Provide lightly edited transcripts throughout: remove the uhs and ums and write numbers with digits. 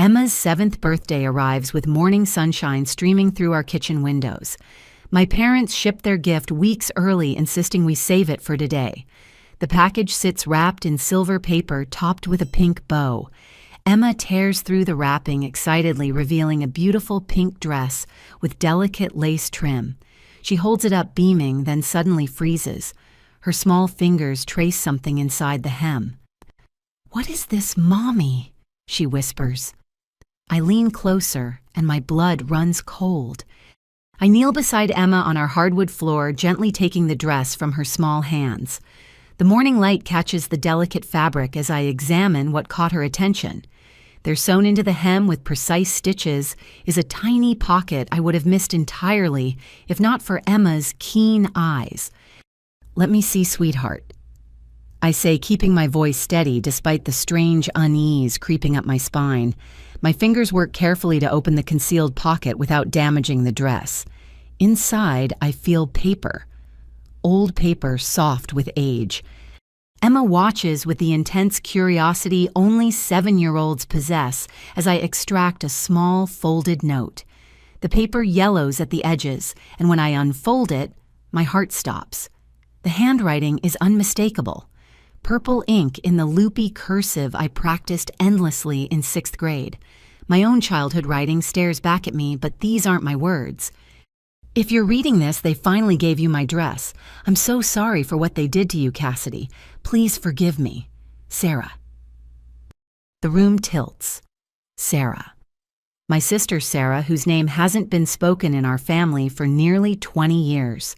Emma's 7th birthday arrives with morning sunshine streaming through our kitchen windows. My parents shipped their gift weeks early, insisting we save it for today. The package sits wrapped in silver paper topped with a pink bow. Emma tears through the wrapping excitedly, revealing a beautiful pink dress with delicate lace trim. She holds it up beaming, then suddenly freezes. Her small fingers trace something inside the hem. "What is this, Mommy?" she whispers. I lean closer, and my blood runs cold. I kneel beside Emma on our hardwood floor, gently taking the dress from her small hands. The morning light catches the delicate fabric as I examine what caught her attention. There, sewn into the hem with precise stitches, is a tiny pocket I would have missed entirely if not for Emma's keen eyes. "Let me see, sweetheart," I say, keeping my voice steady despite the strange unease creeping up my spine. My fingers work carefully to open the concealed pocket without damaging the dress. Inside, I feel paper. Old paper, soft with age. Emma watches with the intense curiosity only 7-year-olds possess as I extract a small, folded note. The paper yellows at the edges, and when I unfold it, my heart stops. The handwriting is unmistakable. Purple ink in the loopy cursive I practiced endlessly in 6th grade. My own childhood writing stares back at me, but these aren't my words. "If you're reading this, they finally gave you my dress. I'm so sorry for what they did to you, Cassidy. Please forgive me. Sarah." The room tilts. Sarah. My sister Sarah, whose name hasn't been spoken in our family for nearly 20 years.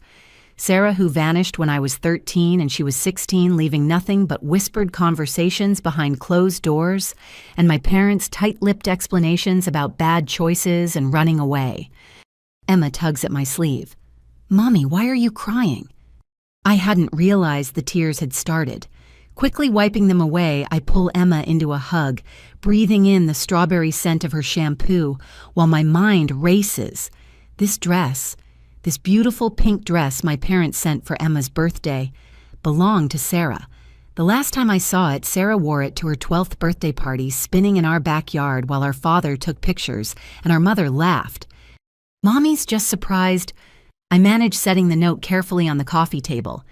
Sarah, who vanished when I was 13 and she was 16, leaving nothing but whispered conversations behind closed doors and my parents' tight-lipped explanations about bad choices and running away. Emma tugs at my sleeve. "Mommy, why are you crying?" I hadn't realized the tears had started. Quickly wiping them away, I pull Emma into a hug, breathing in the strawberry scent of her shampoo while my mind races. This dress, this beautiful pink dress my parents sent for Emma's birthday, belonged to Sarah. The last time I saw it, Sarah wore it to her 12th birthday party, spinning in our backyard while our father took pictures, and our mother laughed. "Mommy's just surprised." I managed setting the note carefully on the coffee table.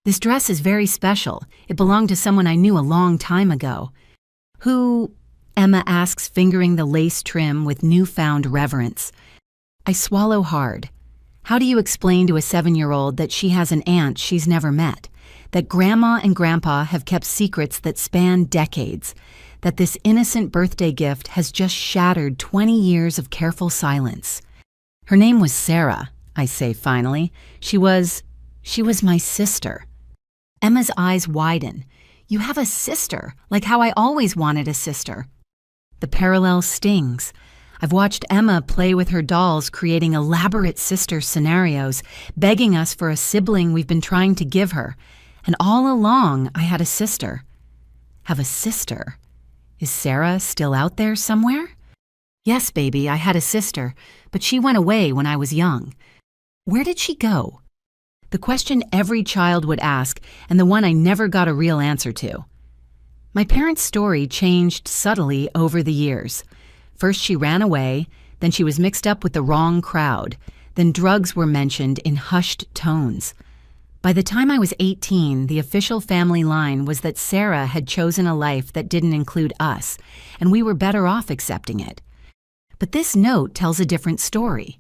"This dress is very special. It belonged to someone I knew a long time ago." "Who?" Emma asks, fingering the lace trim with newfound reverence. I swallow hard. How do you explain to a 7-year-old that she has an aunt she's never met? That Grandma and Grandpa have kept secrets that span decades? That this innocent birthday gift has just shattered 20 years of careful silence? "Her name was Sarah," I say finally. She was my sister." Emma's eyes widen. "You have a sister, like how I always wanted a sister." The parallel stings. I've watched Emma play with her dolls, creating elaborate sister scenarios, begging us for a sibling we've been trying to give her. And all along, I had a sister. Have a sister? Is Sarah still out there somewhere? "Yes, baby, I had a sister, but she went away when I was young." Where did she go? The question every child would ask, and the one I never got a real answer to. My parents' story changed subtly over the years. First she ran away, then she was mixed up with the wrong crowd, then drugs were mentioned in hushed tones. By the time I was 18, the official family line was that Sarah had chosen a life that didn't include us, and we were better off accepting it. But this note tells a different story.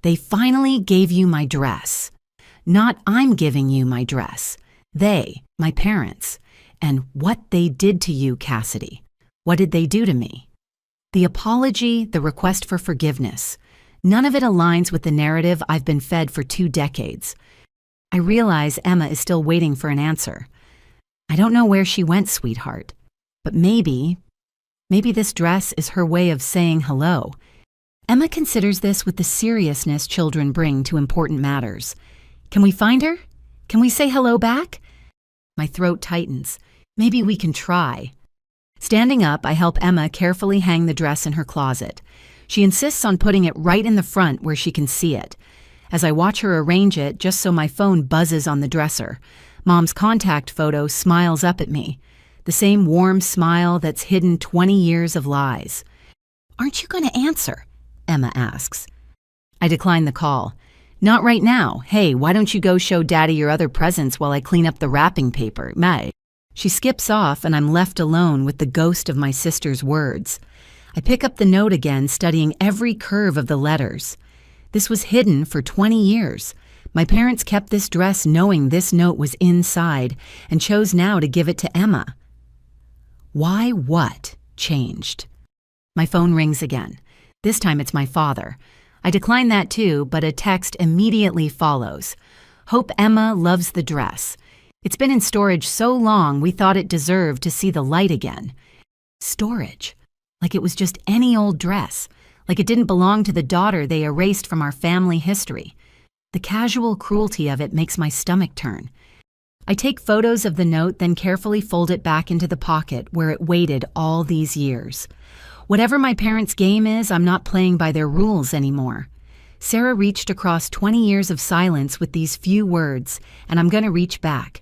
"They finally gave you my dress." Not "I'm giving you my dress." They, my parents. And what they did to you, Cassidy. What did they do to me? The apology, the request for forgiveness. None of it aligns with the narrative I've been fed for 2 decades. I realize Emma is still waiting for an answer. I don't know where she went, sweetheart. But maybe this dress is her way of saying hello. Emma considers this with the seriousness children bring to important matters. Can we find her? Can we say hello back? My throat tightens. Maybe we can try. Standing up, I help Emma carefully hang the dress in her closet. She insists on putting it right in the front where she can see it. As I watch her arrange it, just so my phone buzzes on the dresser, Mom's contact photo smiles up at me. The same warm smile that's hidden 20 years of lies. "Aren't you going to answer?" Emma asks. I decline the call. "Not right now. Hey, why don't you go show Daddy your other presents while I clean up the wrapping paper, May?" She skips off and I'm left alone with the ghost of my sister's words. I pick up the note again, studying every curve of the letters. This was hidden for 20 years. My parents kept this dress knowing this note was inside and chose now to give it to Emma. Why what changed? My phone rings again. This time it's my father. I decline that too, but a text immediately follows. "Hope Emma loves the dress. It's been in storage so long we thought it deserved to see the light again." Storage. Like it was just any old dress. Like it didn't belong to the daughter they erased from our family history. The casual cruelty of it makes my stomach turn. I take photos of the note, then carefully fold it back into the pocket where it waited all these years. Whatever my parents' game is, I'm not playing by their rules anymore. Sarah reached across 20 years of silence with these few words, and I'm going to reach back.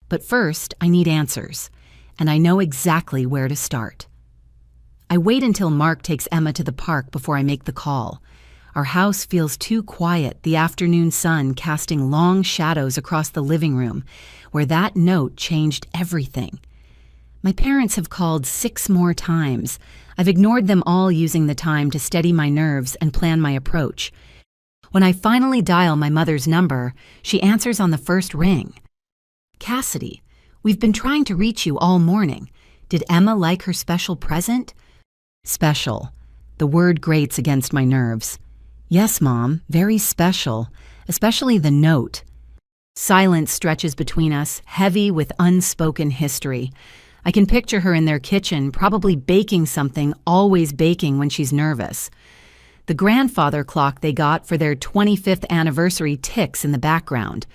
But first, I need answers, and I know exactly where to start. I wait until Mark takes Emma to the park before I make the call. Our house feels too quiet, the afternoon sun casting long shadows across the living room, where that note changed everything. My parents have called 6 more times. I've ignored them all, using the time to steady my nerves and plan my approach. When I finally dial my mother's number, she answers on the first ring. "Cassidy, we've been trying to reach you all morning. Did Emma like her special present?" Special. The word grates against my nerves. "Yes, Mom, very special, especially the note." Silence stretches between us, heavy with unspoken history. I can picture her in their kitchen, probably baking something, always baking when she's nervous. The grandfather clock they got for their 25th anniversary ticks in the background.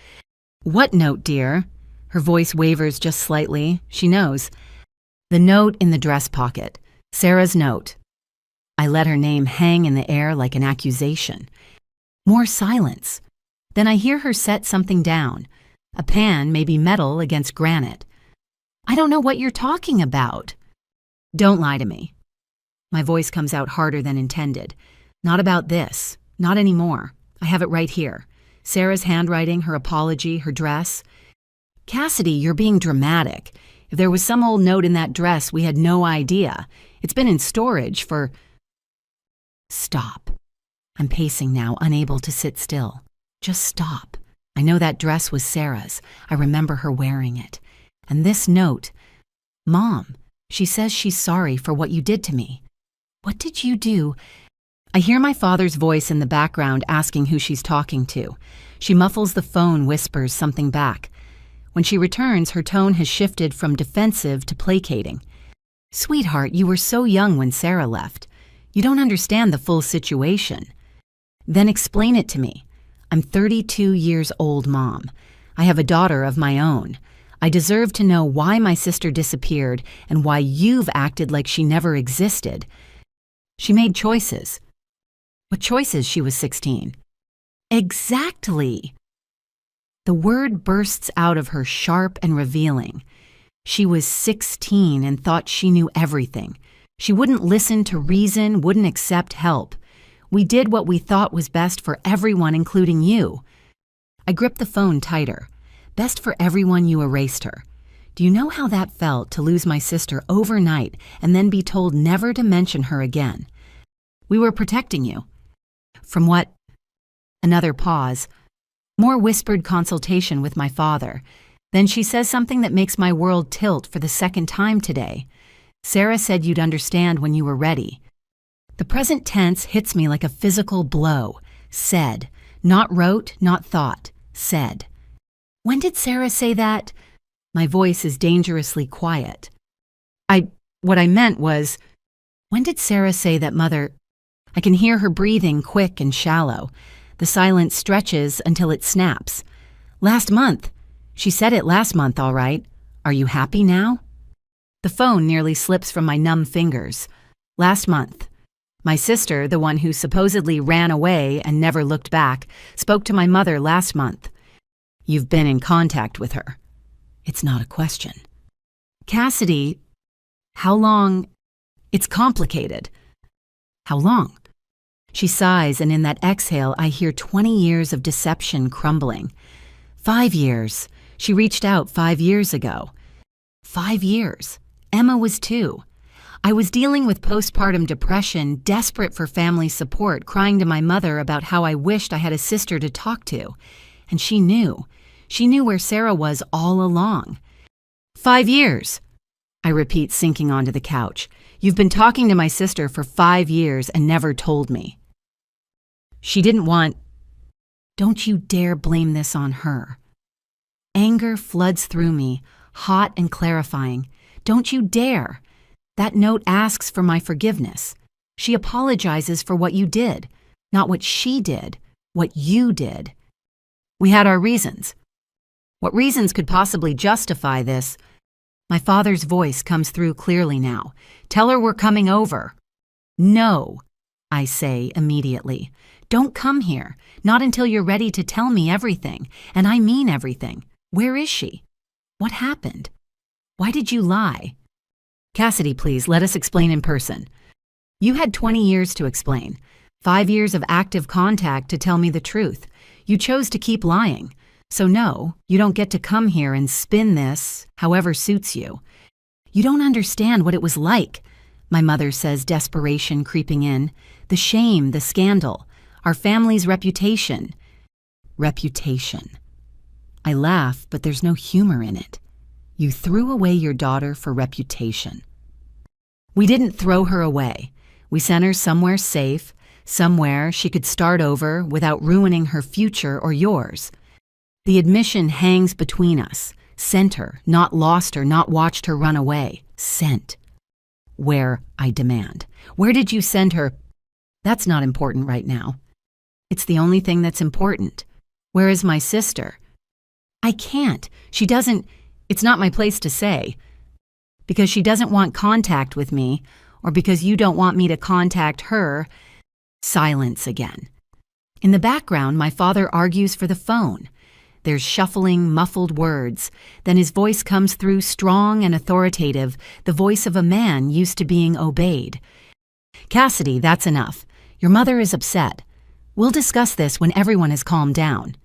"What note, dear?" Her voice wavers just slightly. She knows. "The note in the dress pocket. Sarah's note." I let her name hang in the air like an accusation. More silence. Then I hear her set something down. A pan, maybe metal, against granite. "I don't know what you're talking about." "Don't lie to me." My voice comes out harder than intended. "Not about this. Not anymore. I have it right here. Sarah's handwriting, her apology, her dress." "Cassidy, you're being dramatic. If there was some old note in that dress, we had no idea. It's been in storage for—" Stop. I'm pacing now, unable to sit still. Just stop. I know that dress was Sarah's. I remember her wearing it. And this note. "Mom, she says she's sorry for what you did to me." "What did you do?" I hear my father's voice in the background asking who she's talking to. She muffles the phone, whispers something back. When she returns, her tone has shifted from defensive to placating. "Sweetheart, you were so young when Sarah left. You don't understand the full situation." "Then explain it to me. I'm 32 years old, Mom. I have a daughter of my own. I deserve to know why my sister disappeared and why you've acted like she never existed." She made choices. What choices? She was 16. Exactly. The word bursts out of her, sharp and revealing. She was 16 and thought she knew everything. She wouldn't listen to reason, wouldn't accept help. We did what we thought was best for everyone, including you. I gripped the phone tighter. Best for everyone, you erased her. Do you know how that felt, to lose my sister overnight and then be told never to mention her again? We were protecting you. From what? Another pause. More whispered consultation with my father. Then she says something that makes my world tilt for the second time today. "Sarah said you'd understand when you were ready." The present tense hits me like a physical blow. Said. Not wrote, not thought. Said. When did Sarah say that? My voice is dangerously quiet. What I meant was, when did Sarah say that Mother... I can hear her breathing, quick and shallow. The silence stretches until it snaps. Last month. She said it last month, all right. Are you happy now? The phone nearly slips from my numb fingers. Last month. My sister, the one who supposedly ran away and never looked back, spoke to my mother last month. You've been in contact with her. It's not a question. Cassidy, how long? It's complicated. How long? She sighs, and in that exhale, I hear 20 years of deception crumbling. 5 years. She reached out 5 years ago. 5 years. Emma was 2. I was dealing with postpartum depression, desperate for family support, crying to my mother about how I wished I had a sister to talk to. And she knew. She knew where Sarah was all along. 5 years. I repeat, sinking onto the couch. You've been talking to my sister for 5 years and never told me. She didn't want... Don't you dare blame this on her. Anger floods through me, hot and clarifying. Don't you dare. That note asks for my forgiveness. She apologizes for what you did, not what she did, what you did. We had our reasons. What reasons could possibly justify this? My father's voice comes through clearly now. Tell her we're coming over. No, I say immediately. Don't come here, not until you're ready to tell me everything, and I mean everything. Where is she? What happened? Why did you lie? Cassidy, please, let us explain in person. You had 20 years to explain. 5 years of active contact to tell me the truth. You chose to keep lying. So no, you don't get to come here and spin this however suits you. You don't understand what it was like, my mother says, desperation creeping in. The shame, the scandal, our family's reputation. Reputation. I laugh, but there's no humor in it. You threw away your daughter for reputation. We didn't throw her away. We sent her somewhere safe, somewhere she could start over without ruining her future or yours. The admission hangs between us. Sent her, not lost her, not watched her run away. Sent. Where, I demand. Where did you send her? That's not important right now. It's the only thing that's important. Where is my sister? I can't. She doesn't... It's not my place to say. Because she doesn't want contact with me, or because you don't want me to contact her. Silence again. In the background, my father argues for the phone. There's shuffling, muffled words. Then his voice comes through strong and authoritative, the voice of a man used to being obeyed. Cassidy, that's enough. Your mother is upset. We'll discuss this when everyone has calmed down.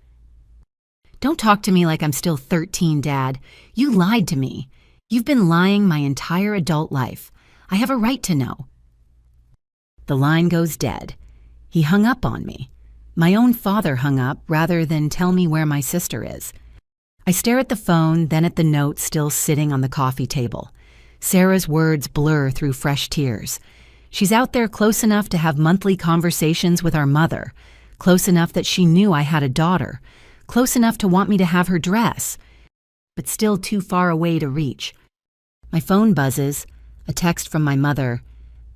Don't talk to me like I'm still 13, Dad. You lied to me. You've been lying my entire adult life. I have a right to know. The line goes dead. He hung up on me. My own father hung up rather than tell me where my sister is. I stare at the phone, then at the note still sitting on the coffee table. Sarah's words blur through fresh tears. She's out there close enough to have monthly conversations with our mother, close enough that she knew I had a daughter, close enough to want me to have her dress, but still too far away to reach. My phone buzzes, a text from my mother.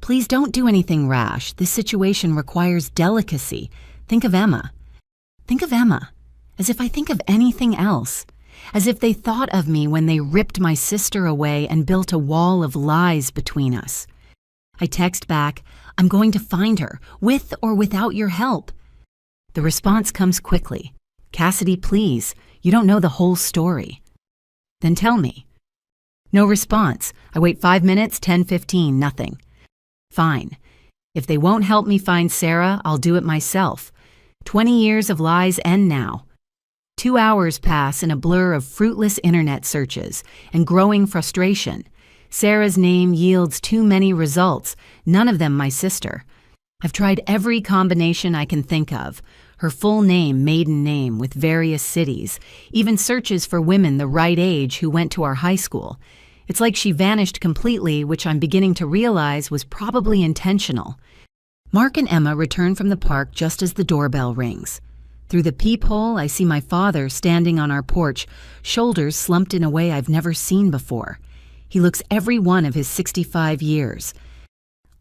Please don't do anything rash. This situation requires delicacy. Think of Emma. Think of Emma. As if I think of anything else. As if they thought of me when they ripped my sister away and built a wall of lies between us. I text back, I'm going to find her, with or without your help. The response comes quickly. Cassidy, please, you don't know the whole story. Then tell me. No response. I wait 5 minutes, 10, 15, nothing. Fine. If they won't help me find Sarah, I'll do it myself. 20 years of lies end now. 2 hours pass in a blur of fruitless internet searches and growing frustration. Sarah's name yields too many results, none of them my sister. I've tried every combination I can think of. Her full name, maiden name, with various cities, even searches for women the right age who went to our high school. It's like she vanished completely, which I'm beginning to realize was probably intentional. Mark and Emma return from the park just as the doorbell rings. Through the peephole, I see my father standing on our porch, shoulders slumped in a way I've never seen before. He looks every one of his 65 years.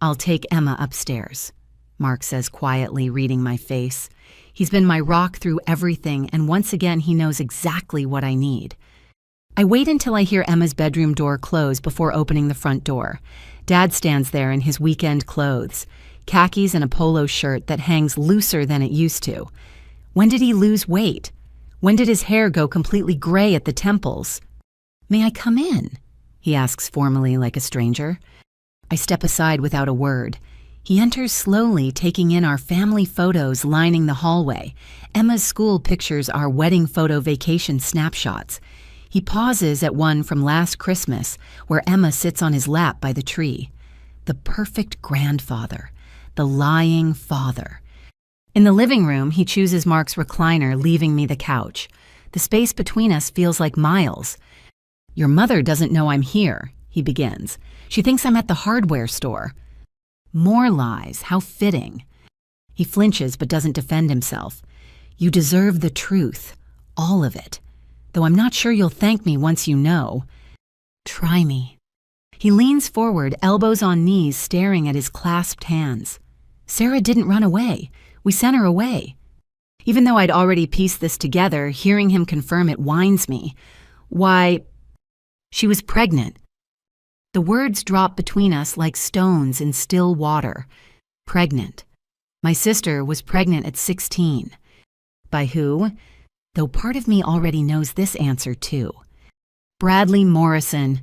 I'll take Emma upstairs, Mark says quietly, reading my face. He's been my rock through everything, and once again he knows exactly what I need. I wait until I hear Emma's bedroom door close before opening the front door. Dad stands there in his weekend clothes, khakis and a polo shirt that hangs looser than it used to. When did he lose weight? When did his hair go completely gray at the temples? May I come in? He asks formally like a stranger. I step aside without a word. He enters slowly, taking in our family photos lining the hallway. Emma's school pictures our wedding photo vacation snapshots. He pauses at one from last Christmas, where Emma sits on his lap by the tree. The perfect grandfather. The lying father. In the living room, he chooses Mark's recliner, leaving me the couch. The space between us feels like miles. "Your mother doesn't know I'm here," he begins. "She thinks I'm at the hardware store." More lies, how fitting. He flinches but doesn't defend himself. "You deserve the truth, all of it. Though I'm not sure you'll thank me once you know. Try me." He leans forward, elbows on knees, staring at his clasped hands. "Sarah didn't run away. We sent her away." Even though I'd already pieced this together, hearing him confirm it winds me. "Why, she was pregnant." The words drop between us like stones in still water. Pregnant. My sister was pregnant at 16. By who? Though part of me already knows this answer too. Bradley Morrison.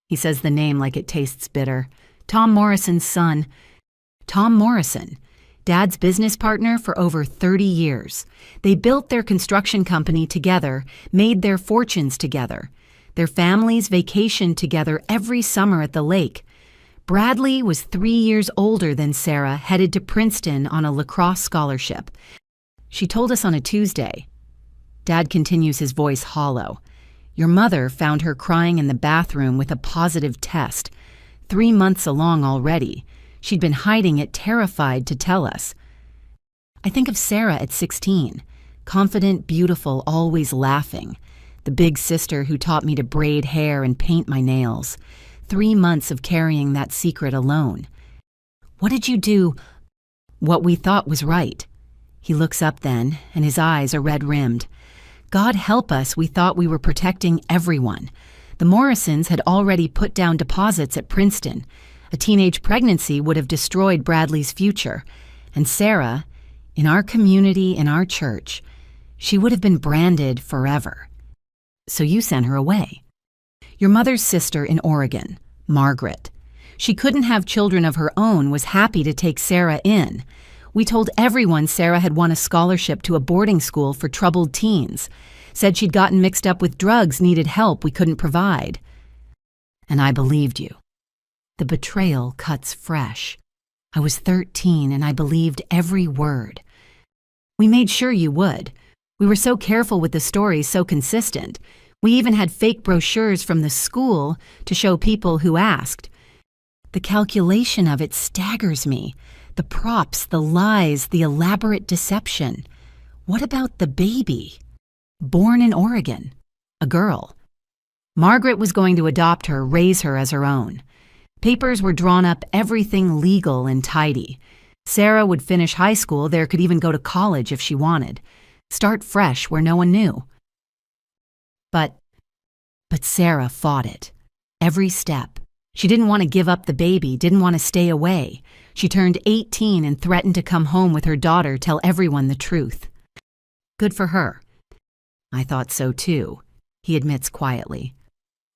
He says the name like it tastes bitter. Tom Morrison's son. Tom Morrison. Dad's business partner for over 30 years. They built their construction company together, made their fortunes together. Their families vacationed together every summer at the lake. Bradley was 3 years older than Sarah, headed to Princeton on a lacrosse scholarship. She told us on a Tuesday. Dad continues, his voice hollow. "Your mother found her crying in the bathroom with a positive test. 3 months along already. She'd been hiding it, terrified to tell us." I think of Sarah at 16, confident, beautiful, always laughing. The big sister who taught me to braid hair and paint my nails. 3 months of carrying that secret alone. "What did you do?" "What we thought was right." He looks up then, and his eyes are red-rimmed. "God help us, we thought we were protecting everyone. The Morrisons had already put down deposits at Princeton. A teenage pregnancy would have destroyed Bradley's future. And Sarah, in our community, in our church, she would have been branded forever. So you sent her away. Your mother's sister in Oregon, Margaret. She couldn't have children of her own, was happy to take Sarah in. We told everyone Sarah had won a scholarship to a boarding school for troubled teens. Said she'd gotten mixed up with drugs, needed help we couldn't provide. And I believed you. The betrayal cuts fresh. I was 13 and I believed every word. We made sure you would. We were so careful with the stories, so consistent. We even had fake brochures from the school to show people who asked. The calculation of it staggers me. The props, the lies, the elaborate deception. What about the baby? Born in Oregon. A girl. Margaret was going to adopt her, raise her as her own. Papers were drawn up, everything legal and tidy. Sarah would finish high school, there could even go to college if she wanted. Start fresh where no one knew. But Sarah fought it. Every step. She didn't want to give up the baby, didn't want to stay away. She turned 18 and threatened to come home with her daughter, tell everyone the truth. Good for her. I thought so too, he admits quietly.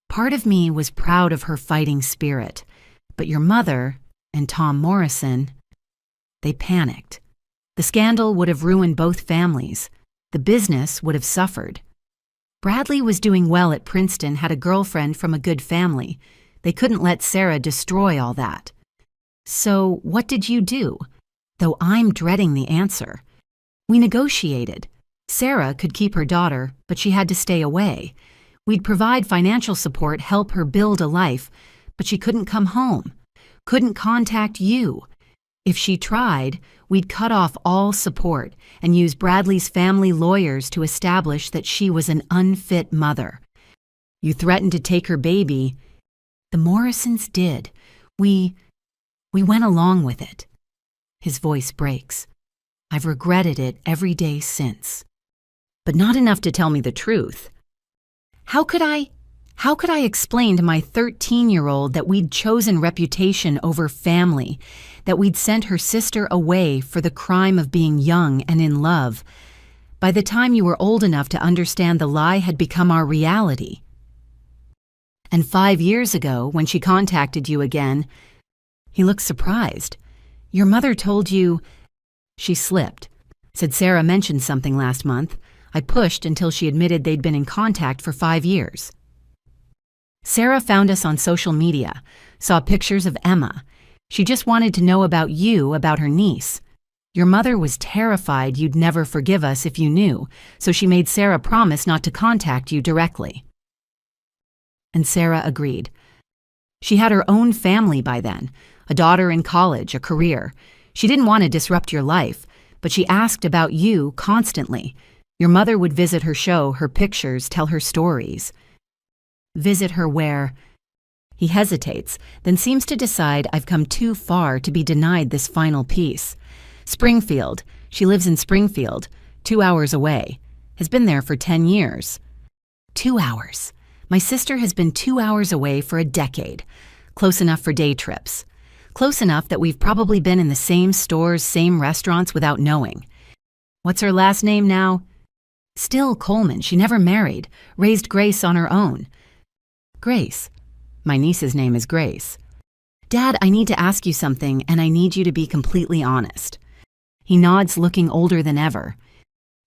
Part of me was proud of her fighting spirit, but your mother and Tom Morrison, they panicked. The scandal would have ruined both families. The business would have suffered. Bradley was doing well at Princeton, had a girlfriend from a good family. They couldn't let Sarah destroy all that. So what did you do? Though I'm dreading the answer. We negotiated. Sarah could keep her daughter, but she had to stay away. We'd provide financial support, help her build a life, but she couldn't come home. Couldn't contact you. If she tried, we'd cut off all support and use Bradley's family lawyers to establish that she was an unfit mother. You threatened to take her baby. The Morrisons did. We went along with it. His voice breaks. I've regretted it every day since. But not enough to tell me the truth. How could I explain to my 13-year-old that we'd chosen reputation over family, that we'd sent her sister away for the crime of being young and in love? By the time you were old enough to understand, the lie had become our reality. And 5 years ago, when she contacted you again, he looked surprised. Your mother told you. She slipped. Said Sarah mentioned something last month. I pushed until she admitted they'd been in contact for 5 years. Sarah found us on social media, saw pictures of Emma. She just wanted to know about you, about her niece. Your mother was terrified you'd never forgive us if you knew, so she made Sarah promise not to contact you directly. And Sarah agreed. She had her own family by then, a daughter in college, a career. She didn't want to disrupt your life, but she asked about you constantly. Your mother would visit her show, her pictures, tell her stories. Visit her where? He hesitates, then seems to decide I've come too far to be denied this final piece. Springfield. She lives in Springfield, 2 hours away. Has been there for 10 years. 2 hours. My sister has been 2 hours away for a decade. Close enough for day trips. Close enough that we've probably been in the same stores, same restaurants without knowing. What's her last name now? Still Coleman. She never married. Raised Grace on her own. Grace. My niece's name is Grace. Dad, I need to ask you something, and I need you to be completely honest. He nods, looking older than ever.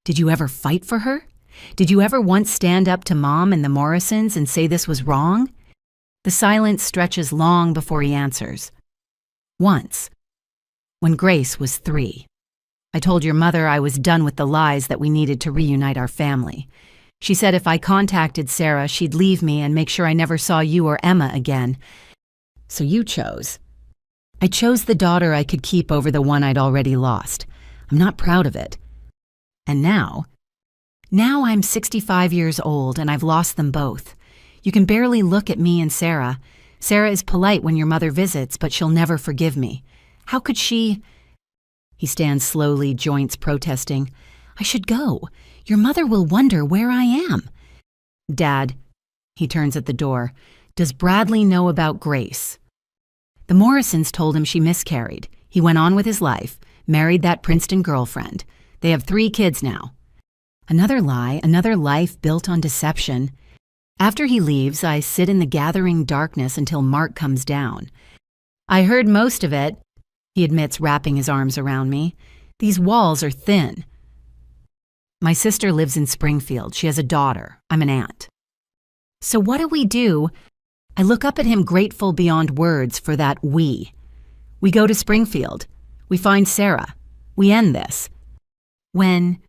Did you ever fight for her? Did you ever once stand up to Mom and the Morrisons and say this was wrong? The silence stretches long before he answers. Once. When Grace was 3. I told your mother I was done with the lies that we needed to reunite our family. She said if I contacted Sarah, she'd leave me and make sure I never saw you or Emma again. So you chose. I chose the daughter I could keep over the one I'd already lost. I'm not proud of it. And now I'm 65 years old and I've lost them both. You can barely look at me and Sarah. Sarah is polite when your mother visits, but she'll never forgive me. How could she? He stands slowly, joints protesting. I should go. Your mother will wonder where I am. Dad, he turns at the door, does Bradley know about Grace? The Morrisons told him she miscarried. He went on with his life, married that Princeton girlfriend. They have 3 kids now. Another lie, another life built on deception. After he leaves, I sit in the gathering darkness until Mark comes down. I heard most of it, he admits, wrapping his arms around me. These walls are thin. My sister lives in Springfield. She has a daughter. I'm an aunt. So what do we do? I look up at him, grateful beyond words for that we. We go to Springfield. We find Sarah. We end this. When?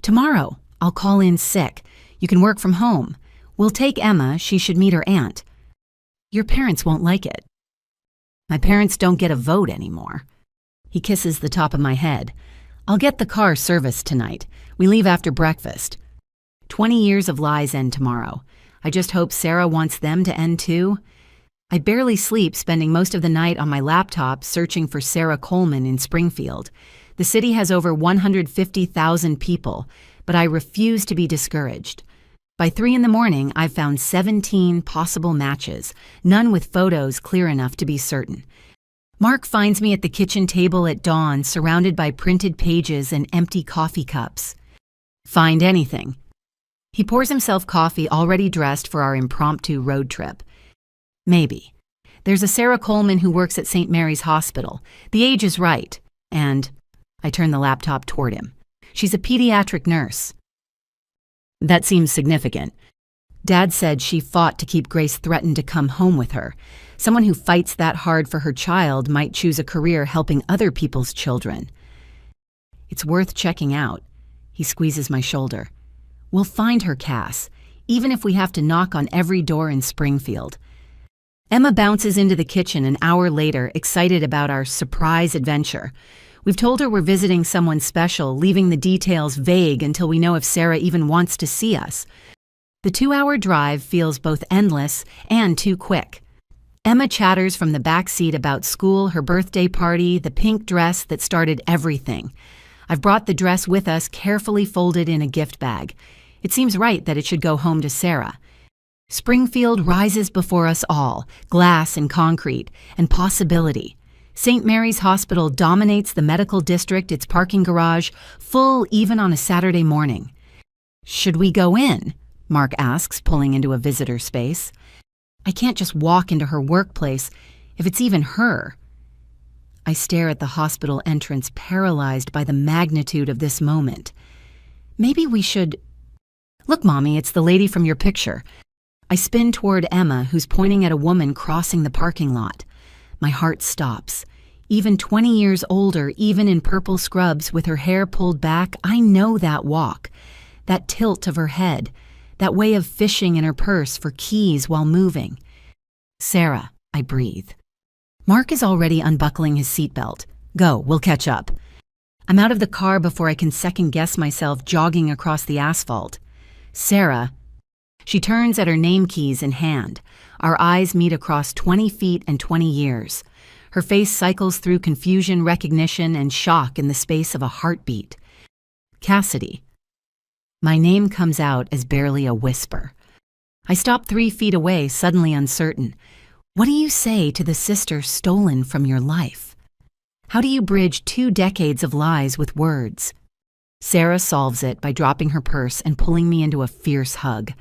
Tomorrow. I'll call in sick. You can work from home. We'll take Emma. She should meet her aunt. Your parents won't like it. My parents don't get a vote anymore. He kisses the top of my head. I'll get the car serviced tonight. We leave after breakfast. 20 years of lies end tomorrow. I just hope Sarah wants them to end too. I barely sleep, spending most of the night on my laptop searching for Sarah Coleman in Springfield. The city has over 150,000 people, but I refuse to be discouraged. By 3 in the morning, I've found 17 possible matches, none with photos clear enough to be certain. Mark finds me at the kitchen table at dawn, surrounded by printed pages and empty coffee cups. Find anything. He pours himself coffee already dressed for our impromptu road trip. Maybe. There's a Sarah Coleman who works at St. Mary's Hospital. The age is right. And I turn the laptop toward him. She's a pediatric nurse. That seems significant. Dad said she fought to keep Grace threatened to come home with her. Someone who fights that hard for her child might choose a career helping other people's children. It's worth checking out. He squeezes my shoulder. We'll find her, Cass, even if we have to knock on every door in Springfield. Emma bounces into the kitchen an hour later, excited about our surprise adventure. We've told her we're visiting someone special, leaving the details vague until we know if Sarah even wants to see us. The 2-hour drive feels both endless and too quick. Emma chatters from the back seat about school, her birthday party, the pink dress that started everything. I've brought the dress with us, carefully folded in a gift bag. It seems right that it should go home to Sarah. Springfield rises before us all, glass and concrete, and possibility. St. Mary's Hospital dominates the medical district, its parking garage, full even on a Saturday morning. Should we go in? Mark asks, pulling into a visitor space. I can't just walk into her workplace, if it's even her. I stare at the hospital entrance, paralyzed by the magnitude of this moment. Maybe we should... Look, Mommy, it's the lady from your picture. I spin toward Emma, who's pointing at a woman crossing the parking lot. My heart stops. Even 20 years older, even in purple scrubs with her hair pulled back, I know that walk, that tilt of her head, that way of fishing in her purse for keys while moving. Sarah, I breathe. Mark is already unbuckling his seatbelt. Go, we'll catch up. I'm out of the car before I can second-guess myself jogging across the asphalt. Sarah. She turns at her name keys in hand. Our eyes meet across 20 feet and 20 years. Her face cycles through confusion, recognition, and shock in the space of a heartbeat. Cassidy. My name comes out as barely a whisper. I stop 3 feet away, suddenly uncertain. What do you say to the sister stolen from your life? How do you bridge 2 decades of lies with words? Sarah solves it by dropping her purse and pulling me into a fierce hug.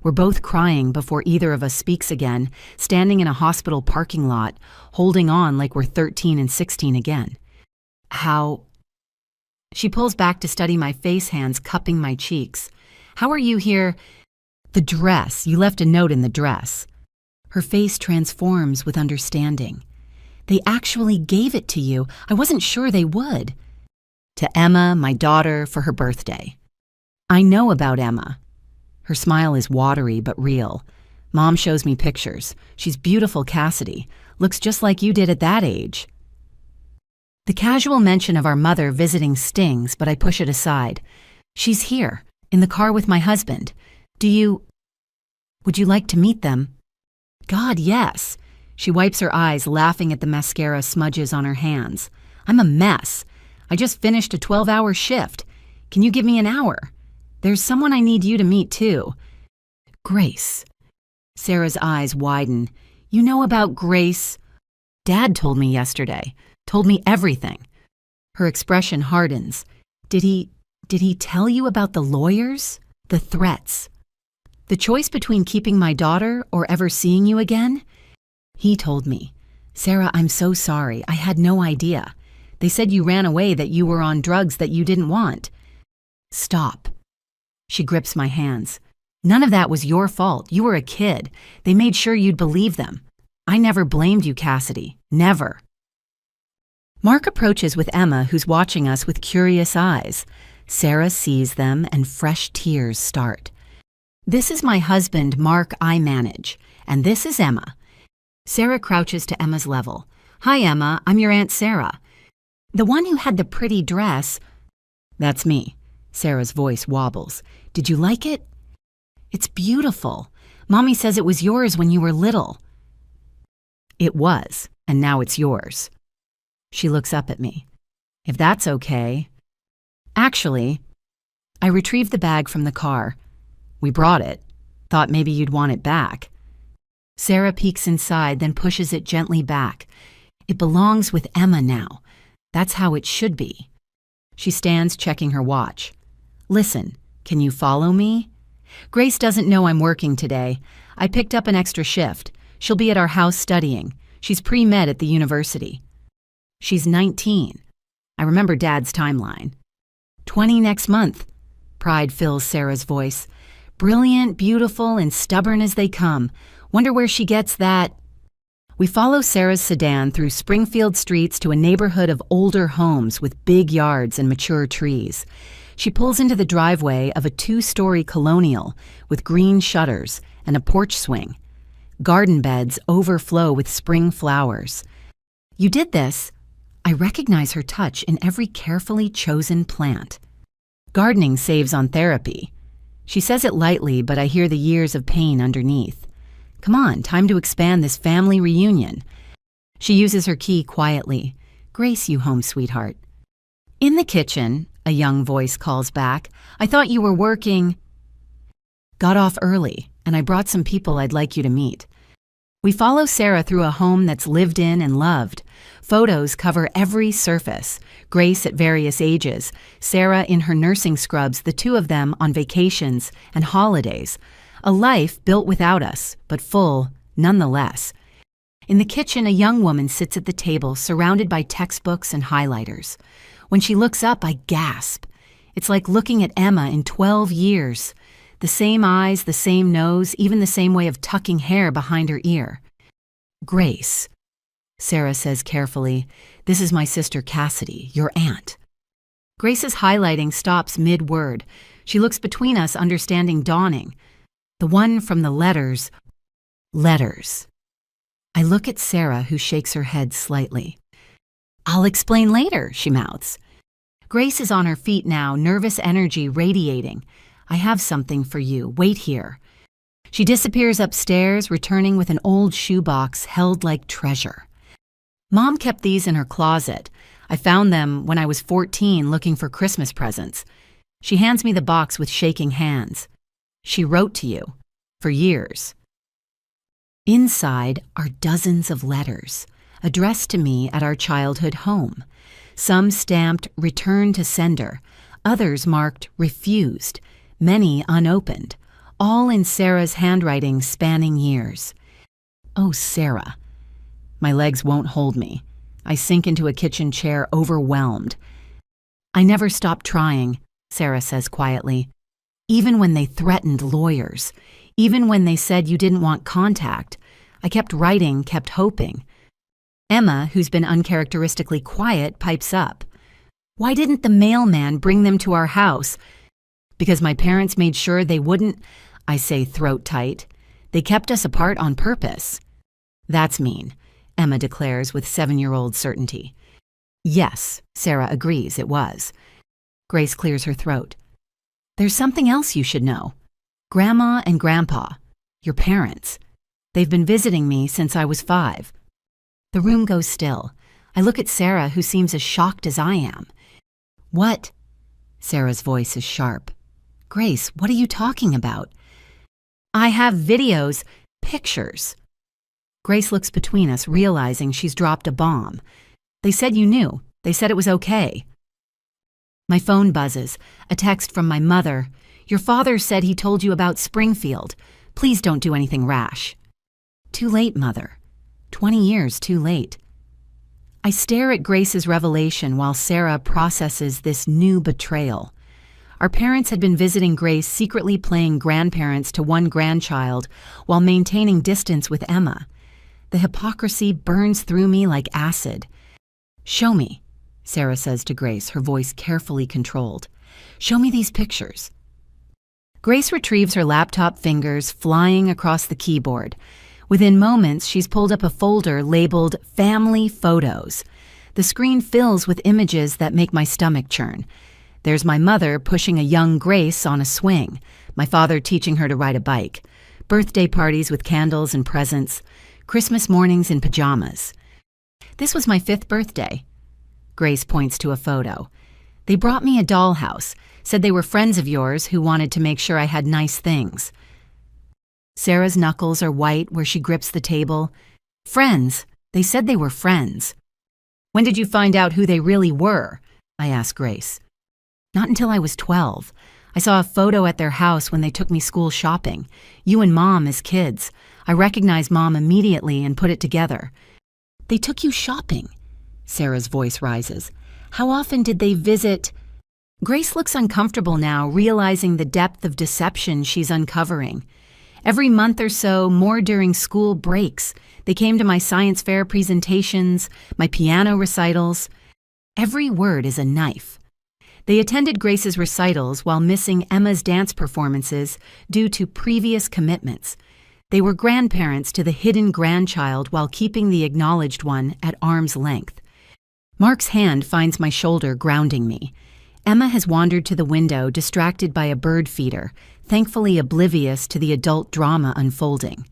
We're both crying before either of us speaks again, standing in a hospital parking lot, holding on like we're 13 and 16 again. How... She pulls back to study my face, hands cupping my cheeks. How are you here? The dress. You left a note in the dress. Her face transforms with understanding. They actually gave it to you. I wasn't sure they would. To Emma, my daughter, for her birthday. I know about Emma. Her smile is watery but real. Mom shows me pictures. She's beautiful, Cassidy. Looks just like you did at that age. The casual mention of our mother visiting stings, but I push it aside. She's here, in the car with my husband. Would you like to meet them? God, yes. She wipes her eyes, laughing at the mascara smudges on her hands. I'm a mess. I just finished a 12-hour shift. Can you give me an hour? There's someone I need you to meet, too. Grace. Sarah's eyes widen. You know about Grace? Dad told me yesterday. Told me everything. Her expression hardens. Did he tell you about the lawyers? The threats? The choice between keeping my daughter or ever seeing you again? He told me. Sarah, I'm so sorry. I had no idea. They said you ran away, that you were on drugs that you didn't want. Stop. She grips my hands. None of that was your fault. You were a kid. They made sure you'd believe them. I never blamed you, Cassidy. Never. Mark approaches with Emma, who's watching us with curious eyes. Sarah sees them and fresh tears start. This is my husband, Mark, I manage. And this is Emma. Sarah crouches to Emma's level. Hi, Emma. I'm your Aunt Sarah. The one who had the pretty dress. That's me. Sarah's voice wobbles. Did you like it? It's beautiful. Mommy says it was yours when you were little. It was, and now it's yours. She looks up at me. If that's okay. Actually, I retrieved the bag from the car. We brought it. Thought maybe you'd want it back. Sarah peeks inside, then pushes it gently back. It belongs with Emma now. That's how it should be. She stands, checking her watch. Listen, can you follow me? Grace doesn't know I'm working today. I picked up an extra shift. She'll be at our house studying. She's pre-med at the university. She's 19. I remember Dad's timeline. 20 next month. Pride fills Sarah's voice. Brilliant, beautiful, and stubborn as they come. Wonder where she gets that. We follow Sarah's sedan through Springfield streets to a neighborhood of older homes with big yards and mature trees. She pulls into the driveway of a 2-story colonial with green shutters and a porch swing. Garden beds overflow with spring flowers. You did this. I recognize her touch in every carefully chosen plant. Gardening saves on therapy. She says it lightly, but I hear the years of pain underneath. Come on, time to expand this family reunion. She uses her key quietly. Grace you home, sweetheart. In the kitchen, a young voice calls back. I thought you were working. Got off early, and I brought some people I'd like you to meet. We follow Sarah through a home that's lived in and loved. Photos cover every surface. Grace at various ages, Sarah in her nursing scrubs, the two of them on vacations and holidays. A life built without us, but full nonetheless. In the kitchen, a young woman sits at the table surrounded by textbooks and highlighters. When she looks up, I gasp. It's like looking at Emma in 12 years. The same eyes, the same nose, even the same way of tucking hair behind her ear. Grace, Sarah says carefully, this is my sister Cassidy, your aunt. Grace's highlighting stops mid-word. She looks between us, understanding dawning. The one from the letters. Letters. I look at Sarah, who shakes her head slightly. I'll explain later, she mouths. Grace is on her feet now, nervous energy radiating. I have something for you. Wait here. She disappears upstairs, returning with an old shoebox held like treasure. Mom kept these in her closet. I found them when I was 14 looking for Christmas presents. She hands me the box with shaking hands. She wrote to you. For years. Inside are dozens of letters, addressed to me at our childhood home. Some stamped "Return to Sender," others marked "Refused," many unopened, all in Sarah's handwriting spanning years. Oh, Sarah. My legs won't hold me. I sink into a kitchen chair, overwhelmed. I never stopped trying, Sarah says quietly. Even when they threatened lawyers, even when they said you didn't want contact, I kept writing, kept hoping. Emma, who's been uncharacteristically quiet, pipes up. Why didn't the mailman bring them to our house? Because my parents made sure they wouldn't, I say throat tight. They kept us apart on purpose. That's mean, Emma declares with 7-year-old certainty. Yes, Sarah agrees, it was. Grace clears her throat. There's something else you should know. Grandma and Grandpa, your parents, they've been visiting me since I was 5. The room goes still. I look at Sarah, who seems as shocked as I am. What? Sarah's voice is sharp. Grace, what are you talking about? I have videos, pictures. Grace looks between us, realizing she's dropped a bomb. They said you knew. They said it was okay. My phone buzzes. A text from my mother. Your father said he told you about Springfield. Please don't do anything rash. Too late, Mother. 20 years too late. I stare at Grace's revelation while Sarah processes this new betrayal. Our parents had been visiting Grace, secretly playing grandparents to one grandchild while maintaining distance with Emma. The hypocrisy burns through me like acid. Show me, Sarah says to Grace, her voice carefully controlled. Show me these pictures. Grace retrieves her laptop fingers, flying across the keyboard. Within moments, she's pulled up a folder labeled Family Photos. The screen fills with images that make my stomach churn. There's my mother pushing a young Grace on a swing, my father teaching her to ride a bike, birthday parties with candles and presents, Christmas mornings in pajamas. This was my 5th birthday. Grace points to a photo. They brought me a dollhouse, said they were friends of yours who wanted to make sure I had nice things. Sarah's knuckles are white where she grips the table. Friends. They said they were friends. When did you find out who they really were? I ask Grace. Not until I was 12. I saw a photo at their house when they took me school shopping. You and Mom as kids. I recognized Mom immediately and put it together. They took you shopping. Sarah's voice rises. How often did they visit? Grace looks uncomfortable now, realizing the depth of deception she's uncovering. Every month or so, more during school breaks, they came to my science fair presentations, my piano recitals. Every word is a knife. They attended Grace's recitals while missing Emma's dance performances due to previous commitments. They were grandparents to the hidden grandchild while keeping the acknowledged one at arm's length. Mark's hand finds my shoulder, grounding me. Emma has wandered to the window, distracted by a bird feeder, thankfully oblivious to the adult drama unfolding.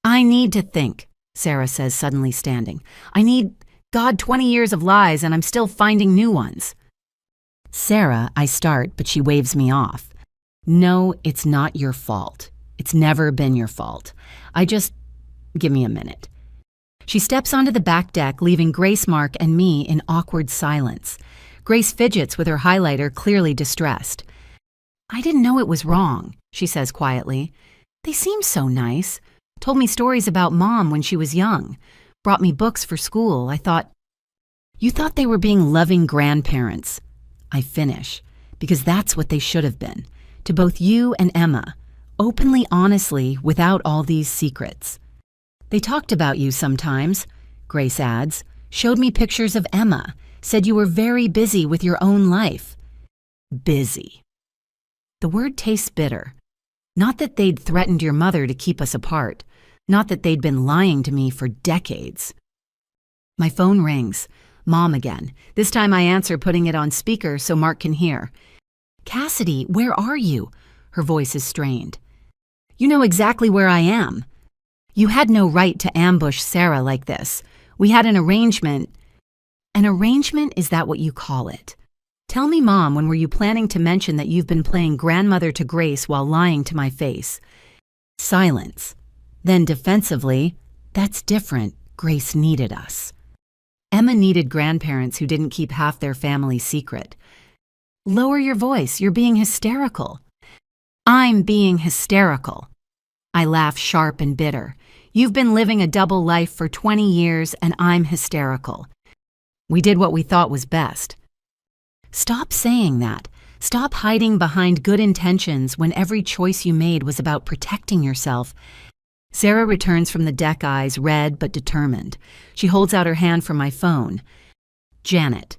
I need to think, Sarah says, suddenly standing. I need, 20 years of lies, and I'm still finding new ones. Sarah, I start, but she waves me off. No, it's not your fault. It's never been your fault. Give me a minute. She steps onto the back deck, leaving Grace, Mark, and me in awkward silence. Grace fidgets with her highlighter, clearly distressed. I didn't know it was wrong, she says quietly. They seem so nice. Told me stories about Mom when she was young. brought me books for school. You thought they were being loving grandparents. I finish, because that's what they should have been, to both you and Emma, openly, honestly, without all these secrets. They talked about you sometimes, Grace adds, showed me pictures of Emma, said you were very busy with your own life. Busy. The word tastes bitter. Not that they'd threatened your mother to keep us apart. Not that they'd been lying to me for decades. My phone rings. Mom again. This time I answer, putting it on speaker so Mark can hear. Cassidy, where are you? Her voice is strained. You know exactly where I am. You had no right to ambush Sarah like this. We had an arrangement. An arrangement? Is that what you call it? Tell me, Mom, when were you planning to mention that you've been playing grandmother to Grace while lying to my face? Silence. Then defensively, that's different. Grace needed us. Emma needed grandparents who didn't keep half their family secret. Lower your voice, you're being hysterical. I'm being hysterical. I laugh sharp and bitter. You've been living a double life for 20 years and I'm hysterical. We did what we thought was best. Stop saying that. Stop hiding behind good intentions when every choice you made was about protecting yourself. Sarah returns from the deck, eyes red but determined. She holds out her hand for my phone. Janet.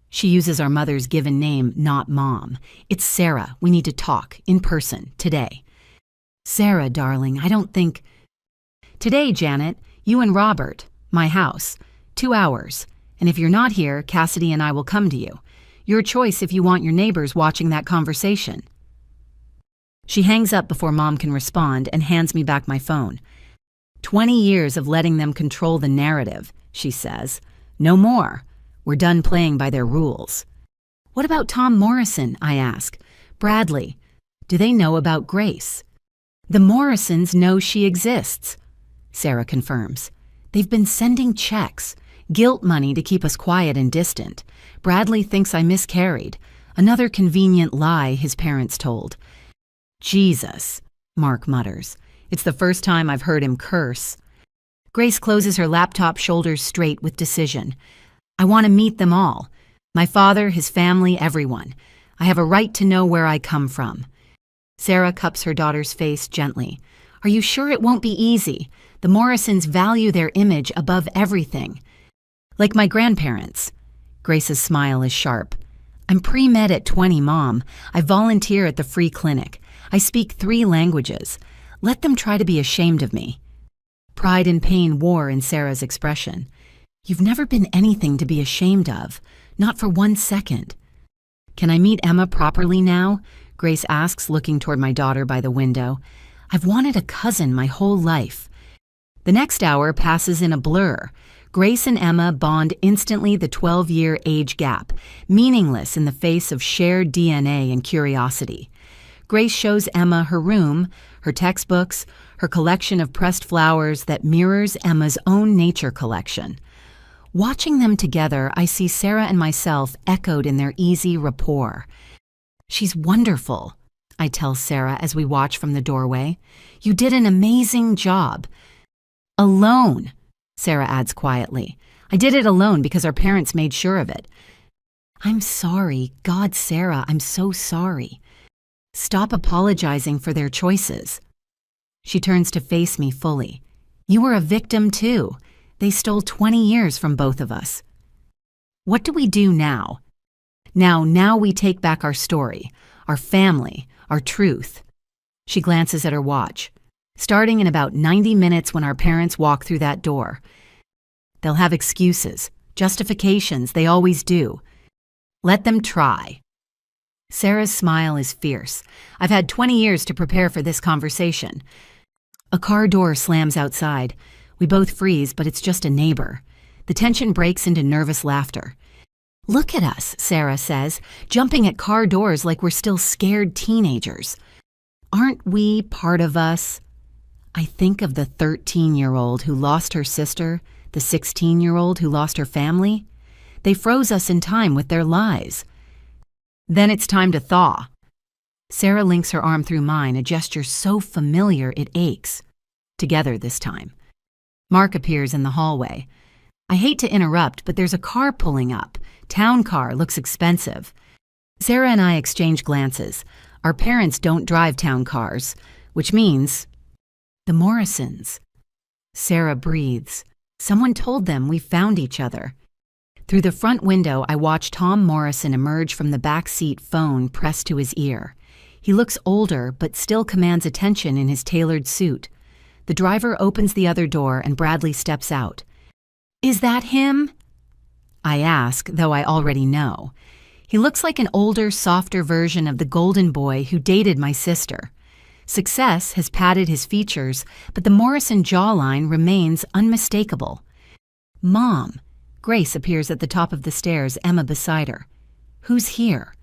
She uses our mother's given name, not Mom. It's Sarah. We need to talk, in person, today. Sarah, darling, I don't think... Today, Janet, you and Robert, my house, 2 hours. And if you're not here, Cassidy and I will come to you. Your choice if you want your neighbors watching that conversation. She hangs up before Mom can respond and hands me back my phone. 20 years of letting them control the narrative, she says. No more. We're done playing by their rules. What about Tom Morrison, I ask. Bradley. Do they know about Grace? The Morrisons know she exists. Sarah confirms. They've been sending checks, guilt money to keep us quiet and distant. Bradley thinks I miscarried. Another convenient lie his parents told. Jesus, Mark mutters. It's the first time I've heard him curse. Grace closes her laptop, shoulders straight with decision. I want to meet them all. My father, his family, everyone. I have a right to know where I come from. Sarah cups her daughter's face gently. Are you sure it won't be easy? The Morrisons value their image above everything. Like my grandparents. Grace's smile is sharp. I'm pre-med at 20, Mom. I volunteer at the free clinic. I speak 3 languages. Let them try to be ashamed of me. Pride and pain wore in Sarah's expression. You've never been anything to be ashamed of. Not for 1 second. Can I meet Emma properly now? Grace asks, looking toward my daughter by the window. I've wanted a cousin my whole life. The next hour passes in a blur. Grace and Emma bond instantly, the 12-year age gap, meaningless in the face of shared DNA and curiosity. Grace shows Emma her room, her textbooks, her collection of pressed flowers that mirrors Emma's own nature collection. Watching them together, I see Sarah and myself echoed in their easy rapport. She's wonderful, I tell Sarah as we watch from the doorway. You did an amazing job. Alone, Sarah adds quietly. I did it alone because our parents made sure of it. I'm sorry. God, Sarah, I'm so sorry. Stop apologizing for their choices. She turns to face me fully. You were a victim too. They stole 20 years from both of us. What do we do now? Now we take back our story, our family, our truth. She glances at her watch. Starting in about 90 minutes when our parents walk through that door. They'll have excuses, justifications, they always do. Let them try. Sarah's smile is fierce. I've had 20 years to prepare for this conversation. A car door slams outside. We both freeze, but it's just a neighbor. The tension breaks into nervous laughter. Look at us, Sarah says, jumping at car doors like we're still scared teenagers. Aren't we part of us? I think of the 13-year-old who lost her sister, the 16-year-old who lost her family. They froze us in time with their lies. Then it's time to thaw. Sarah links her arm through mine, a gesture so familiar it aches. Together this time. Mark appears in the hallway. I hate to interrupt, but there's a car pulling up. Town car, looks expensive. Sarah and I exchange glances. Our parents don't drive town cars, which means the Morrisons. Sarah breathes. Someone told them we found each other. Through the front window, I watch Tom Morrison emerge from the back seat, phone pressed to his ear. He looks older, but still commands attention in his tailored suit. The driver opens the other door and Bradley steps out. "Is that him?" I ask, though I already know. He looks like an older, softer version of the golden boy who dated my sister. Success has padded his features, but the Morrison jawline remains unmistakable. "Mom." Grace appears at the top of the stairs, Emma beside her. "Who's here?"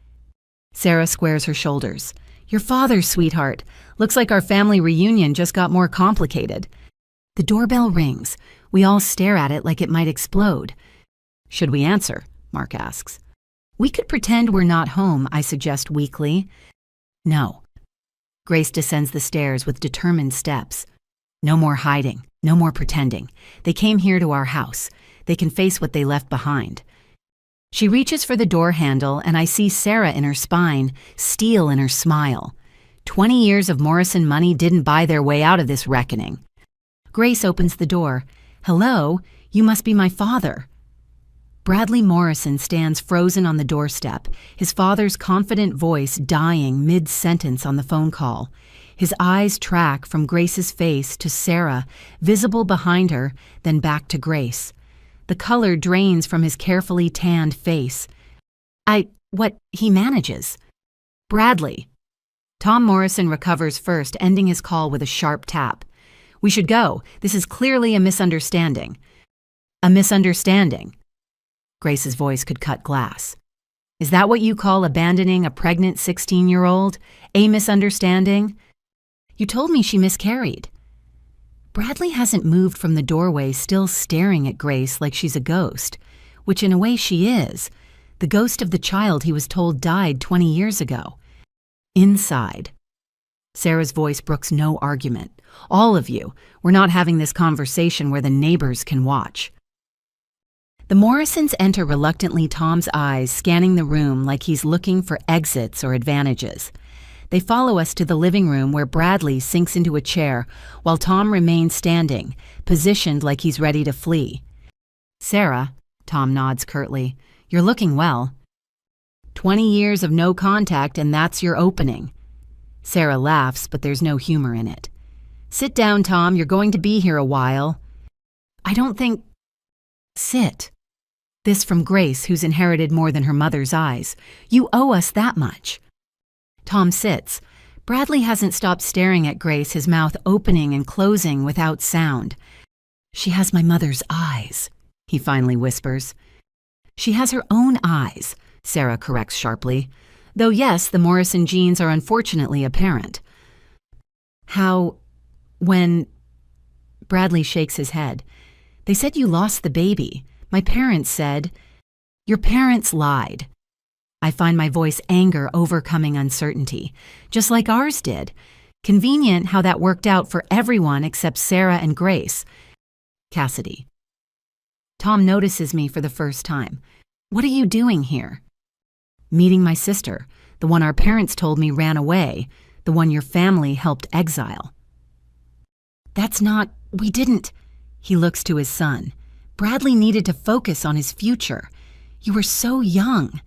Sarah squares her shoulders. "Your father, sweetheart. Looks like our family reunion just got more complicated." The doorbell rings. We all stare at it like it might explode. "Should we answer?" Mark asks. "We could pretend we're not home," I suggest weakly. "No." Grace descends the stairs with determined steps. "No more hiding. No more pretending. They came here to our house. They can face what they left behind." She reaches for the door handle, and I see Sarah in her spine, steel in her smile. 20 years of Morrison money didn't buy their way out of this reckoning. Grace opens the door. "Hello, you must be my father." Bradley Morrison stands frozen on the doorstep, his father's confident voice dying mid-sentence on the phone call. His eyes track from Grace's face to Sarah, visible behind her, then back to Grace. The color drains from his carefully tanned face. He manages. "Bradley." Tom Morrison recovers first, ending his call with a sharp tap. "We should go. This is clearly a misunderstanding." "A misunderstanding?" Grace's voice could cut glass. "Is that what you call abandoning a pregnant 16-year-old? A misunderstanding? You told me she miscarried." Bradley hasn't moved from the doorway, still staring at Grace like she's a ghost, which in a way she is, the ghost of the child he was told died 20 years ago. Inside. Sarah's voice brooks no argument. "All of you, we're not having this conversation where the neighbors can watch." The Morrisons enter reluctantly, Tom's eyes scanning the room like he's looking for exits or advantages. They follow us to the living room where Bradley sinks into a chair while Tom remains standing, positioned like he's ready to flee. "Sarah," Tom nods curtly, "you're looking well." 20 years of no contact and that's your opening. Sarah laughs, but there's no humor in it. "Sit down, Tom, you're going to be here a while." "I don't think—" "Sit." This from Grace, who's inherited more than her mother's eyes. "You owe us that much." Tom sits. Bradley hasn't stopped staring at Grace, his mouth opening and closing without sound. "She has my mother's eyes," he finally whispers. "She has her own eyes," Sarah corrects sharply. Though yes, the Morrison genes are unfortunately apparent. When... Bradley shakes his head. "They said you lost the baby. My parents said..." "Your parents lied." I find my voice anger overcoming uncertainty, just like ours did. Convenient how that worked out for everyone except Sarah and Grace. Cassidy. Tom notices me for the first time. "What are you doing here?" "Meeting my sister, the one our parents told me ran away, the one your family helped exile." We didn't." He looks to his son. "Bradley needed to focus on his future. You were so young."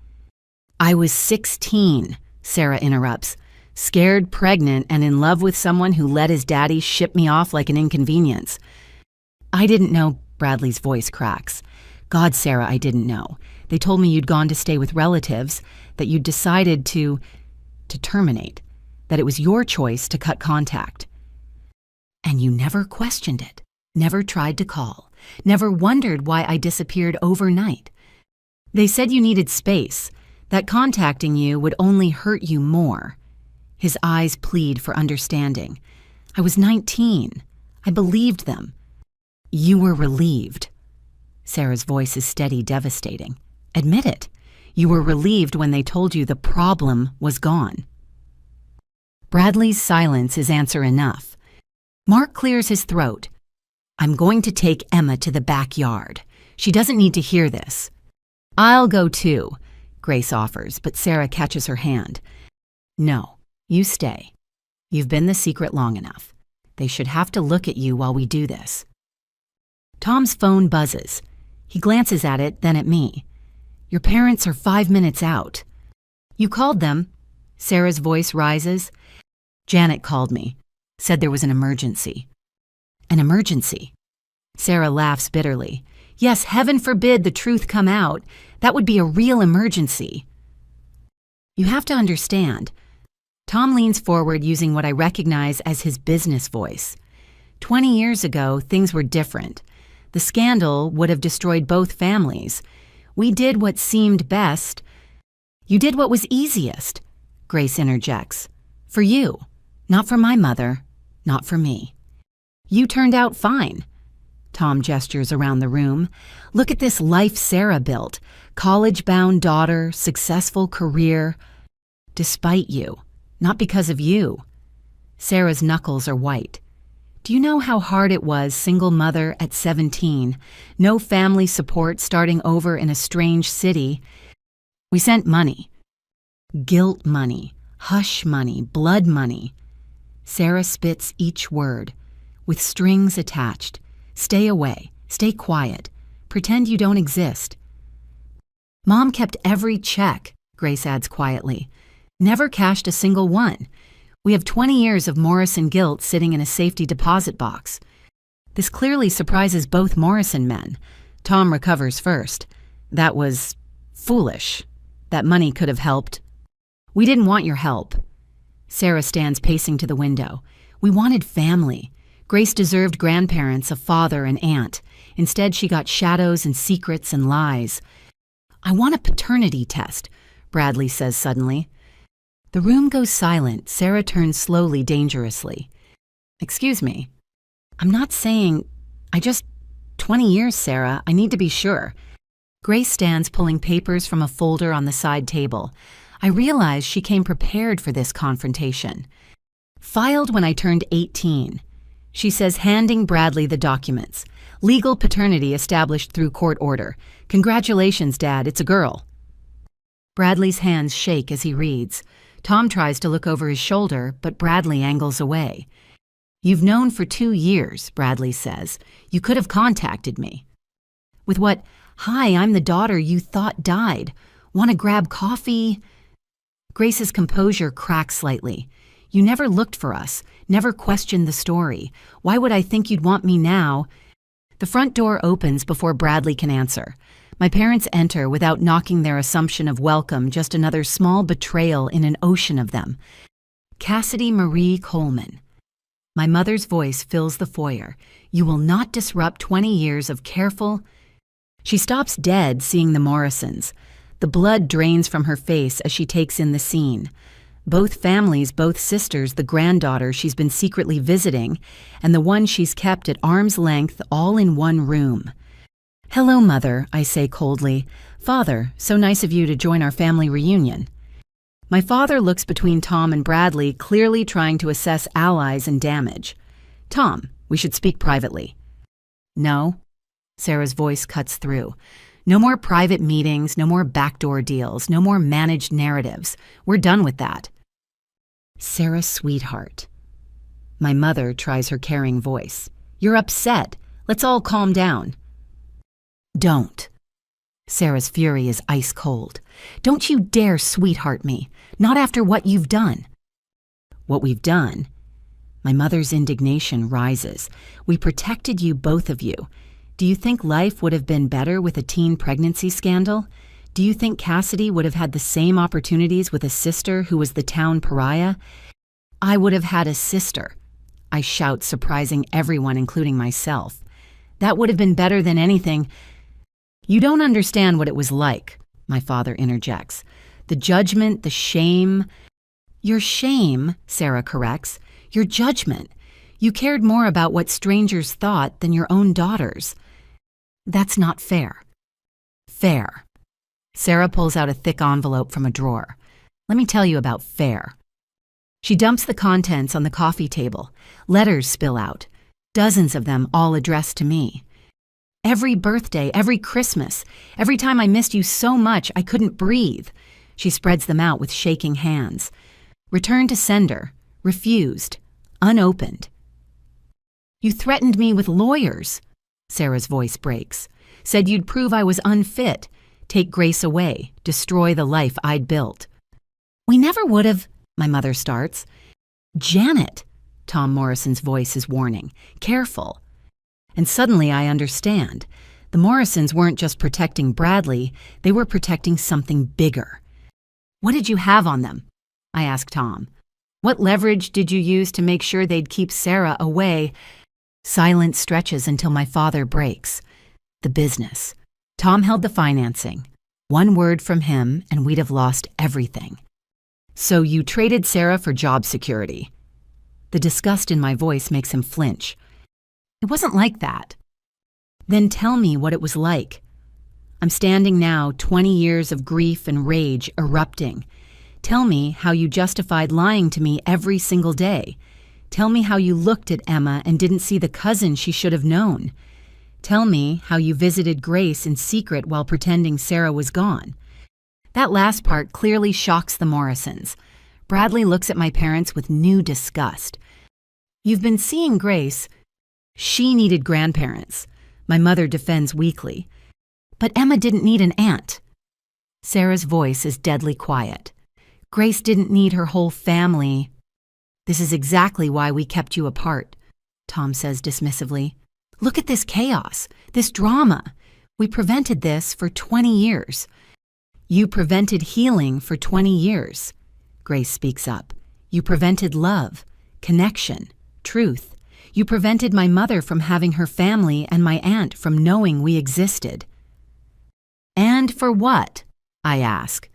"I was 16, Sarah interrupts, "scared, pregnant, and in love with someone who let his daddy ship me off like an inconvenience." "I didn't know," Bradley's voice cracks. "God, Sarah, I didn't know. They told me you'd gone to stay with relatives, that you'd decided to terminate, that it was your choice to cut contact. And you never questioned it, never tried to call, never wondered why I disappeared overnight. They said you needed space, that contacting you would only hurt you more." His eyes plead for understanding. "I was 19. I believed them." "You were relieved." Sarah's voice is steady, devastating. "Admit it. You were relieved when they told you the problem was gone." Bradley's silence is answer enough. Mark clears his throat. I'm going to take Emma to the backyard. She doesn't need to hear this. I'll go too, Grace offers, but Sarah catches her hand. No, you stay. You've been the secret long enough. They should have to look at you while we do this. Tom's phone buzzes. He glances at it, then at me. Your parents are 5 minutes out. You called them. Sarah's voice rises. Janet called me. Said there was an emergency. An emergency? Sarah laughs bitterly. Yes, heaven forbid the truth come out. That would be a real emergency. You have to understand. Tom leans forward using what I recognize as his business voice. 20 years ago, things were different. The scandal would have destroyed both families. We did what seemed best. You did what was easiest, Grace interjects. For you, not for my mother, not for me. You turned out fine. Tom gestures around the room. Look at this life Sarah built. College-bound daughter, successful career. Despite you, not because of you. Sarah's knuckles are white. Do you know how hard it was, single mother at 17, no family support, starting over in a strange city? We sent money. Guilt money, hush money, blood money. Sarah spits each word, with strings attached. Stay away, stay quiet, pretend you don't exist. Mom kept every check, Grace adds quietly. Never cashed a single one. We have 20 years of Morrison guilt sitting in a safety deposit box. This clearly surprises both Morrison men. Tom recovers first. That was foolish. That money could have helped. We didn't want your help. Sarah stands pacing to the window. We wanted family. Grace deserved grandparents, a father, an aunt. Instead, she got shadows and secrets and lies. I want a paternity test, Bradley says suddenly. The room goes silent. Sarah turns slowly, dangerously. Excuse me. I'm not saying... 20 years, Sarah. I need to be sure. Grace stands pulling papers from a folder on the side table. I realize she came prepared for this confrontation. Filed when I turned 18. She says, handing Bradley the documents. Legal paternity established through court order. Congratulations, Dad, it's a girl. Bradley's hands shake as he reads. Tom tries to look over his shoulder, but Bradley angles away. You've known for 2 years, Bradley says. You could have contacted me. With what, hi, I'm the daughter you thought died. Want to grab coffee? Grace's composure cracks slightly. You never looked for us, never questioned the story. Why would I think you'd want me now? The front door opens before Bradley can answer. My parents enter without knocking their assumption of welcome, just another small betrayal in an ocean of them. Cassidy Marie Coleman. My mother's voice fills the foyer. You will not disrupt 20 years of careful... She stops dead, seeing the Morrisons. The blood drains from her face as she takes in the scene. Both families, both sisters, the granddaughter she's been secretly visiting, and the one she's kept at arm's length, all in one room. Hello, Mother, I say coldly. Father, so nice of you to join our family reunion. My father looks between Tom and Bradley, clearly trying to assess allies and damage. Tom, we should speak privately. No. Sarah's voice cuts through. No more private meetings, no more backdoor deals, no more managed narratives. We're done with that. Sarah, sweetheart. My mother tries her caring voice. You're upset. Let's all calm down. Don't. Sarah's fury is ice cold. Don't you dare sweetheart me. Not after what you've done. What we've done? My mother's indignation rises. We protected you, both of you. Do you think life would have been better with a teen pregnancy scandal? Do you think Cassidy would have had the same opportunities with a sister who was the town pariah? I would have had a sister. I shout, surprising everyone, including myself. That would have been better than anything. You don't understand what it was like, my father interjects. The judgment, the shame. Your shame, Sarah corrects. Your judgment. You cared more about what strangers thought than your own daughters. That's not fair. Fair. Sarah pulls out a thick envelope from a drawer. Let me tell you about fair. She dumps the contents on the coffee table. Letters spill out. Dozens of them, all addressed to me. Every birthday, every Christmas, every time I missed you so much I couldn't breathe. She spreads them out with shaking hands. Return to sender. Refused. Unopened. You threatened me with lawyers. Sarah's voice breaks. Said you'd prove I was unfit. Take Grace away. Destroy the life I'd built. We never would have, my mother starts. Janet, Tom Morrison's voice is warning. Careful. And suddenly I understand. The Morrisons weren't just protecting Bradley, they were protecting something bigger. What did you have on them? I asked Tom. What leverage did you use to make sure they'd keep Sarah away? Silence stretches until my father breaks. The business. Tom held the financing. One word from him and we'd have lost everything. So you traded Sarah for job security. The disgust in my voice makes him flinch. It wasn't like that. Then tell me what it was like. I'm standing now, 20 years of grief and rage erupting. Tell me how you justified lying to me every single day. Tell me how you looked at Emma and didn't see the cousin she should have known. Tell me how you visited Grace in secret while pretending Sarah was gone. That last part clearly shocks the Morrisons. Bradley looks at my parents with new disgust. You've been seeing Grace. She needed grandparents. My mother defends weakly. But Emma didn't need an aunt. Sarah's voice is deadly quiet. Grace didn't need her whole family. This is exactly why we kept you apart, Tom says dismissively. Look at this chaos, this drama. We prevented this for 20 years. You prevented healing for 20 years. Grace speaks up. You prevented love, connection, truth. You prevented my mother from having her family and my aunt from knowing we existed. And for what? I ask.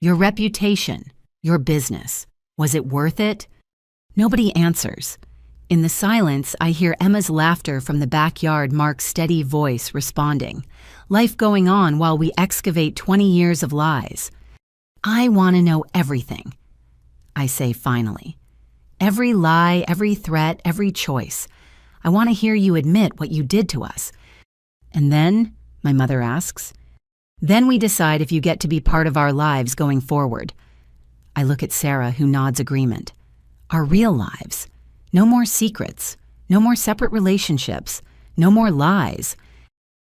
Your reputation, your business. Was it worth it? Nobody answers. In the silence, I hear Emma's laughter from the backyard, Mark's steady voice responding. Life going on while we excavate 20 years of lies. I want to know everything, I say finally. Every lie, every threat, every choice. I want to hear you admit what you did to us. And then, my mother asks, then we decide if you get to be part of our lives going forward. I look at Sarah, who nods agreement. Our real lives. No more secrets. No more separate relationships. No more lies.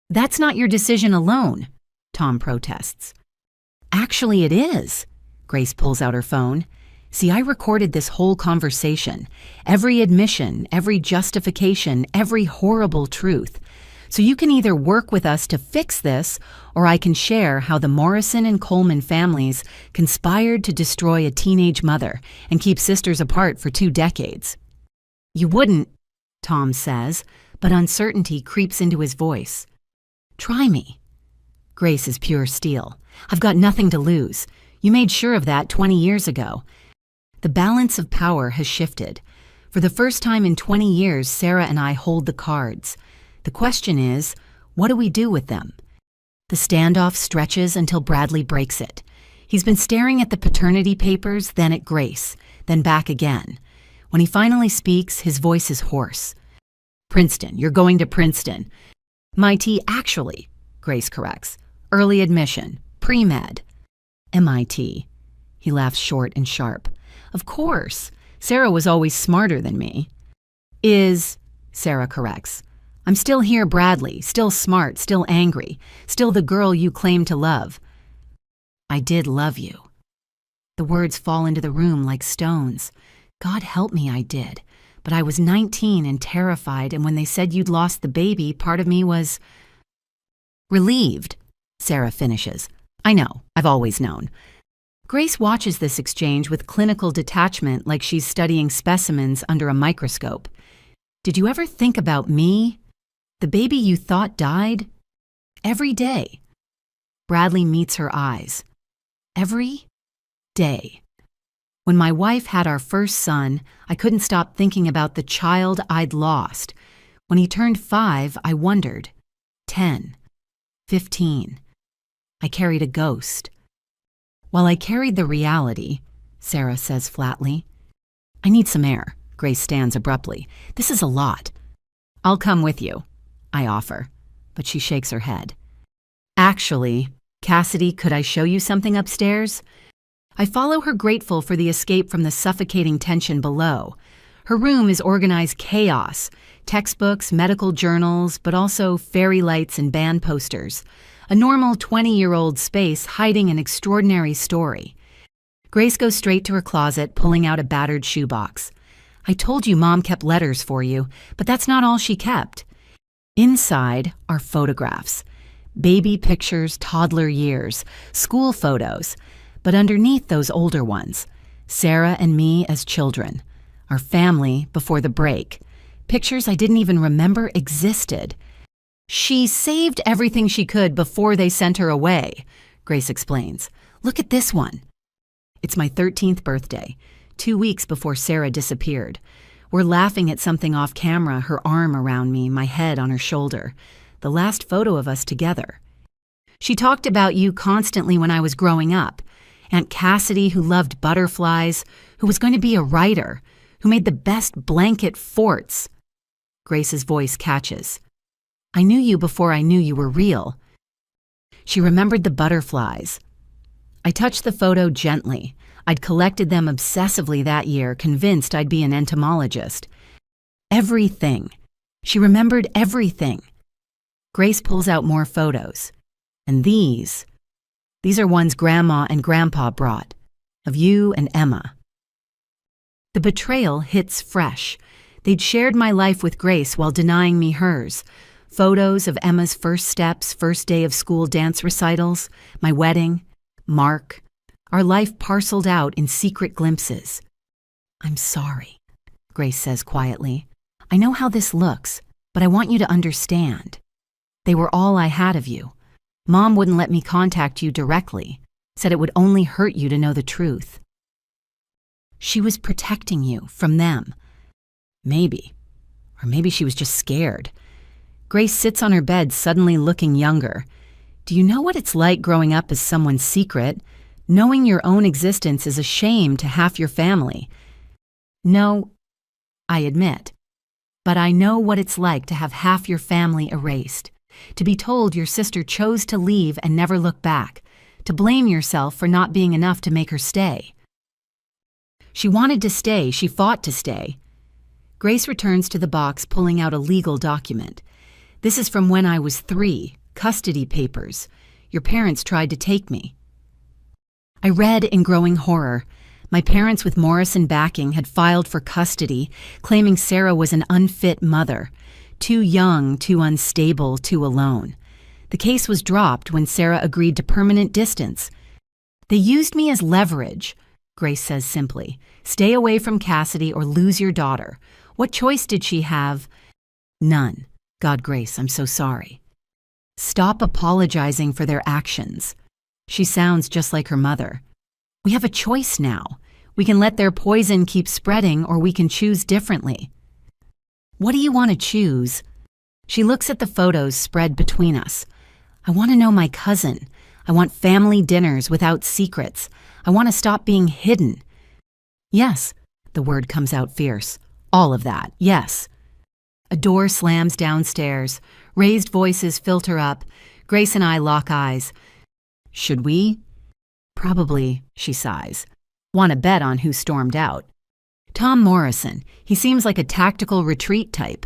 That's not your decision alone, Tom protests. Actually, it is. Grace pulls out her phone. See, I recorded this whole conversation. Every admission, every justification, every horrible truth. So you can either work with us to fix this, or I can share how the Morrison and Coleman families conspired to destroy a teenage mother and keep sisters apart for 2 decades. You wouldn't, Tom says, but uncertainty creeps into his voice. Try me. Grace is pure steel. I've got nothing to lose. You made sure of that 20 years ago. The balance of power has shifted. For the first time in 20 years, Sarah and I hold the cards. The question is, what do we do with them? The standoff stretches until Bradley breaks it. He's been staring at the paternity papers, then at Grace, then back again. When he finally speaks, his voice is hoarse. Princeton, you're going to Princeton. MIT, actually, Grace corrects. Early admission, pre-med. MIT. He laughs short and sharp. Of course, Sarah was always smarter than me. Sarah corrects. I'm still here, Bradley, still smart, still angry, still the girl you claim to love. I did love you. The words fall into the room like stones. God help me, I did. But I was 19 and terrified, and when they said you'd lost the baby, part of me was relieved, Sarah finishes. I know, I've always known. Grace watches this exchange with clinical detachment like she's studying specimens under a microscope. Did you ever think about me? The baby you thought died? Every day. Bradley meets her eyes. Every day. When my wife had our first son, I couldn't stop thinking about the child I'd lost. When he turned 5, I wondered. 10. 15. I carried a ghost. While I carried the reality, Sarah says flatly. I need some air. Grace stands abruptly. This is a lot. I'll come with you, I offer, but she shakes her head. Actually, Cassidy, could I show you something upstairs? I follow her, grateful for the escape from the suffocating tension below. Her room is organized chaos, textbooks, medical journals, but also fairy lights and band posters. A normal 20-year-old space hiding an extraordinary story. Grace goes straight to her closet, pulling out a battered shoebox. I told you Mom kept letters for you, but that's not all she kept. Inside are photographs. Baby pictures, toddler years, school photos. But underneath those older ones, Sarah and me as children. Our family before the break. Pictures I didn't even remember existed. She saved everything she could before they sent her away, Grace explains. Look at this one. It's my 13th birthday, 2 weeks before Sarah disappeared. We're laughing at something off camera, her arm around me, my head on her shoulder. The last photo of us together. She talked about you constantly when I was growing up. Aunt Cassidy, who loved butterflies, who was going to be a writer, who made the best blanket forts. Grace's voice catches. I knew you before I knew you were real. She remembered the butterflies. I touched the photo gently. I'd collected them obsessively that year, convinced I'd be an entomologist. Everything. She remembered everything. Grace pulls out more photos. And these are ones Grandma and Grandpa brought, of you and Emma. The betrayal hits fresh. They'd shared my life with Grace while denying me hers. Photos of Emma's first steps, first day of school dance recitals, my wedding, Mark, our life parceled out in secret glimpses. I'm sorry, Grace says quietly. I know how this looks, but I want you to understand. They were all I had of you. Mom wouldn't let me contact you directly, said it would only hurt you to know the truth. She was protecting you from them. Maybe. Or maybe she was just scared. Grace sits on her bed, suddenly looking younger. Do you know what it's like growing up as someone's secret? Knowing your own existence is a shame to half your family. No, I admit. But I know what it's like to have half your family erased. To be told your sister chose to leave and never look back. To blame yourself for not being enough to make her stay. She wanted to stay. She fought to stay. Grace returns to the box, pulling out a legal document. This is from when I was 3, custody papers. Your parents tried to take me. I read in growing horror. My parents, with Morrison backing, had filed for custody, claiming Sarah was an unfit mother. Too young, too unstable, too alone. The case was dropped when Sarah agreed to permanent distance. They used me as leverage, Grace says simply. Stay away from Cassidy or lose your daughter. What choice did she have? None. God, Grace, I'm so sorry. Stop apologizing for their actions. She sounds just like her mother. We have a choice now. We can let their poison keep spreading, or we can choose differently. What do you want to choose? She looks at the photos spread between us. I want to know my cousin. I want family dinners without secrets. I want to stop being hidden. Yes, the word comes out fierce. All of that, yes. A door slams downstairs. Raised voices filter up. Grace and I lock eyes. Should we? Probably, she sighs. Want to bet on who stormed out? Tom Morrison. He seems like a tactical retreat type.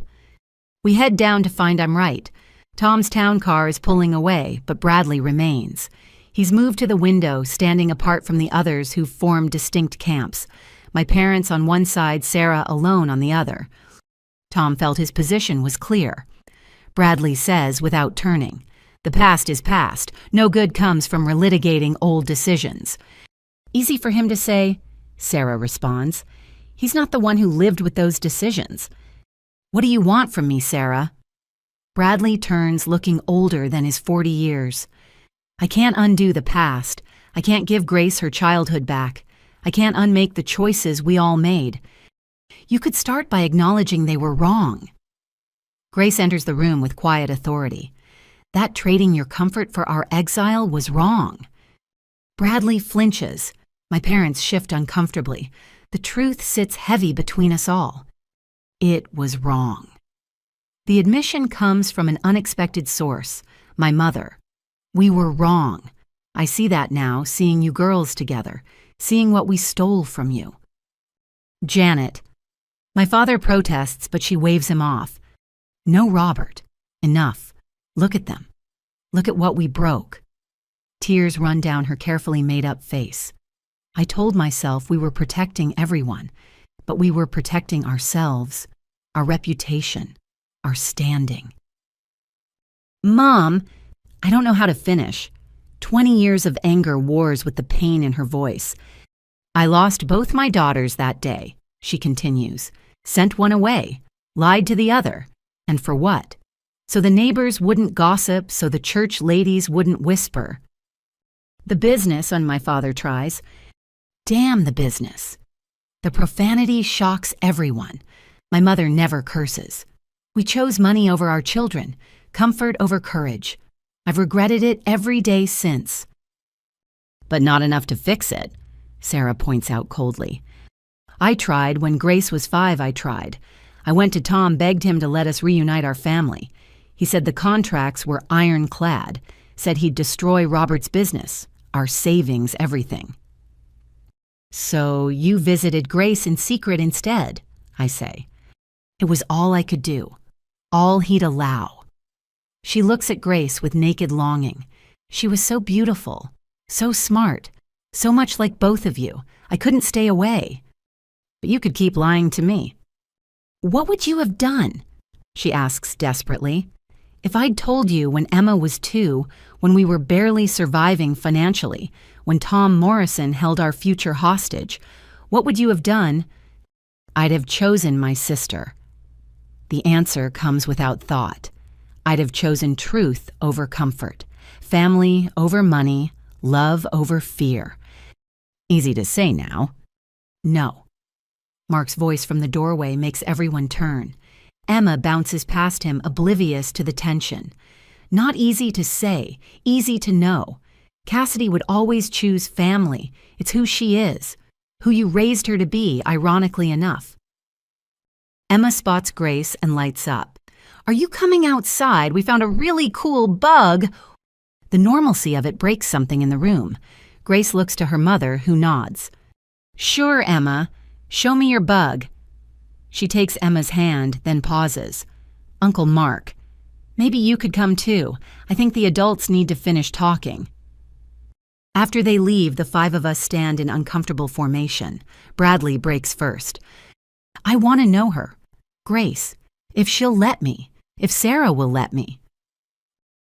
We head down to find I'm right. Tom's town car is pulling away, but Bradley remains. He's moved to the window, standing apart from the others who've formed distinct camps. My parents on one side, Sarah alone on the other. Tom felt his position was clear. Bradley says without turning, "The past is past. No good comes from relitigating old decisions." Easy for him to say, Sarah responds. He's not the one who lived with those decisions. What do you want from me, Sarah? Bradley turns, looking older than his 40 years. I can't undo the past. I can't give Grace her childhood back. I can't unmake the choices we all made. You could start by acknowledging they were wrong. Grace enters the room with quiet authority. That trading your comfort for our exile was wrong. Bradley flinches. My parents shift uncomfortably. The truth sits heavy between us all. It was wrong. The admission comes from an unexpected source, my mother. We were wrong. I see that now, seeing you girls together, seeing what we stole from you. Janet. My father protests, but she waves him off. No, Robert. Enough. Look at them. Look at what we broke. Tears run down her carefully made-up face. I told myself we were protecting everyone, but we were protecting ourselves, our reputation, our standing. Mom, I don't know how to finish. 20 years of anger wars with the pain in her voice. I lost both my daughters that day, she continues. Sent one away, lied to the other. And for what? So the neighbors wouldn't gossip, so the church ladies wouldn't whisper. The business, and my father tries. Damn the business. The profanity shocks everyone. My mother never curses. We chose money over our children, comfort over courage. I've regretted it every day since. But not enough to fix it, Sarah points out coldly. I tried. When Grace was 5, I tried. I went to Tom, begged him to let us reunite our family. He said the contracts were ironclad, said he'd destroy Robert's business, our savings, everything. So you visited Grace in secret instead, I say. It was all I could do, all he'd allow. She looks at Grace with naked longing. She was so beautiful, so smart, so much like both of you. I couldn't stay away. But you could keep lying to me. What would you have done? She asks desperately. If I'd told you when Emma was 2, when we were barely surviving financially, when Tom Morrison held our future hostage, what would you have done? I'd have chosen my sister. The answer comes without thought. I'd have chosen truth over comfort, family over money, love over fear. Easy to say now. No. Mark's voice from the doorway makes everyone turn. Emma bounces past him, oblivious to the tension. Not easy to say, easy to know. Cassidy would always choose family. It's who she is, who you raised her to be, ironically enough. Emma spots Grace and lights up. Are you coming outside? We found a really cool bug. The normalcy of it breaks something in the room. Grace looks to her mother, who nods. Sure, Emma. Show me your bug. She takes Emma's hand, then pauses. Uncle Mark, maybe you could come too. I think the adults need to finish talking. After they leave, the 5 of us stand in uncomfortable formation. Bradley breaks first. I want to know her. Grace, if she'll let me, if Sarah will let me.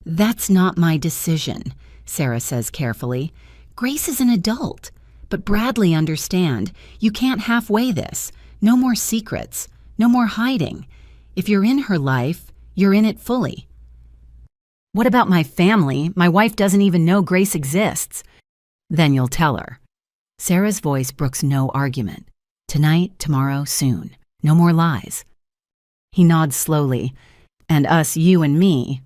That's not my decision, Sarah says carefully. Grace is an adult. But Bradley, understand, you can't halfway this. No more secrets, no more hiding. If you're in her life, you're in it fully. What about my family? My wife doesn't even know Grace exists. Then you'll tell her. Sarah's voice brooks no argument. Tonight, tomorrow, soon. No more lies. He nods slowly. And us, you and me.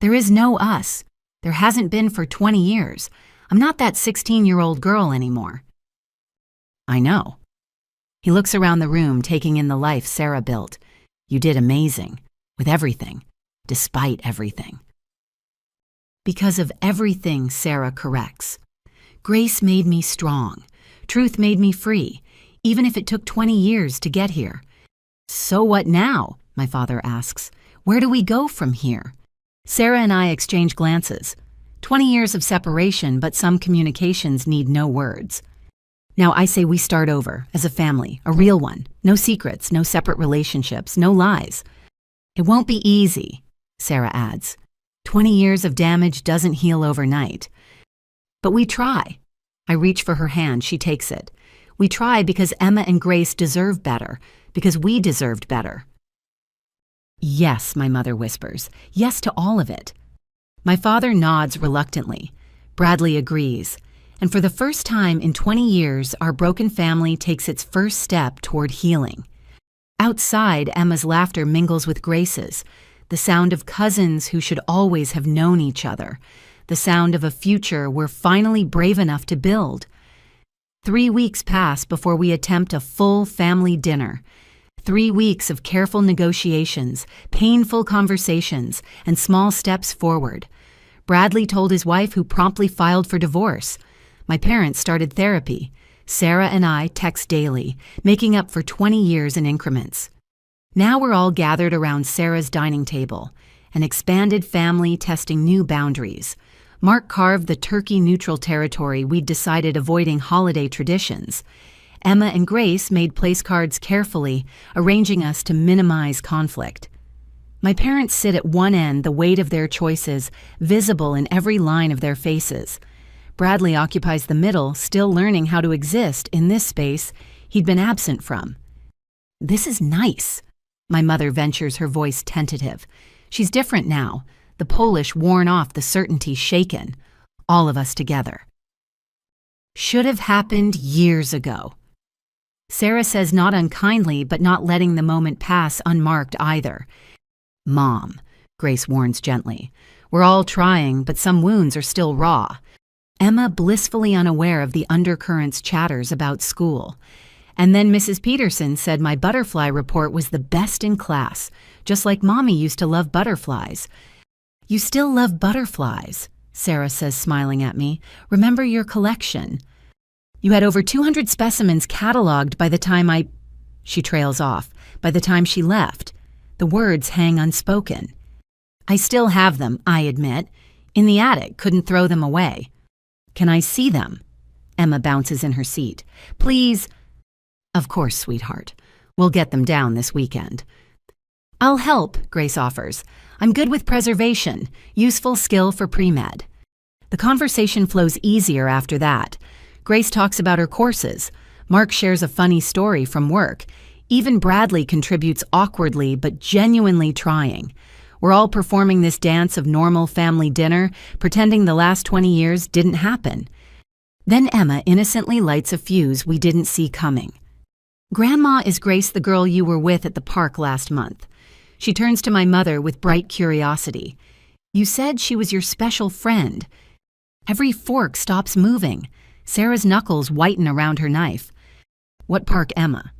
There is no us. There hasn't been for 20 years. I'm not that 16-year-old girl anymore. I know. He looks around the room, taking in the life Sarah built. You did amazing, with everything, despite everything. Because of everything, Sarah corrects. Grace made me strong. Truth made me free, even if it took 20 years to get here. So what now? My father asks. Where do we go from here? Sarah and I exchange glances. 20 years of separation, but some communications need no words. Now I say we start over, as a family, a real one. No secrets, no separate relationships, no lies. It won't be easy, Sarah adds. 20 years of damage doesn't heal overnight. But we try. I reach for her hand, she takes it. We try because Emma and Grace deserve better, because we deserved better. Yes, my mother whispers. Yes to all of it. My father nods reluctantly. Bradley agrees. And for the first time in 20 years, our broken family takes its first step toward healing. Outside, Emma's laughter mingles with Grace's, the sound of cousins who should always have known each other, the sound of a future we're finally brave enough to build. 3 weeks pass before we attempt a full family dinner. 3 weeks of careful negotiations, painful conversations, and small steps forward. Bradley told his wife, who promptly filed for divorce. My parents started therapy. Sarah and I text daily, making up for 20 years in increments. Now we're all gathered around Sarah's dining table, an expanded family testing new boundaries. Mark carved the turkey-neutral territory we'd decided avoiding holiday traditions. Emma and Grace made place cards carefully, arranging us to minimize conflict. My parents sit at one end, the weight of their choices visible in every line of their faces. Bradley occupies the middle, still learning how to exist in this space he'd been absent from. "This is nice." My mother ventures, her voice tentative. She's different now, the Polish worn off, the certainty shaken. All of us together. "Should have happened years ago." Sarah says, not unkindly, but not letting the moment pass unmarked either. "Mom," Grace warns gently. "We're all trying, but some wounds are still raw." Emma, blissfully unaware of the undercurrents, chatters about school. "And then Mrs. Peterson said my butterfly report was the best in class, just like Mommy used to love butterflies." "You still love butterflies," Sarah says, smiling at me. "Remember your collection. You had over 200 specimens cataloged by the time She trails off. By the time she left. The words hang unspoken. "I still have them," I admit. "In the attic, couldn't throw them away." "Can I see them?" Emma bounces in her seat. "Please." "Of course, sweetheart. We'll get them down this weekend." "I'll help," Grace offers. "I'm good with preservation, useful skill for pre-med." The conversation flows easier after that. Grace talks about her courses. Mark shares a funny story from work. Even Bradley contributes awkwardly but genuinely trying. We're all performing this dance of normal family dinner, pretending the last 20 years didn't happen. Then Emma innocently lights a fuse we didn't see coming. "Grandma, is Grace the girl you were with at the park last month?" She turns to my mother with bright curiosity. "You said she was your special friend." Every fork stops moving. Sarah's knuckles whiten around her knife. "What park, Emma?"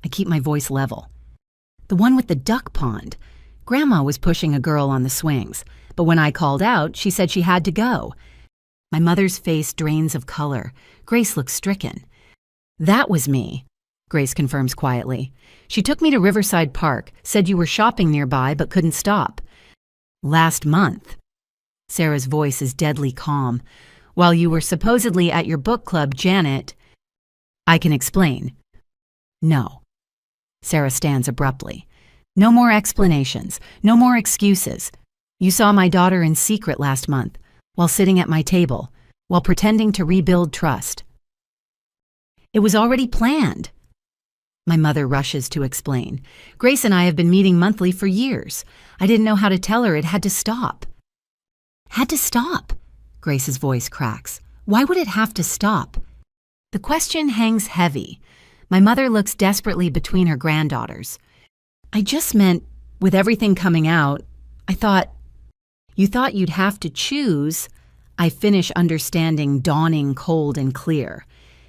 I keep my voice level. "The one with the duck pond. Grandma was pushing a girl on the swings, but when I called out, she said she had to go." My mother's face drains of color. Grace looks stricken. "That was me," Grace confirms quietly. "She took me to Riverside Park, said you were shopping nearby but couldn't stop." "Last month." Sarah's voice is deadly calm. "While you were supposedly at your book club, Janet—" "I can explain." "No." Sarah stands abruptly. "No more explanations, no more excuses. You saw my daughter in secret last month, while sitting at my table, while pretending to rebuild trust." "It was already planned." My mother rushes to explain. "Grace and I have been meeting monthly for years. I didn't know how to tell her it had to stop." "Had to stop?" Grace's voice cracks. "Why would it have to stop?" The question hangs heavy. My mother looks desperately between her granddaughters. "I just meant, with everything coming out, I thought—" "You thought you'd have to choose," I finish, understanding dawning cold and clear,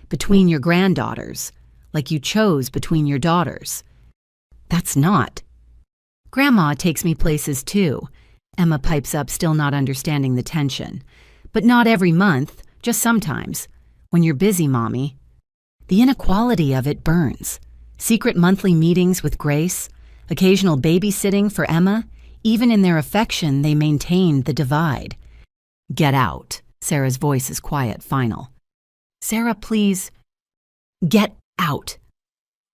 "between your granddaughters, like you chose between your daughters." "That's not—" "Grandma takes me places too," Emma pipes up, still not understanding the tension. "But not every month, just sometimes. When you're busy, Mommy." The inequality of it burns. Secret monthly meetings with Grace, occasional babysitting for Emma. Even in their affection, they maintained the divide. "Get out." Sarah's voice is quiet, final. "Sarah, please." "Get out."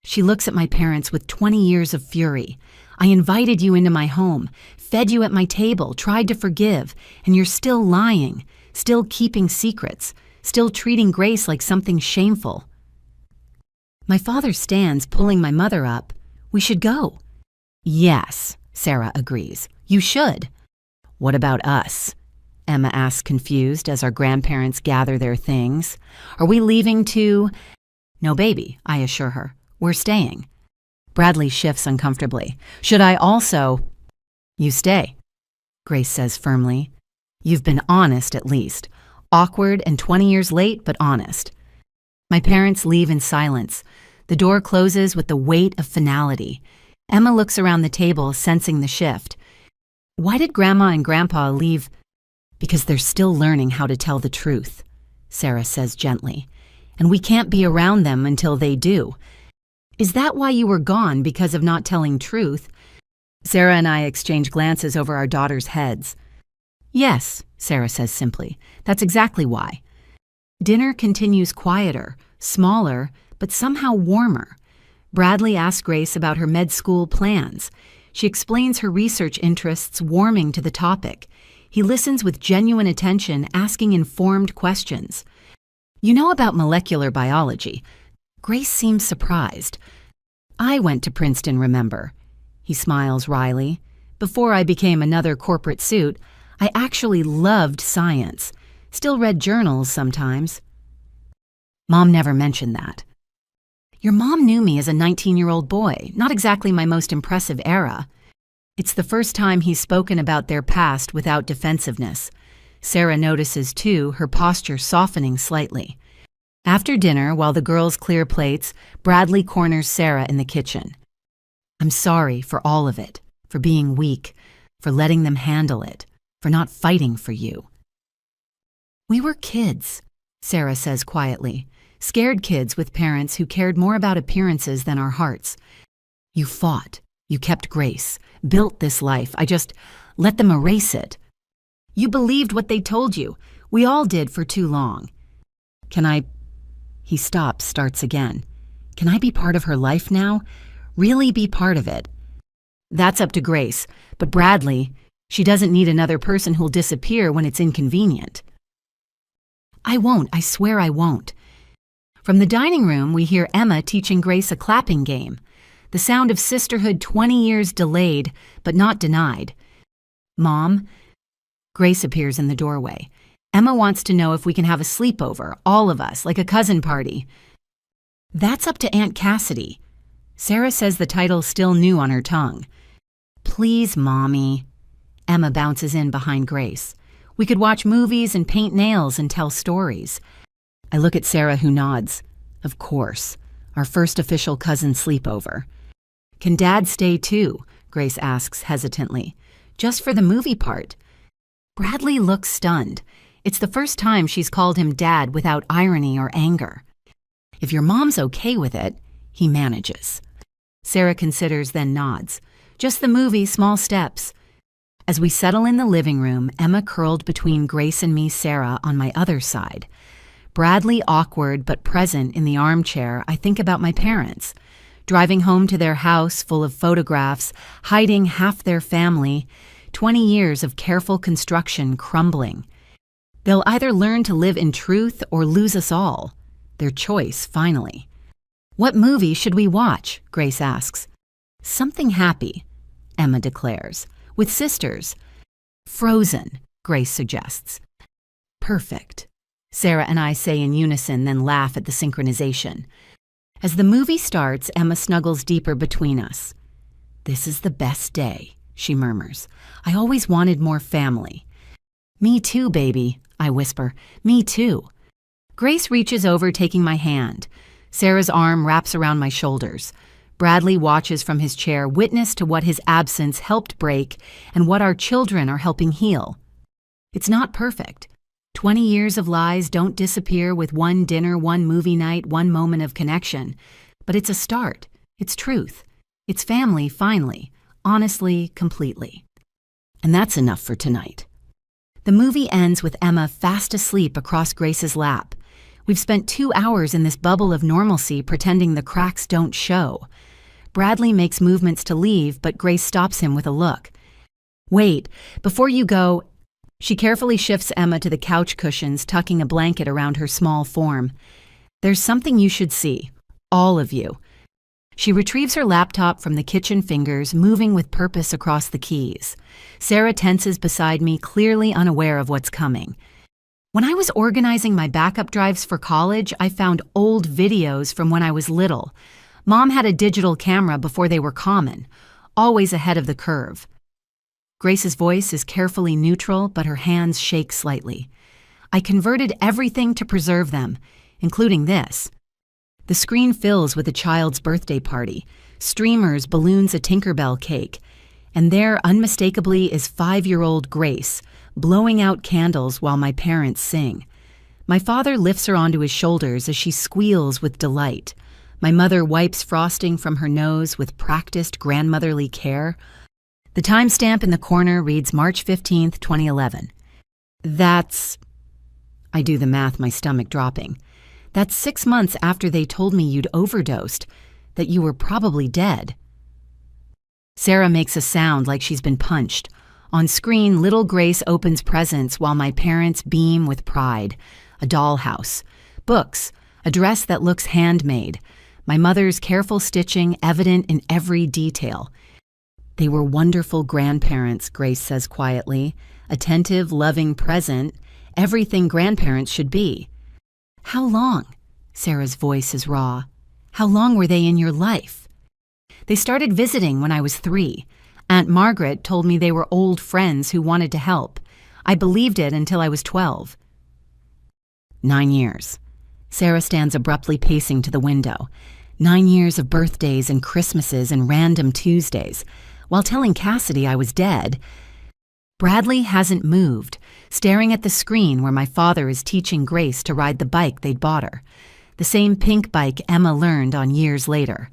She looks at my parents with 20 years of fury. "I invited you into my home, fed you at my table, tried to forgive, and you're still lying, still keeping secrets, still treating Grace like something shameful." My father stands, pulling my mother up. "We should go." "Yes," Sarah agrees. "You should." "What about us?" Emma asks, confused, as our grandparents gather their things. "Are we leaving to—" "No, baby," I assure her. "We're staying." Bradley shifts uncomfortably. "Should I also—" "You stay," Grace says firmly. "You've been honest, at least. Awkward and 20 years late, but honest." My parents leave in silence. The door closes with the weight of finality. Emma looks around the table, sensing the shift. Why did Grandma and Grandpa leave? Because they're still learning how to tell the truth, Sarah says gently. And we can't be around them until they do. Is that why you were gone, because of not telling truth? Sarah and I exchange glances over our daughters' heads. Yes, Sarah says simply. That's exactly why. Dinner continues quieter, smaller, but somehow warmer. Bradley asks Grace about her med school plans. She explains her research interests, warming to the topic. He listens with genuine attention, asking informed questions. You know about molecular biology? Grace seems surprised. I went to Princeton, remember? He smiles wryly. Before I became another corporate suit, I actually loved science. Still read journals sometimes. Mom never mentioned that. Your mom knew me as a 19-year-old boy, not exactly my most impressive era. It's the first time he's spoken about their past without defensiveness. Sarah notices, too, her posture softening slightly. After dinner, while the girls clear plates, Bradley corners Sarah in the kitchen. I'm sorry for all of it, for being weak, for letting them handle it, for not fighting for you. We were kids, Sarah says quietly, scared kids with parents who cared more about appearances than our hearts. You fought, you kept Grace, built this life. I just let them erase it. You believed what they told you. We all did for too long. Can I... He stops, starts again. Can I be part of her life now? Really be part of it? That's up to Grace, but Bradley, she doesn't need another person who'll disappear when it's inconvenient. I won't, I swear I won't. From the dining room, we hear Emma teaching Grace a clapping game. The sound of sisterhood 20 years delayed, but not denied. Mom? Grace appears in the doorway. Emma wants to know if we can have a sleepover, all of us, like a cousin party. That's up to Aunt Cassidy. Sarah says the title's still new on her tongue. Please, Mommy. Emma bounces in behind Grace. We could watch movies and paint nails and tell stories. I look at Sarah, who nods. Of course. Our first official cousin sleepover. Can Dad stay too? Grace asks hesitantly. Just for the movie part. Bradley looks stunned. It's the first time she's called him Dad without irony or anger. If your mom's okay with it, he manages. Sarah considers, then nods. Just the movie, small steps. As we settle in the living room, Emma curled between Grace and me, Sarah, on my other side. Bradley awkward but present in the armchair, I think about my parents. Driving home to their house full of photographs, hiding half their family, 20 years of careful construction crumbling. They'll either learn to live in truth or lose us all. Their choice, finally. What movie should we watch? Grace asks. Something happy, Emma declares. With sisters. Frozen, Grace suggests. Perfect, Sarah and I say in unison, then laugh at the synchronization. As the movie starts, Emma snuggles deeper between us. This is the best day, she murmurs. I always wanted more family. Me too, baby, I whisper. Me too. Grace reaches over, taking my hand. Sarah's arm wraps around my shoulders. Bradley watches from his chair, witness to what his absence helped break and what our children are helping heal. It's not perfect. 20 years of lies don't disappear with one dinner, one movie night, one moment of connection. But it's a start. It's truth. It's family, finally. Honestly, completely. And that's enough for tonight. The movie ends with Emma fast asleep across Grace's lap. We've spent 2 hours in this bubble of normalcy pretending the cracks don't show. Bradley makes movements to leave, but Grace stops him with a look. Wait, before you go, she carefully shifts Emma to the couch cushions, tucking a blanket around her small form. There's something you should see. All of you. She retrieves her laptop from the kitchen fingers, moving with purpose across the keys. Sarah tenses beside me, clearly unaware of what's coming. When I was organizing my backup drives for college, I found old videos from when I was little. Mom had a digital camera before they were common, always ahead of the curve. Grace's voice is carefully neutral, but her hands shake slightly. I converted everything to preserve them, including this. The screen fills with a child's birthday party, streamers, balloons, a Tinkerbell cake, and there unmistakably is 5-year-old Grace, blowing out candles while my parents sing. My father lifts her onto his shoulders as she squeals with delight. My mother wipes frosting from her nose with practiced grandmotherly care. The timestamp in the corner reads March 15th, 2011. I do the math, my stomach dropping. That's 6 months after they told me you'd overdosed, that you were probably dead. Sarah makes a sound like she's been punched. On screen, little Grace opens presents while my parents beam with pride. A dollhouse, books, a dress that looks handmade, my mother's careful stitching evident in every detail. They were wonderful grandparents, Grace says quietly, attentive, loving, present, everything grandparents should be. How long? Sarah's voice is raw. How long were they in your life? They started visiting when I was 3. Aunt Margaret told me they were old friends who wanted to help. I believed it until I was 12. 9 years. Sarah stands abruptly pacing to the window. 9 years of birthdays and Christmases and random Tuesdays. While telling Cassidy I was dead, Bradley hasn't moved, staring at the screen where my father is teaching Grace to ride the bike they'd bought her. The same pink bike Emma learned on years later.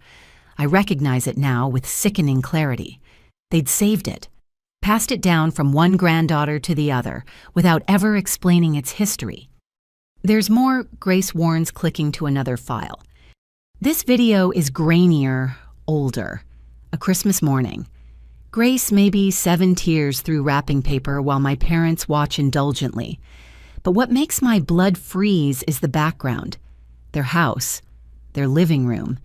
I recognize it now with sickening clarity. They'd saved it, passed it down from one granddaughter to the other, without ever explaining its history. There's more, Grace warns, clicking to another file. This video is grainier, older. A Christmas morning. Grace maybe 7 tears through wrapping paper while my parents watch indulgently. But what makes my blood freeze is the background. Their house, their living room,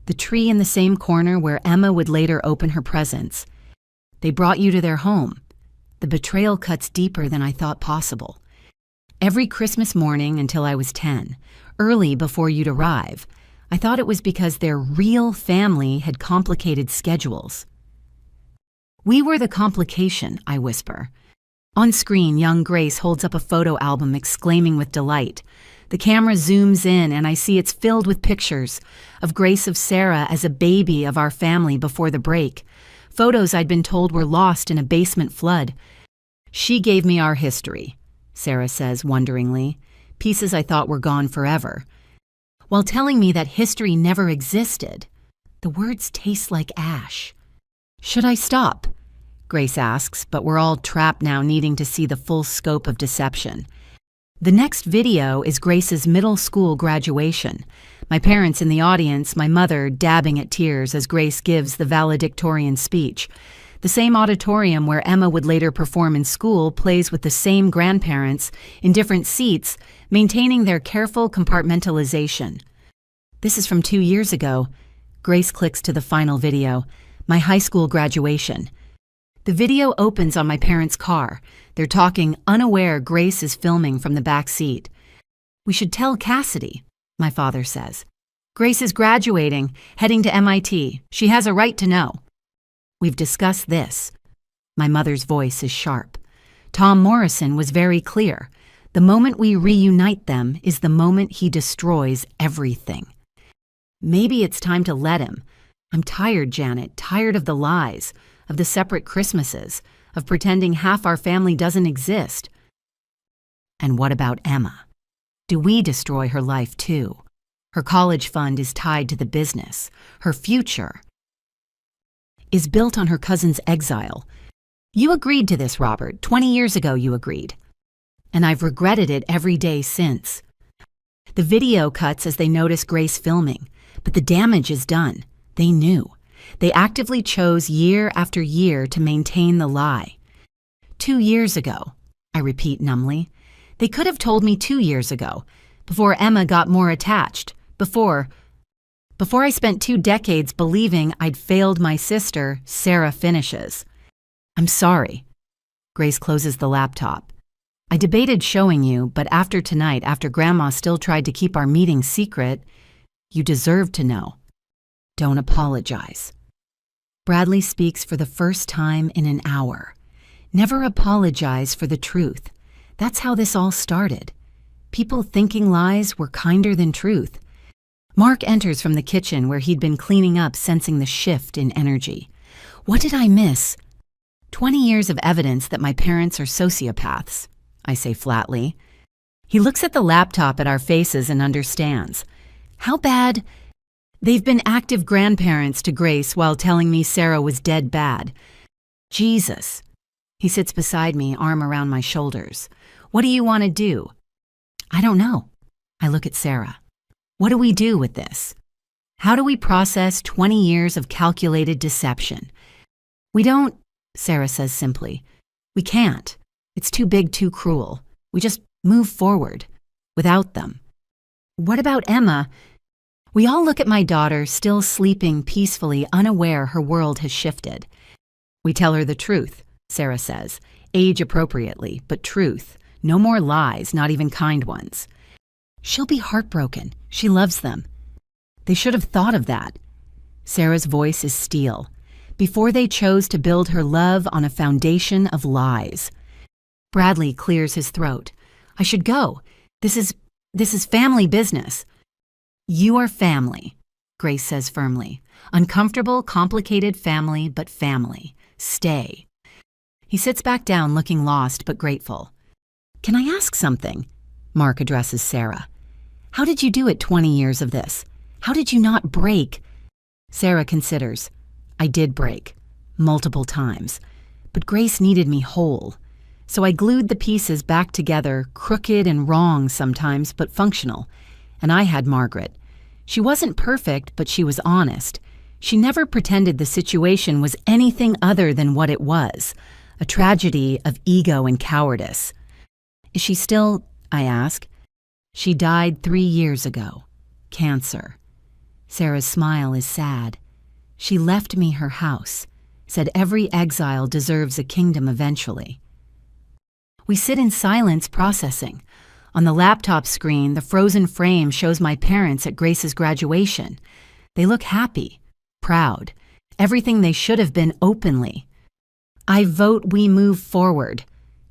the tree in the same corner where Emma would later open her presents. They brought you to their home. The betrayal cuts deeper than I thought possible. Every Christmas morning until I was 10, early before you'd arrive, I thought it was because their real family had complicated schedules. We were the complication, I whisper. On screen, young Grace holds up a photo album, exclaiming with delight. The camera zooms in and I see it's filled with pictures of Grace of Sarah as a baby of our family before the break. Photos I'd been told were lost in a basement flood. She gave me our history, Sarah says wonderingly, pieces I thought were gone forever. While telling me that history never existed, the words taste like ash. Should I stop? Grace asks, but we're all trapped now needing to see the full scope of deception. The next video is Grace's middle school graduation. My parents in the audience, my mother dabbing at tears as Grace gives the valedictorian speech. The same auditorium where Emma would later perform in school plays with the same grandparents in different seats, maintaining their careful compartmentalization. This is from 2 years ago. Grace clicks to the final video, my high school graduation. The video opens on my parents' car. They're talking, unaware Grace is filming from the back seat. We should tell Cassidy, my father says. Grace is graduating, heading to MIT. She has a right to know. We've discussed this. My mother's voice is sharp. Tom Morrison was very clear. The moment we reunite them is the moment he destroys everything. Maybe it's time to let him. I'm tired, Janet, tired of the lies, of the separate Christmases, of pretending half our family doesn't exist. And what about Emma? Do we destroy her life too? Her college fund is tied to the business. Her future is built on her cousin's exile. You agreed to this, Robert. 20 years ago you agreed. And I've regretted it every day since. The video cuts as they notice Grace filming, but the damage is done. They knew. They actively chose year after year to maintain the lie. 2 years ago, I repeat numbly. They could have told me 2 years ago, before Emma got more attached, before I spent 2 decades believing I'd failed my sister, Sarah finishes. I'm sorry. Grace closes the laptop. I debated showing you, but after tonight, after Grandma still tried to keep our meeting secret, you deserve to know. Don't apologize. Bradley speaks for the first time in an hour. Never apologize for the truth. That's how this all started. People thinking lies were kinder than truth. Mark enters from the kitchen where he'd been cleaning up, sensing the shift in energy. What did I miss? 20 years of evidence that my parents are sociopaths, I say flatly. He looks at the laptop at our faces and understands. How bad? They've been active grandparents to Grace while telling me Sarah was dead bad. Jesus. He sits beside me, arm around my shoulders. What do you want to do? I don't know. I look at Sarah. What do we do with this? How do we process 20 years of calculated deception? We don't, Sarah says simply. We can't. It's too big, too cruel. We just move forward without them. What about Emma? We all look at my daughter, still sleeping peacefully, unaware her world has shifted. We tell her the truth, Sarah says, age appropriately, but truth. No more lies, not even kind ones. She'll be heartbroken. She loves them. They should have thought of that. Sarah's voice is steel. Before they chose to build her love on a foundation of lies. Bradley clears his throat. I should go. This is family business. You are family, Grace says firmly. Uncomfortable, complicated family, but family. Stay. He sits back down looking lost but grateful. Can I ask something? Mark addresses Sarah. How did you do it 20 years of this? How did you not break? Sarah considers. I did break. Multiple times. But Grace needed me whole. So I glued the pieces back together, crooked and wrong sometimes, but functional. And I had Margaret. She wasn't perfect, but she was honest. She never pretended the situation was anything other than what it was, a tragedy of ego and cowardice. Is she still, I ask? She died 3 years ago. Cancer. Sarah's smile is sad. She left me her house, said every exile deserves a kingdom eventually. We sit in silence processing. On the laptop screen, the frozen frame shows my parents at Grace's graduation. They look happy, proud, everything they should have been openly. I vote we move forward,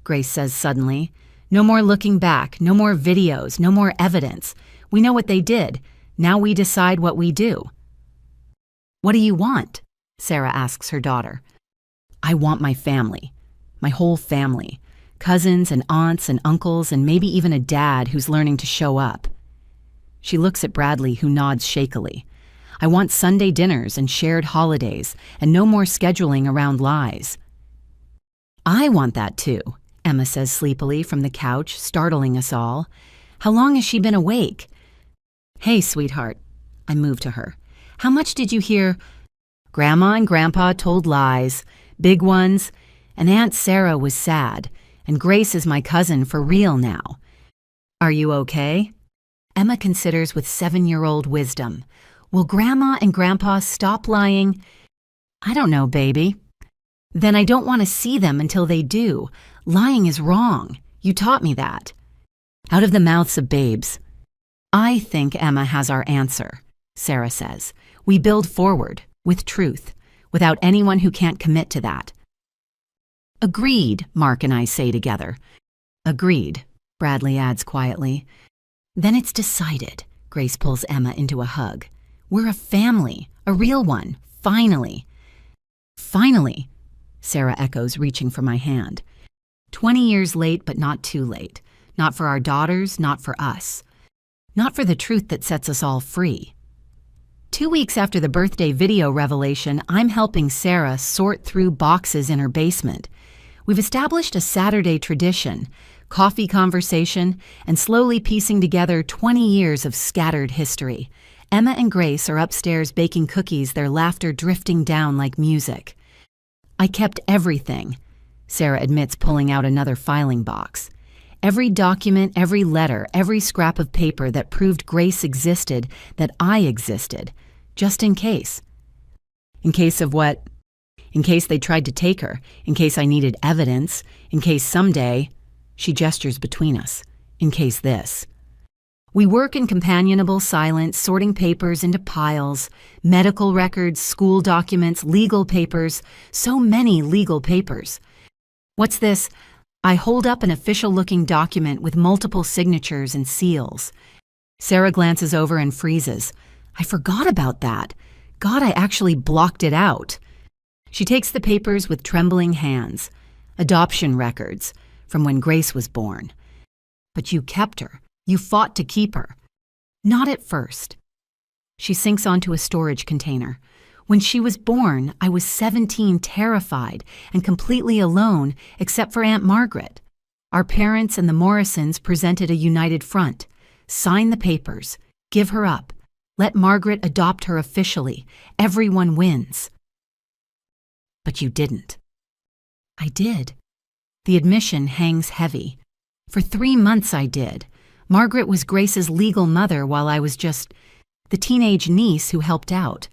Grace says suddenly. No more looking back, no more videos, no more evidence. We know what they did. Now we decide what we do. What do you want? Sarah asks her daughter. I want my family, my whole family. Cousins and aunts and uncles and maybe even a dad who's learning to show up. She looks at Bradley, who nods shakily. I want Sunday dinners and shared holidays and no more scheduling around lies. I want that too, Emma says sleepily from the couch, startling us all. How long has she been awake? Hey, sweetheart. I move to her. How much did you hear? Grandma and Grandpa told lies, big ones, and Aunt Sarah was sad. And Grace is my cousin for real now. Are you okay? Emma considers with 7-year-old wisdom. Will Grandma and Grandpa stop lying? I don't know, baby. Then I don't want to see them until they do. Lying is wrong. You taught me that. Out of the mouths of babes. I think Emma has our answer, Sarah says. We build forward, with truth, without anyone who can't commit to that. Agreed, Mark and I say together. Agreed, Bradley adds quietly. Then it's decided, Grace pulls Emma into a hug. We're a family, a real one, finally. Finally, Sarah echoes, reaching for my hand. 20 years late, but not too late. Not for our daughters, not for us. Not for the truth that sets us all free. 2 weeks after the birthday video revelation, I'm helping Sarah sort through boxes in her basement. We've established a Saturday tradition, coffee conversation, and slowly piecing together 20 years of scattered history. Emma and Grace are upstairs baking cookies, their laughter drifting down like music. I kept everything, Sarah admits, pulling out another filing box. Every document, every letter, every scrap of paper that proved Grace existed, that I existed, just in case. In case of what? In case they tried to take her, in case I needed evidence, in case someday, she gestures between us, in case this. We work in companionable silence, sorting papers into piles, medical records, school documents, legal papers, so many legal papers. What's this? I hold up an official-looking document with multiple signatures and seals. Sarah glances over and freezes. I forgot about that. God, I actually blocked it out. She takes the papers with trembling hands. Adoption records, from when Grace was born. But you kept her. You fought to keep her. Not at first. She sinks onto a storage container. When she was born, I was 17, terrified, and completely alone except for Aunt Margaret. Our parents and the Morrisons presented a united front. Sign the papers. Give her up. Let Margaret adopt her officially. Everyone wins. But you didn't. I did. The admission hangs heavy. For 3 months I did. Margaret was Grace's legal mother while I was just the teenage niece who helped out.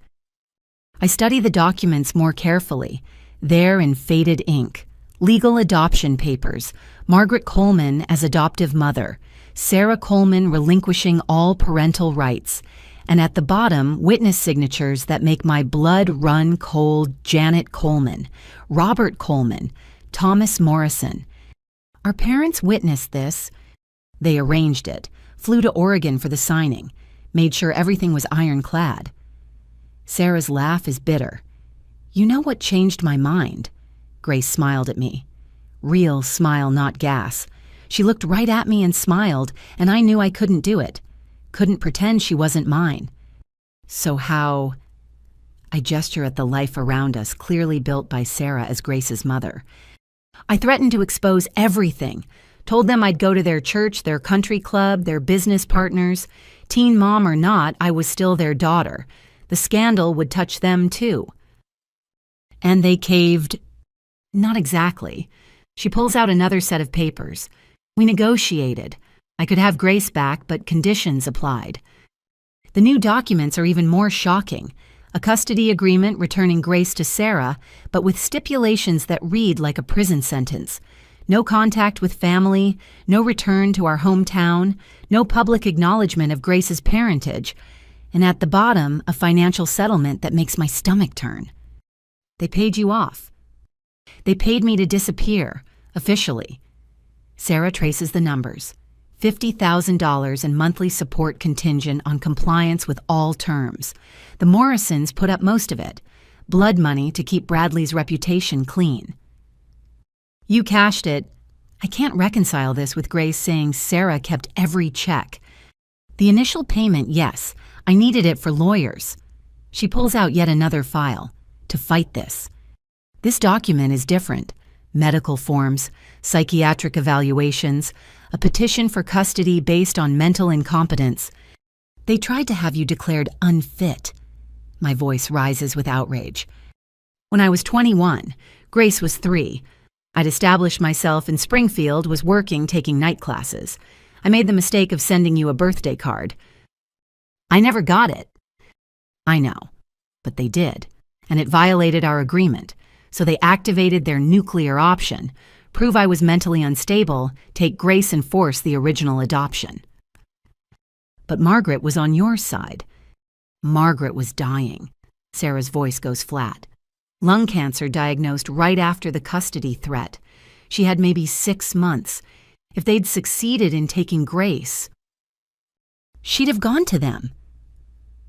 I study the documents more carefully. There in faded ink. Legal adoption papers. Margaret Coleman as adoptive mother. Sarah Coleman relinquishing all parental rights. And at the bottom, witness signatures that make my blood run cold. Janet Coleman, Robert Coleman, Thomas Morrison. Our parents witnessed this. They arranged it, flew to Oregon for the signing, made sure everything was ironclad. Sarah's laugh is bitter. You know what changed my mind? Grace smiled at me. Real smile, not gas. She looked right at me and smiled, and I knew I couldn't do it. Couldn't pretend she wasn't mine. So how? I gesture at the life around us, clearly built by Sarah as Grace's mother. I threatened to expose everything. Told them I'd go to their church, their country club, their business partners. Teen mom or not, I was still their daughter. The scandal would touch them too. And they caved. Not exactly. She pulls out another set of papers. We negotiated. I could have Grace back, but conditions applied. The new documents are even more shocking. A custody agreement returning Grace to Sarah, but with stipulations that read like a prison sentence. No contact with family, no return to our hometown, no public acknowledgement of Grace's parentage, and at the bottom, a financial settlement that makes my stomach turn. They paid you off. They paid me to disappear, officially. Sarah traces the numbers. $50,000 in monthly support contingent on compliance with all terms. The Morrisons put up most of it. Blood money to keep Bradley's reputation clean. You cashed it. I can't reconcile this with Grace saying Sarah kept every check. The initial payment, yes. I needed it for lawyers. She pulls out yet another file. To fight this. This document is different. Medical forms, psychiatric evaluations, a petition for custody based on mental incompetence. They tried to have you declared unfit. My voice rises with outrage. When I was 21, Grace was 3. I'd established myself in Springfield, was working, taking night classes. I made the mistake of sending you a birthday card. I never got it. I know, but they did, and it violated our agreement. So they activated their nuclear option, prove I was mentally unstable, take Grace and force the original adoption. But Margaret was on your side. Margaret was dying. Sarah's voice goes flat. Lung cancer diagnosed right after the custody threat. She had maybe 6 months. If they'd succeeded in taking Grace, she'd have gone to them.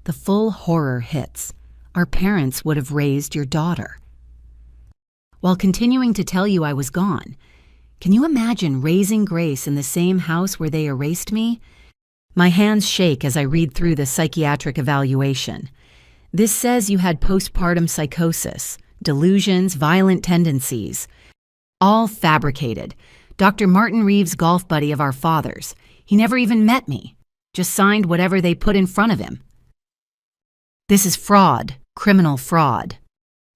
The full horror hits. Our parents would have raised your daughter. While continuing to tell you I was gone, can you imagine raising Grace in the same house where they erased me? My hands shake as I read through the psychiatric evaluation. This says you had postpartum psychosis, delusions, violent tendencies. All fabricated. Dr. Martin Reeves' golf buddy of our father's. He never even met me. Just signed whatever they put in front of him. This is fraud, criminal fraud.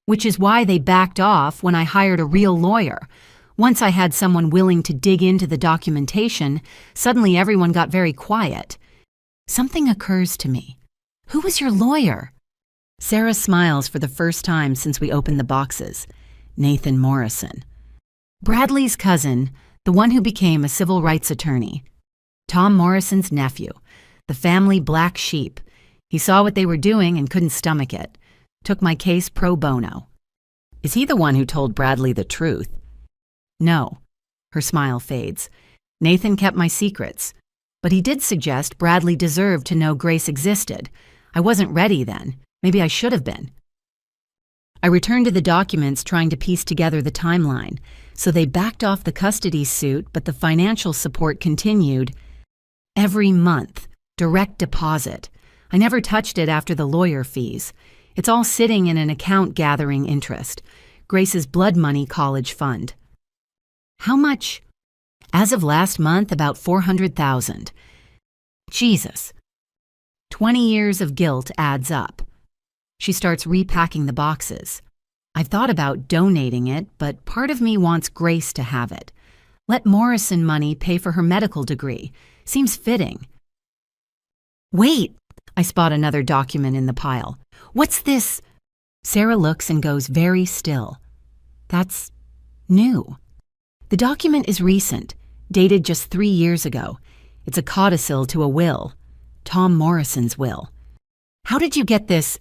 Which is why they backed off when I hired a real lawyer. Once I had someone willing to dig into the documentation, suddenly everyone got very quiet. Something occurs to me. Who was your lawyer? Sarah smiles for the first time since we opened the boxes. Nathan Morrison. Bradley's cousin, the one who became a civil rights attorney. Tom Morrison's nephew, the family black sheep. He saw what they were doing and couldn't stomach it. Took my case pro bono. Is he the one who told Bradley the truth? No. Her smile fades. Nathan kept my secrets. But he did suggest Bradley deserved to know Grace existed. I wasn't ready then. Maybe I should have been. I returned to the documents trying to piece together the timeline. So they backed off the custody suit, but the financial support continued. Every month, direct deposit. I never touched it after the lawyer fees. It's all sitting in an account gathering interest. Grace's blood money college fund. How much? As of last month, about $400,000. Jesus. 20 years of guilt adds up. She starts repacking the boxes. I've thought about donating it, but part of me wants Grace to have it. Let Morrison money pay for her medical degree. Seems fitting. Wait! I spot another document in the pile. What's this? Sarah looks and goes very still. That's new. The document is recent, dated just 3 years ago. It's a codicil to a will. Tom Morrison's will. How did you get this?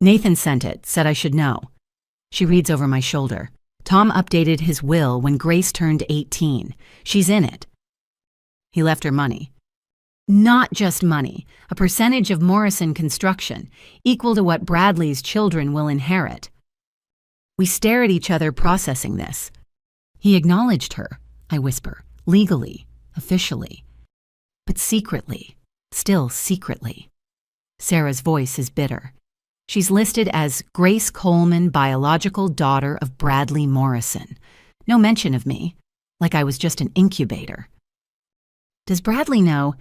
Nathan sent it, said I should know. She reads over my shoulder. Tom updated his will when Grace turned 18. She's in it. He left her money. Not just money, a percentage of Morrison construction, equal to what Bradley's children will inherit. We stare at each other processing this. He acknowledged her, I whisper, legally, officially. But secretly, still secretly. Sarah's voice is bitter. She's listed as Grace Coleman, biological daughter of Bradley Morrison. No mention of me, like I was just an incubator. Does Bradley know?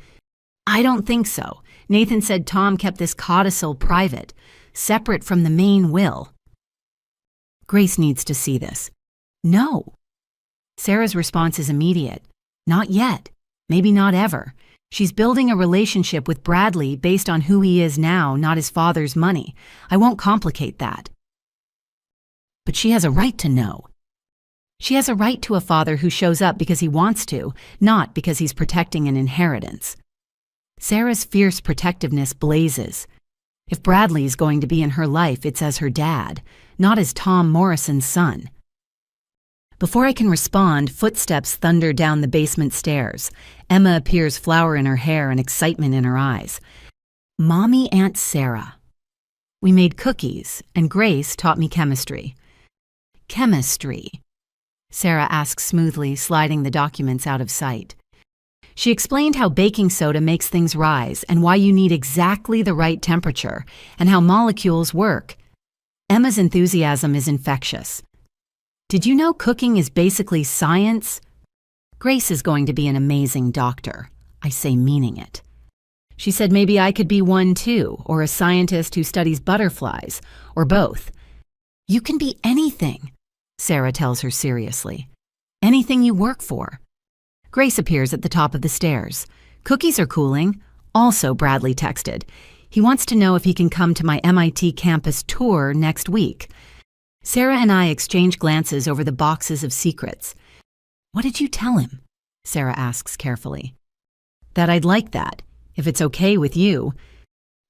I don't think so. Nathan said Tom kept this codicil private, separate from the main will. Grace needs to see this. No. Sarah's response is immediate. Not yet. Maybe not ever. She's building a relationship with Bradley based on who he is now, not his father's money. I won't complicate that. But she has a right to know. She has a right to a father who shows up because he wants to, not because he's protecting an inheritance. Sarah's fierce protectiveness blazes. If Bradley's going to be in her life, it's as her dad, not as Tom Morrison's son. Before I can respond, footsteps thunder down the basement stairs. Emma appears, flower in her hair and excitement in her eyes. Mommy Aunt Sarah. We made cookies, and Grace taught me chemistry. Chemistry, Sarah asks smoothly, sliding the documents out of sight. She explained how baking soda makes things rise and why you need exactly the right temperature and how molecules work. Emma's enthusiasm is infectious. Did you know cooking is basically science? Grace is going to be an amazing doctor, I say, meaning it. She said maybe I could be one too, or a scientist who studies butterflies, or both. You can be anything, Sarah tells her seriously. Anything you work for. Grace appears at the top of the stairs. Cookies are cooling. Also, Bradley texted. He wants to know if he can come to my MIT campus tour next week. Sarah and I exchange glances over the boxes of secrets. What did you tell him? Sarah asks carefully. That I'd like that, if it's okay with you.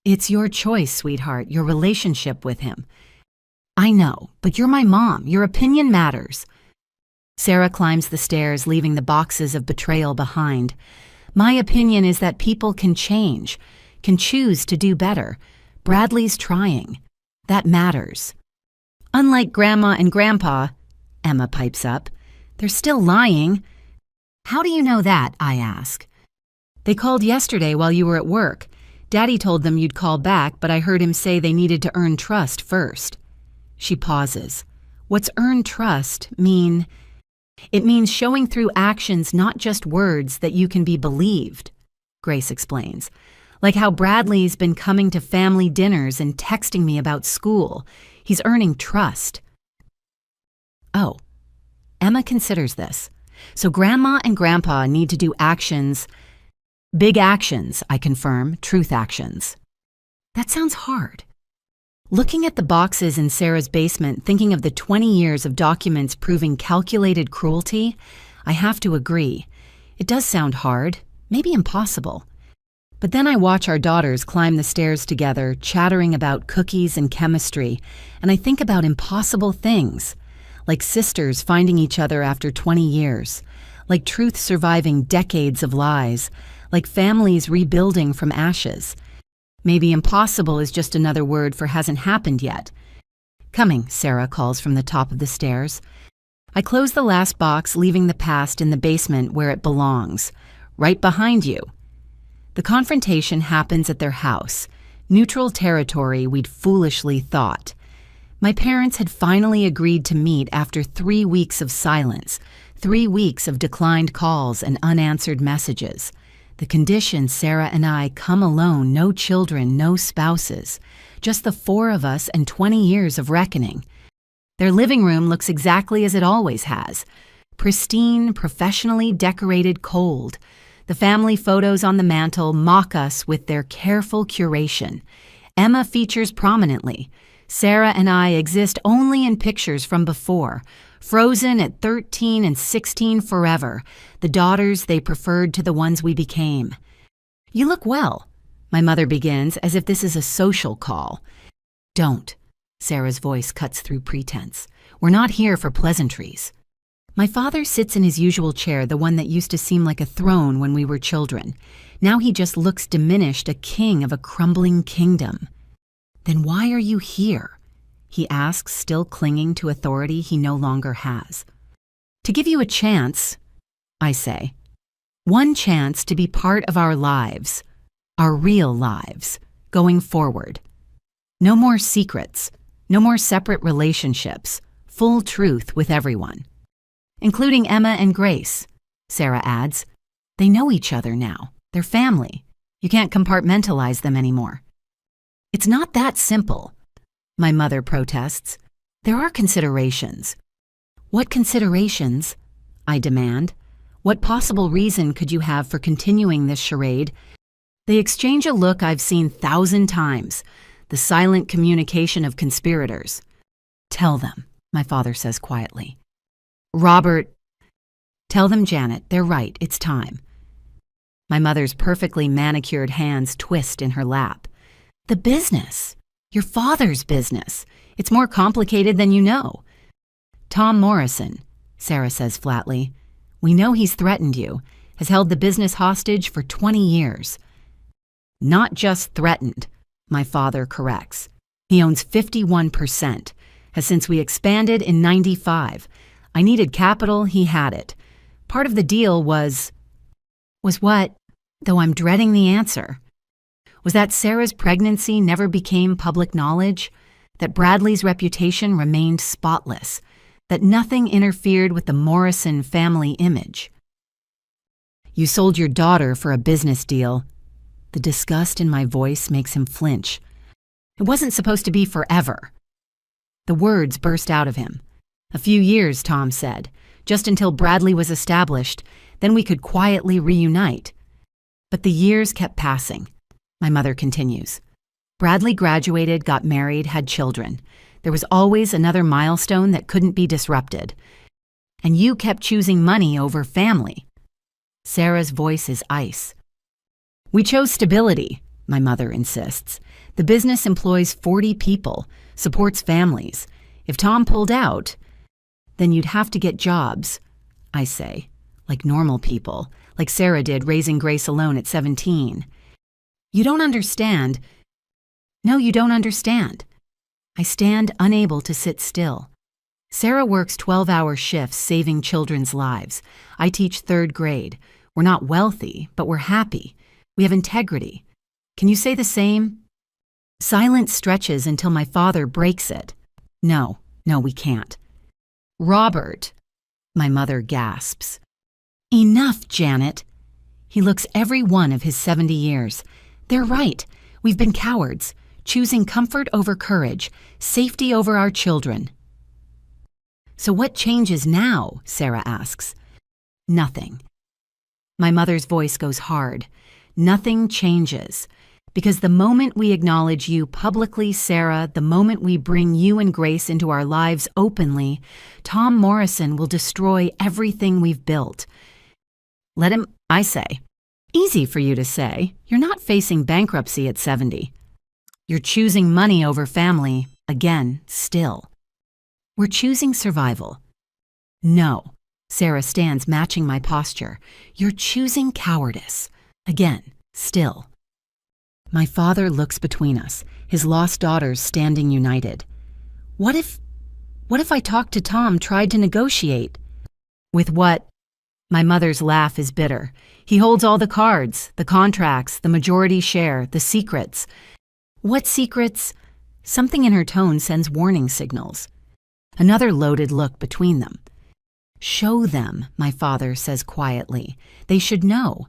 It's your choice, sweetheart, your relationship with him. I know, but you're my mom. Your opinion matters. Sarah climbs the stairs, leaving the boxes of betrayal behind. My opinion is that people can change, can choose to do better. Bradley's trying. That matters. Unlike Grandma and Grandpa, Emma pipes up, they're still lying. How do you know that? I ask. They called yesterday while you were at work. Daddy told them you'd call back, but I heard him say they needed to earn trust first. She pauses. What's earn trust mean? It means showing through actions, not just words, that you can be believed, Grace explains. Like how Bradley's been coming to family dinners and texting me about school. He's earning trust. Oh, Emma considers this. So Grandma and Grandpa need to do actions. Big actions, I confirm, truth actions. That sounds hard. Looking at the boxes in Sarah's basement, thinking of the 20 years of documents proving calculated cruelty, I have to agree. It does sound hard, maybe impossible. But then I watch our daughters climb the stairs together, chattering about cookies and chemistry, and I think about impossible things, like sisters finding each other after 20 years, like truth surviving decades of lies, like families rebuilding from ashes. Maybe impossible is just another word for hasn't happened yet. Coming, Sarah calls from the top of the stairs. I close the last box, leaving the past in the basement where it belongs, right behind you. The confrontation happens at their house, neutral territory we'd foolishly thought. My parents had finally agreed to meet after 3 weeks of silence, 3 weeks of declined calls and unanswered messages. The condition Sarah and I come alone, no children, no spouses, just the 4 of us and 20 years of reckoning. Their living room looks exactly as it always has, pristine, professionally decorated, cold. The family photos on the mantel mock us with their careful curation. Emma features prominently. Sarah and I exist only in pictures from before, frozen at 13 and 16 forever, the daughters they preferred to the ones we became. "You look well," my mother begins, as if this is a social call. "Don't," Sarah's voice cuts through pretense. "We're not here for pleasantries." My father sits in his usual chair, the one that used to seem like a throne when we were children. Now he just looks diminished, a king of a crumbling kingdom. "Then why are you here?" he asks, still clinging to authority he no longer has. "To give you a chance," I say. "One chance to be part of our lives, our real lives, going forward. No more secrets, no more separate relationships, full truth with everyone. Including Emma and Grace," Sarah adds. "They know each other now. They're family. You can't compartmentalize them anymore." "It's not that simple," my mother protests. "There are considerations." "What considerations?" I demand. "What possible reason could you have for continuing this charade?" They exchange a look I've seen 1,000 times, the silent communication of conspirators. "Tell them," my father says quietly. "Robert." "Tell them, Janet, they're right, it's time." My mother's perfectly manicured hands twist in her lap. "The business. Your father's business. It's more complicated than you know." "Tom Morrison," Sarah says flatly. "We know he's threatened you, has held the business hostage for 20 years. "Not just threatened," my father corrects. "He owns 51%, has since we expanded in 95. I needed capital, he had it. Part of the deal was what? Though I'm dreading the answer. Was that Sarah's pregnancy never became public knowledge, that Bradley's reputation remained spotless, that nothing interfered with the Morrison family image. You sold your daughter for a business deal." The disgust in my voice makes him flinch. "It wasn't supposed to be forever." The words burst out of him. "A few years," Tom said, "just until Bradley was established, then we could quietly reunite." But the years kept passing. My mother continues. "Bradley graduated, got married, had children. There was always another milestone that couldn't be disrupted. And you kept choosing money over family." Sarah's voice is ice. "We chose stability," my mother insists. "The business employs 40 people, supports families. If Tom pulled out, then you'd have to get jobs," I say, "like normal people, like Sarah did raising Grace alone at 17. "You don't understand." "No, you don't understand." I stand unable to sit still. Sarah works 12-hour shifts saving children's lives. I teach 3rd grade. We're not wealthy, but we're happy. We have integrity. Can you say the same? Silence stretches until my father breaks it. No, we can't." "Robert," my mother gasps. "Enough, Janet." He looks every one of his 70 years. "They're right. We've been cowards, choosing comfort over courage, safety over our children." "So what changes now?" Sarah asks. "Nothing." My mother's voice goes hard. "Nothing changes. Because the moment we acknowledge you publicly, Sarah, the moment we bring you and Grace into our lives openly, Tom Morrison will destroy everything we've built." "Let him," I say. "Easy for you to say. You're not facing bankruptcy at 70. You're choosing money over family, again, still." "We're choosing survival." "No." Sarah stands matching my posture. "You're choosing cowardice. Again, still." My father looks between us, his lost daughters standing united. What if I talked to Tom, tried to negotiate? With what? My mother's laugh is bitter. He holds all the cards, the contracts, the majority share, the secrets. What secrets? Something in her tone sends warning signals. Another loaded look between them. Show them, my father says quietly. They should know.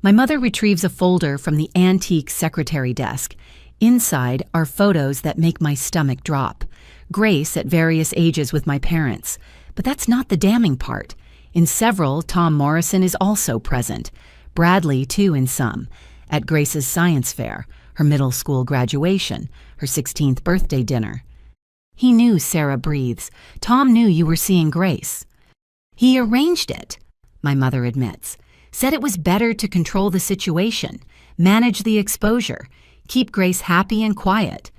My mother retrieves a folder from the antique secretary desk. Inside are photos that make my stomach drop. Grace at various ages with my parents. But that's not the damning part. In several, Tom Morrison is also present. Bradley, too, in some. At Grace's science fair, her middle school graduation, her 16th birthday dinner. He knew Sarah breathes. Tom knew you were seeing Grace. He arranged it, my mother admits. Said it was better to control the situation, manage the exposure, keep Grace happy and quiet.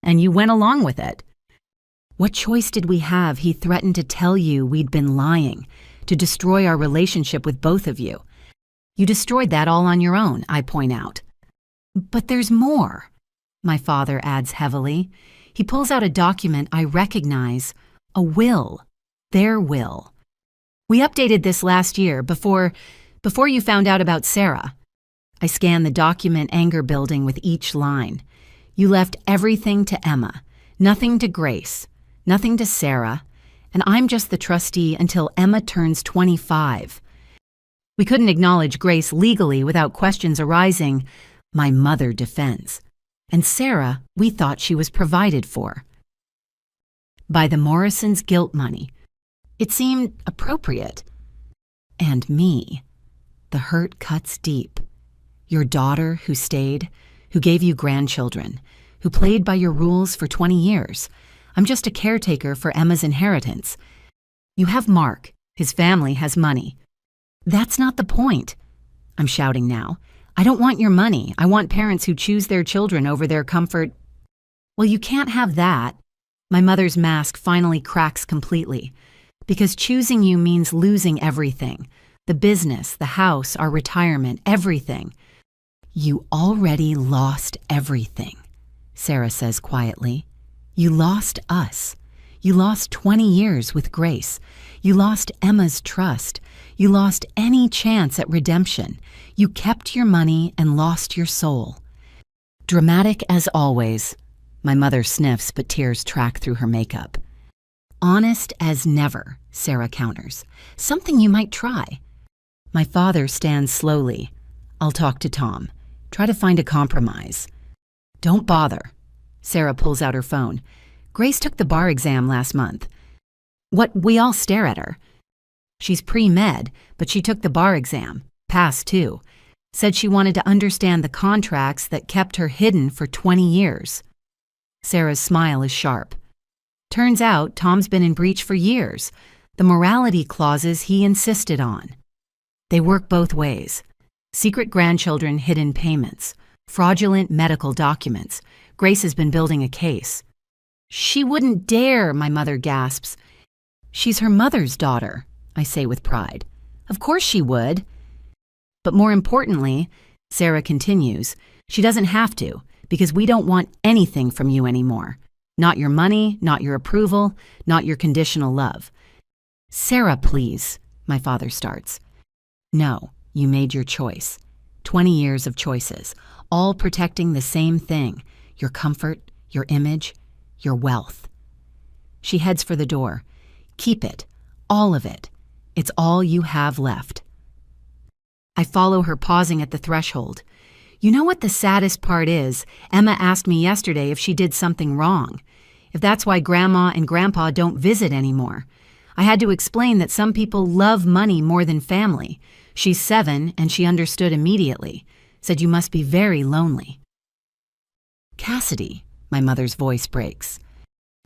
And you went along with it. What choice did we have? He threatened to tell you we'd been lying, to destroy our relationship with both of you. You destroyed that all on your own, I point out. But there's more, my father adds heavily. He pulls out a document I recognize, a will, their will. We updated this last year, before you found out about Sarah. I scan the document, anger building with each line. You left everything to Emma, nothing to Grace, nothing to Sarah, and I'm just the trustee until Emma turns 25. We couldn't acknowledge Grace legally without questions arising, my mother defends. And Sarah, we thought she was provided for. By the Morrisons' guilt money. It seemed appropriate. And me. The hurt cuts deep. Your daughter who stayed, who gave you grandchildren, who played by your rules for 20 years. I'm just a caretaker for Emma's inheritance. You have Mark. His family has money. That's not the point. I'm shouting now. I don't want your money. I want parents who choose their children over their comfort. Well, you can't have that. My mother's mask finally cracks completely. Because choosing you means losing everything. The business, the house, our retirement, everything. You already lost everything, Sarah says quietly. You lost us. You lost 20 years with Grace. You lost Emma's trust. You lost any chance at redemption. You kept your money and lost your soul. Dramatic as always. My mother sniffs, but tears track through her makeup. Honest as never, Sarah counters. Something you might try. My father stands slowly. I'll talk to Tom. Try to find a compromise. Don't bother. Sarah pulls out her phone. Grace took the bar exam last month. We all stare at her. She's pre-med, but she took the bar exam. Passed too. Said she wanted to understand the contracts that kept her hidden for 20 years. Sarah's smile is sharp. Turns out Tom's been in breach for years. The morality clauses he insisted on. They work both ways. Secret grandchildren, hidden payments, fraudulent medical documents. Grace has been building a case. She wouldn't dare, my mother gasps. She's her mother's daughter, I say with pride. Of course she would. But more importantly, Sarah continues, she doesn't have to, because we don't want anything from you anymore. Not your money, not your approval, not your conditional love. Sarah, please, my father starts. No, you made your choice. 20 years of choices, all protecting the same thing, your comfort, your image, your wealth. She heads for the door. Keep it, all of it. It's all you have left. I follow her, pausing at the threshold. You know what the saddest part is? Emma asked me yesterday if she did something wrong. If that's why Grandma and Grandpa don't visit anymore. I had to explain that some people love money more than family. She's 7 and she understood immediately. Said you must be very lonely. Cassidy, my mother's voice breaks.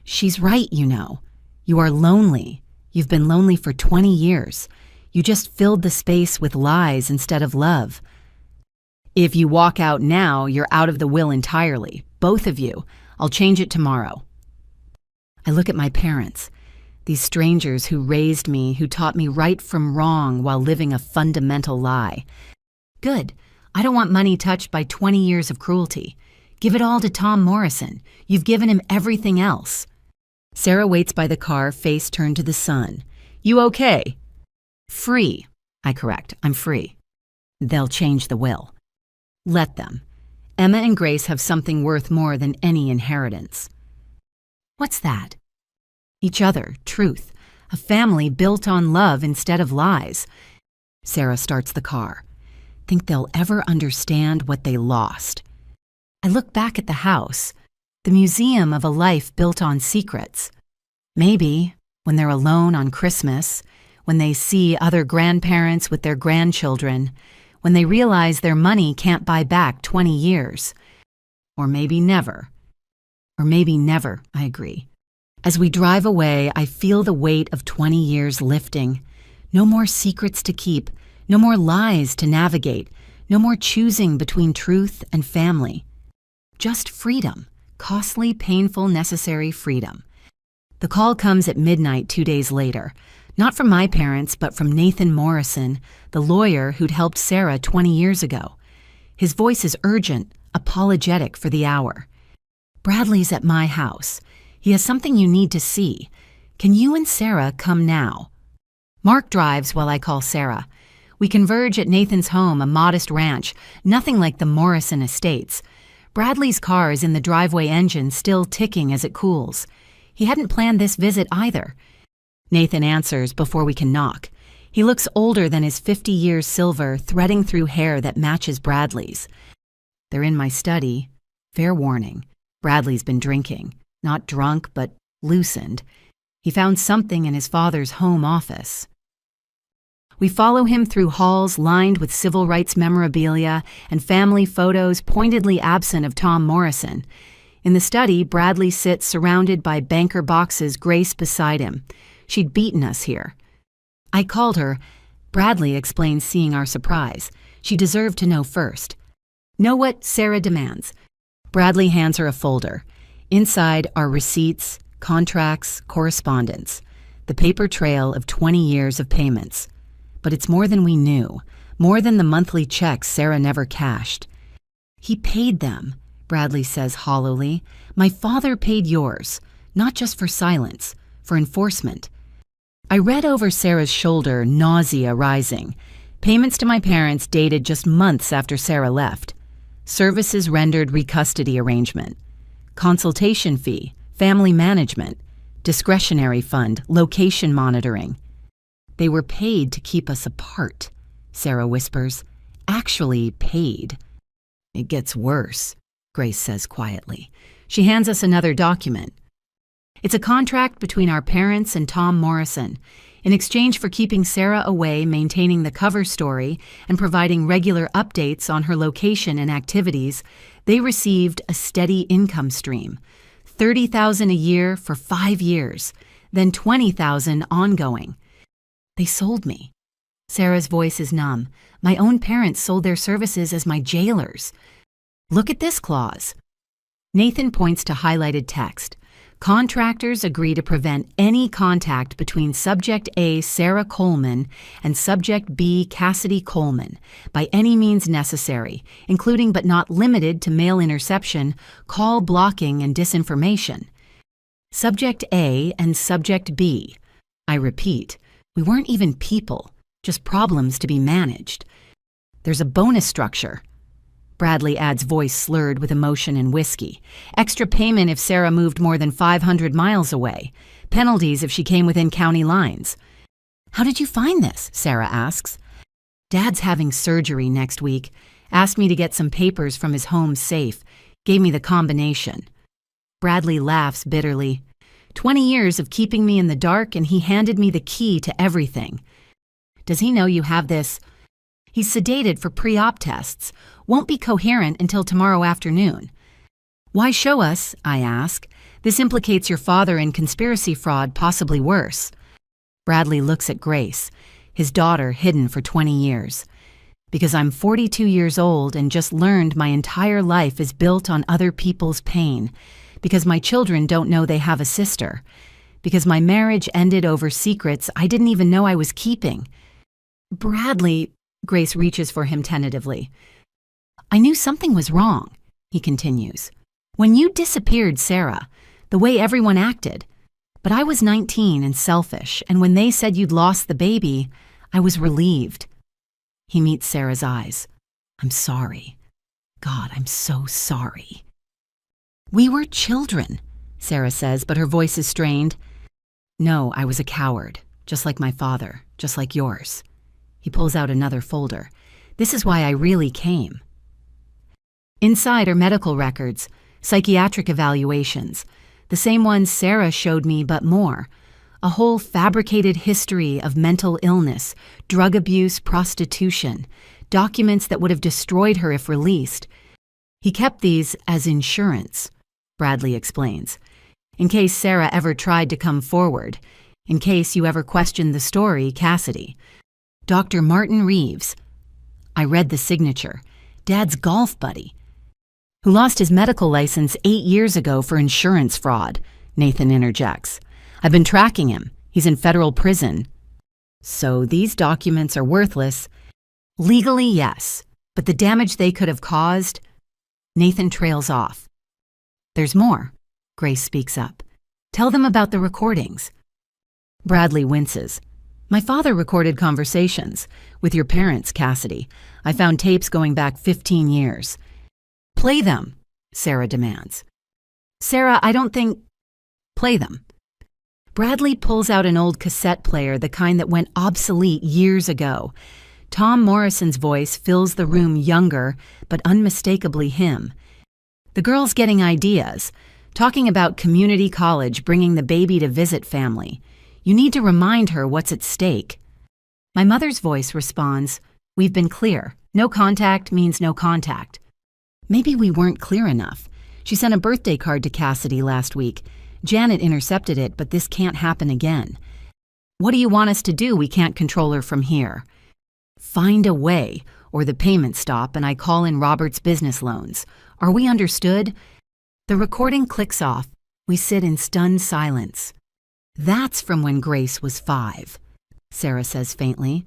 She's right, you know. You are lonely. You've been lonely for 20 years. You just filled the space with lies instead of love. If you walk out now, you're out of the will entirely. Both of you. I'll change it tomorrow. I look at my parents. These strangers who raised me, who taught me right from wrong while living a fundamental lie. Good. I don't want money touched by 20 years of cruelty. Give it all to Tom Morrison. You've given him everything else. Sarah waits by the car, face turned to the sun. You okay? Free. I correct. I'm free. They'll change the will. Let them. Emma and Grace have something worth more than any inheritance. What's that? Each other, truth. A family built on love instead of lies. Sarah starts the car. Think they'll ever understand what they lost. I look back at the house, the museum of a life built on secrets. Maybe, when they're alone on Christmas, when they see other grandparents with their grandchildren, when they realize their money can't buy back 20 years. Or maybe never. Or maybe never, I agree. As we drive away, I feel the weight of 20 years lifting. No more secrets to keep, no more lies to navigate, no more choosing between truth and family. Just freedom, costly, painful, necessary freedom. The call comes at midnight 2 days later, not from my parents, but from Nathan Morrison, the lawyer who'd helped Sarah 20 years ago. His voice is urgent, apologetic for the hour. Bradley's at my house. He has something you need to see. Can you and Sarah come now? Mark drives while I call Sarah. We converge at Nathan's home, a modest ranch, nothing like the Morrison estates. Bradley's car is in the driveway engine, still ticking as it cools. He hadn't planned this visit either. Nathan answers before we can knock. He looks older than his 50 years silver, threading through hair that matches Bradley's. They're in my study. Fair warning. Bradley's been drinking. Not drunk, but loosened. He found something in his father's home office. We follow him through halls lined with civil rights memorabilia and family photos pointedly absent of Tom Morrison. In the study, Bradley sits surrounded by banker boxes, Grace beside him. She'd beaten us here. I called her. Bradley explains, seeing our surprise. She deserved to know first. Know what Sarah demands. Bradley hands her a folder. Inside are receipts, contracts, correspondence, the paper trail of 20 years of payments. But it's more than we knew, more than the monthly checks Sarah never cashed. He paid them, Bradley says hollowly. My father paid yours, not just for silence, for enforcement. I read over Sarah's shoulder, nausea rising. Payments to my parents dated just months after Sarah left. Services rendered recustody arrangement. Consultation fee, family management, discretionary fund, location monitoring. They were paid to keep us apart, Sarah whispers. Actually paid. It gets worse, Grace says quietly. She hands us another document. It's a contract between our parents and Tom Morrison. In exchange for keeping Sarah away, maintaining the cover story, and providing regular updates on her location and activities, they received a steady income stream. $30,000 a year for 5 years, then $20,000 ongoing. They sold me. Sarah's voice is numb. My own parents sold their services as my jailers. Look at this clause. Nathan points to highlighted text. Contractors agree to prevent any contact between Subject A, Sarah Coleman, and Subject B, Cassidy Coleman, by any means necessary, including but not limited to mail interception, call blocking, and disinformation. Subject A and Subject B. I repeat, we weren't even people, just problems to be managed. There's a bonus structure. Bradley adds, voice slurred with emotion and whiskey. Extra payment if Sarah moved more than 500 miles away. Penalties if she came within county lines. How did you find this? Sarah asks. Dad's having surgery next week. Asked me to get some papers from his home safe. Gave me the combination. Bradley laughs bitterly. 20 years of keeping me in the dark, and he handed me the key to everything. Does he know you have this? He's sedated for pre-op tests. Won't be coherent until tomorrow afternoon. Why show us? I ask. This implicates your father in conspiracy fraud, possibly worse. Bradley looks at Grace, his daughter hidden for 20 years. Because I'm 42 years old and just learned my entire life is built on other people's pain. Because my children don't know they have a sister. Because my marriage ended over secrets I didn't even know I was keeping. Bradley, Grace reaches for him tentatively. I knew something was wrong, he continues. When you disappeared, Sarah, the way everyone acted. But I was 19 and selfish, and when they said you'd lost the baby, I was relieved. He meets Sarah's eyes. I'm sorry. God, I'm so sorry. We were children, Sarah says, but her voice is strained. No, I was a coward, just like my father, just like yours. He pulls out another folder. This is why I really came. Inside are medical records, psychiatric evaluations, the same ones Sarah showed me, but more. A whole fabricated history of mental illness, drug abuse, prostitution, documents that would have destroyed her if released. He kept these as insurance, Bradley explains, in case Sarah ever tried to come forward, in case you ever questioned the story, Cassidy. Dr. Martin Reeves. I read the signature. Dad's golf buddy, who lost his medical license 8 years ago for insurance fraud, Nathan interjects. I've been tracking him. He's in federal prison. So these documents are worthless. Legally, yes, but the damage they could have caused. Nathan trails off. There's more, Grace speaks up. Tell them about the recordings. Bradley winces. My father recorded conversations with your parents, Cassidy. I found tapes going back 15 years. Play them, Sarah demands. Sarah, I don't think... Play them. Bradley pulls out an old cassette player, the kind that went obsolete years ago. Tom Morrison's voice fills the room, younger, but unmistakably him. The girl's getting ideas, talking about community college, bringing the baby to visit family. You need to remind her what's at stake. My mother's voice responds, We've been clear. No contact means no contact. Maybe we weren't clear enough. She sent a birthday card to Cassidy last week. Janet intercepted it, but this can't happen again. What do you want us to do? We can't control her from here. Find a way, or the payments stop and I call in Robert's business loans. Are we understood? The recording clicks off. We sit in stunned silence. That's from when Grace was 5, Sarah says faintly.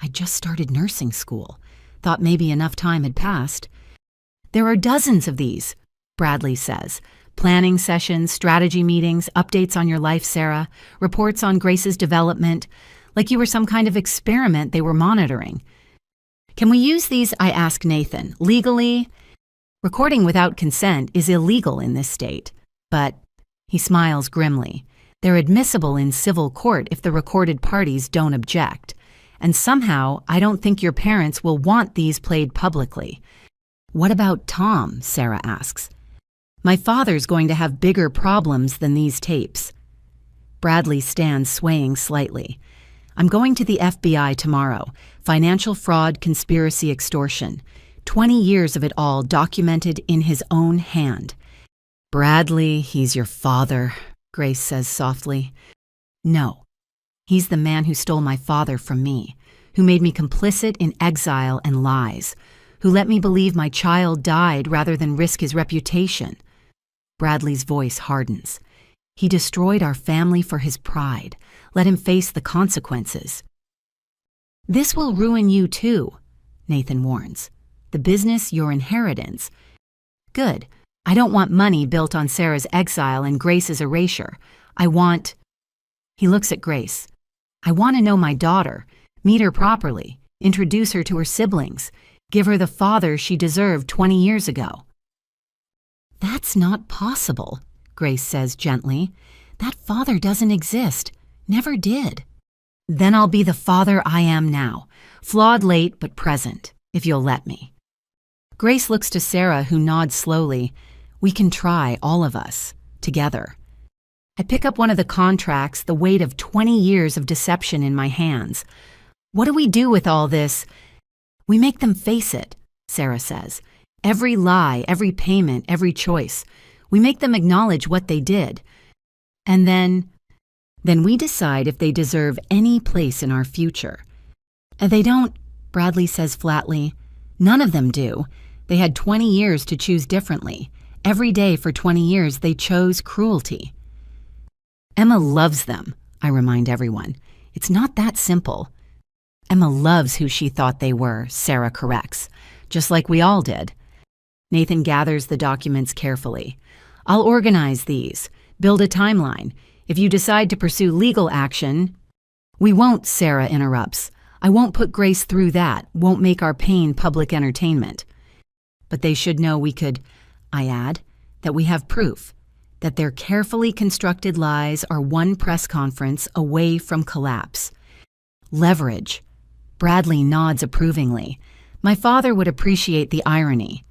I just started nursing school. Thought maybe enough time had passed. There are dozens of these, Bradley says. Planning sessions, strategy meetings, updates on your life, Sarah, reports on Grace's development, like you were some kind of experiment they were monitoring. Can we use these? I ask Nathan. Legally? Recording without consent is illegal in this state, but he smiles grimly. They're admissible in civil court if the recorded parties don't object. And somehow, I don't think your parents will want these played publicly. What about Tom? Sarah asks. My father's going to have bigger problems than these tapes. Bradley stands swaying slightly. I'm going to the FBI tomorrow. Financial fraud, conspiracy, extortion. 20 years of it all documented in his own hand. Bradley, he's your father, Grace says softly. No, he's the man who stole my father from me, who made me complicit in exile and lies, who let me believe my child died rather than risk his reputation. Bradley's voice hardens. He destroyed our family for his pride. Let him face the consequences. This will ruin you too, Nathan warns. The business, your inheritance. Good. I don't want money built on Sarah's exile and Grace's erasure. I want... He looks at Grace. I want to know my daughter, meet her properly, introduce her to her siblings, give her the father she deserved 20 years ago. That's not possible, Grace says gently. That father doesn't exist. Never did. Then I'll be the father I am now, flawed late but present, if you'll let me. Grace looks to Sarah, who nods slowly. We can try, all of us, together. I pick up one of the contracts, the weight of 20 years of deception in my hands. What do we do with all this? We make them face it, Sarah says. Every lie, every payment, every choice. We make them acknowledge what they did. And then we decide if they deserve any place in our future. They don't, Bradley says flatly. None of them do. They had 20 years to choose differently. Every day for 20 years they chose cruelty. Emma loves them, I remind everyone. It's not that simple. Emma loves who she thought they were, Sarah corrects, just like we all did. Nathan gathers the documents carefully. I'll organize these, build a timeline. If you decide to pursue legal action, we won't, Sarah interrupts. I won't put Grace through that, won't make our pain public entertainment. But they should know we could, I add, that we have proof, that their carefully constructed lies are one press conference away from collapse. Leverage. Bradley nods approvingly. My father would appreciate the irony.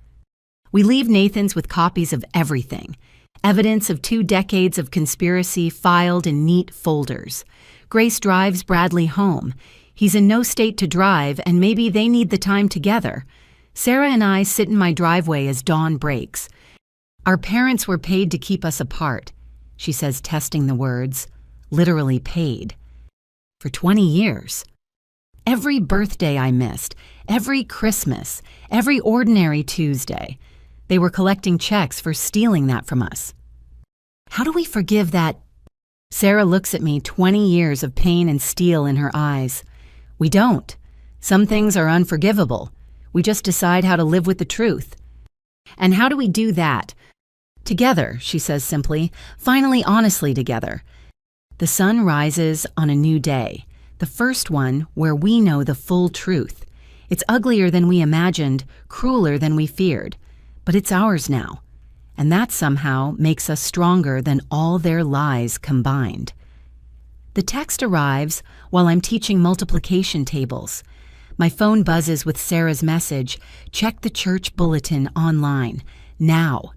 We leave Nathan's with copies of everything. Evidence of 2 decades of conspiracy filed in neat folders. Grace drives Bradley home. He's in no state to drive, and maybe they need the time together. Sarah and I sit in my driveway as dawn breaks. Our parents were paid to keep us apart, she says, testing the words. Literally paid. For 20 years. Every birthday I missed, every Christmas, every ordinary Tuesday. They were collecting checks for stealing that from us. How do we forgive that? Sarah looks at me, 20 years of pain and steel in her eyes. We don't. Some things are unforgivable. We just decide how to live with the truth. And how do we do that? Together, she says simply, finally honestly together. The sun rises on a new day, the first one where we know the full truth. It's uglier than we imagined, crueler than we feared, but it's ours now. And that somehow makes us stronger than all their lies combined. The text arrives while I'm teaching multiplication tables. My phone buzzes with Sarah's message, check the church bulletin online, now.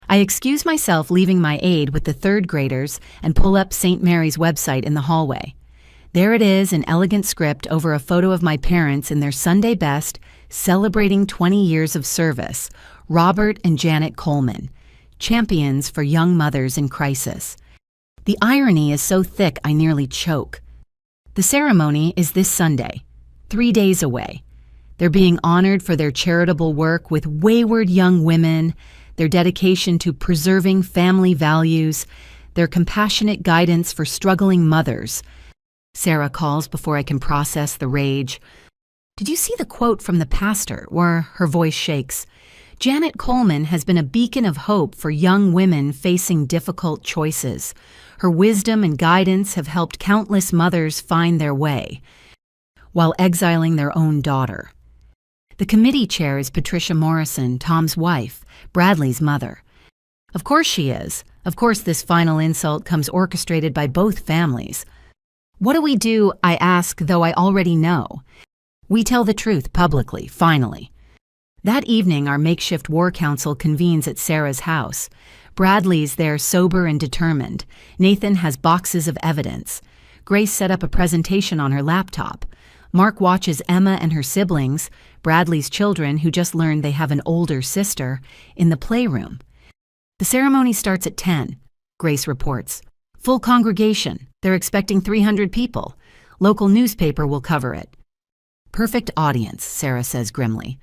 I excuse myself, leaving my aide with the 3rd graders, and pull up St. Mary's website in the hallway. There it is, in elegant script over a photo of my parents in their Sunday best, celebrating 20 years of service, Robert and Janet Coleman, champions for young mothers in crisis. The irony is so thick I nearly choke. The ceremony is this Sunday, 3 days away. They're being honored for their charitable work with wayward young women, their dedication to preserving family values, their compassionate guidance for struggling mothers. Sarah calls before I can process the rage. Did you see the quote from the pastor, where her voice shakes? Janet Coleman has been a beacon of hope for young women facing difficult choices. Her wisdom and guidance have helped countless mothers find their way, while exiling their own daughter. The committee chair is Patricia Morrison, Tom's wife, Bradley's mother. Of course she is. Of course this final insult comes orchestrated by both families. What do we do, I ask, though I already know? We tell the truth publicly, finally. That evening, our makeshift war council convenes at Sarah's house. Bradley's there, sober and determined. Nathan has boxes of evidence. Grace set up a presentation on her laptop. Mark watches Emma and her siblings, Bradley's children who just learned they have an older sister, in the playroom. The ceremony starts at 10, Grace reports. Full congregation. They're expecting 300 people. Local newspaper will cover it. Perfect audience, Sarah says grimly.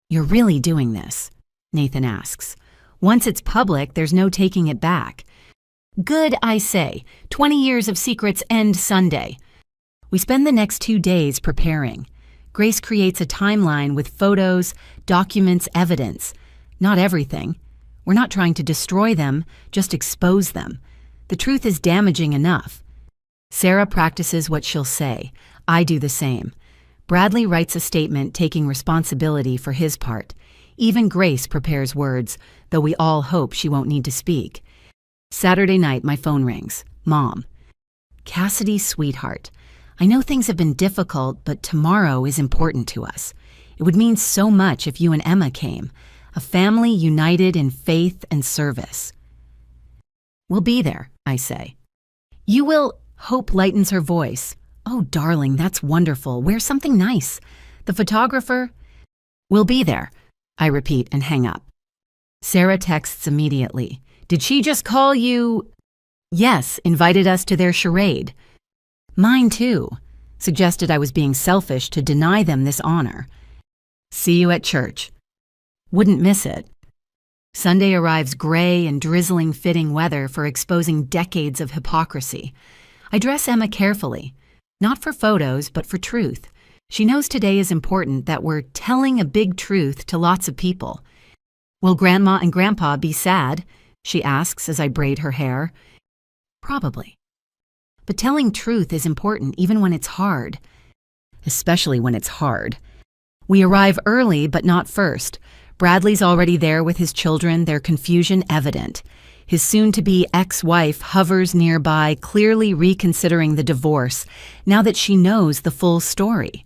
You're really doing this? Nathan asks. Once it's public, there's no taking it back. Good, I say. 20 years of secrets end Sunday. We spend the next 2 days preparing. Grace creates a timeline with photos, documents, evidence. Not everything. We're not trying to destroy them, just expose them. The truth is damaging enough. Sarah practices what she'll say. I do the same. Bradley writes a statement taking responsibility for his part. Even Grace prepares words, though we all hope she won't need to speak. Saturday night, my phone rings. Mom. Cassidy, sweetheart. I know things have been difficult, but tomorrow is important to us. It would mean so much if you and Emma came. A family united in faith and service. We'll be there, I say. You will. Hope lightens her voice. Oh, darling, that's wonderful. Wear something nice. The photographer? We'll be there, I repeat and hang up. Sarah texts immediately. Did she just call you? Yes, invited us to their charade. Mine too. Suggested I was being selfish to deny them this honor. See you at church. Wouldn't miss it. Sunday arrives gray and drizzling, fitting weather for exposing decades of hypocrisy. I dress Emma carefully. Not for photos, but for truth. She knows today is important, that we're telling a big truth to lots of people. Will Grandma and Grandpa be sad? She asks as I braid her hair. Probably. But telling truth is important even when it's hard. Especially when it's hard. We arrive early, but not first. Bradley's already there with his children, their confusion evident. His soon-to-be ex-wife hovers nearby, clearly reconsidering the divorce, now that she knows the full story.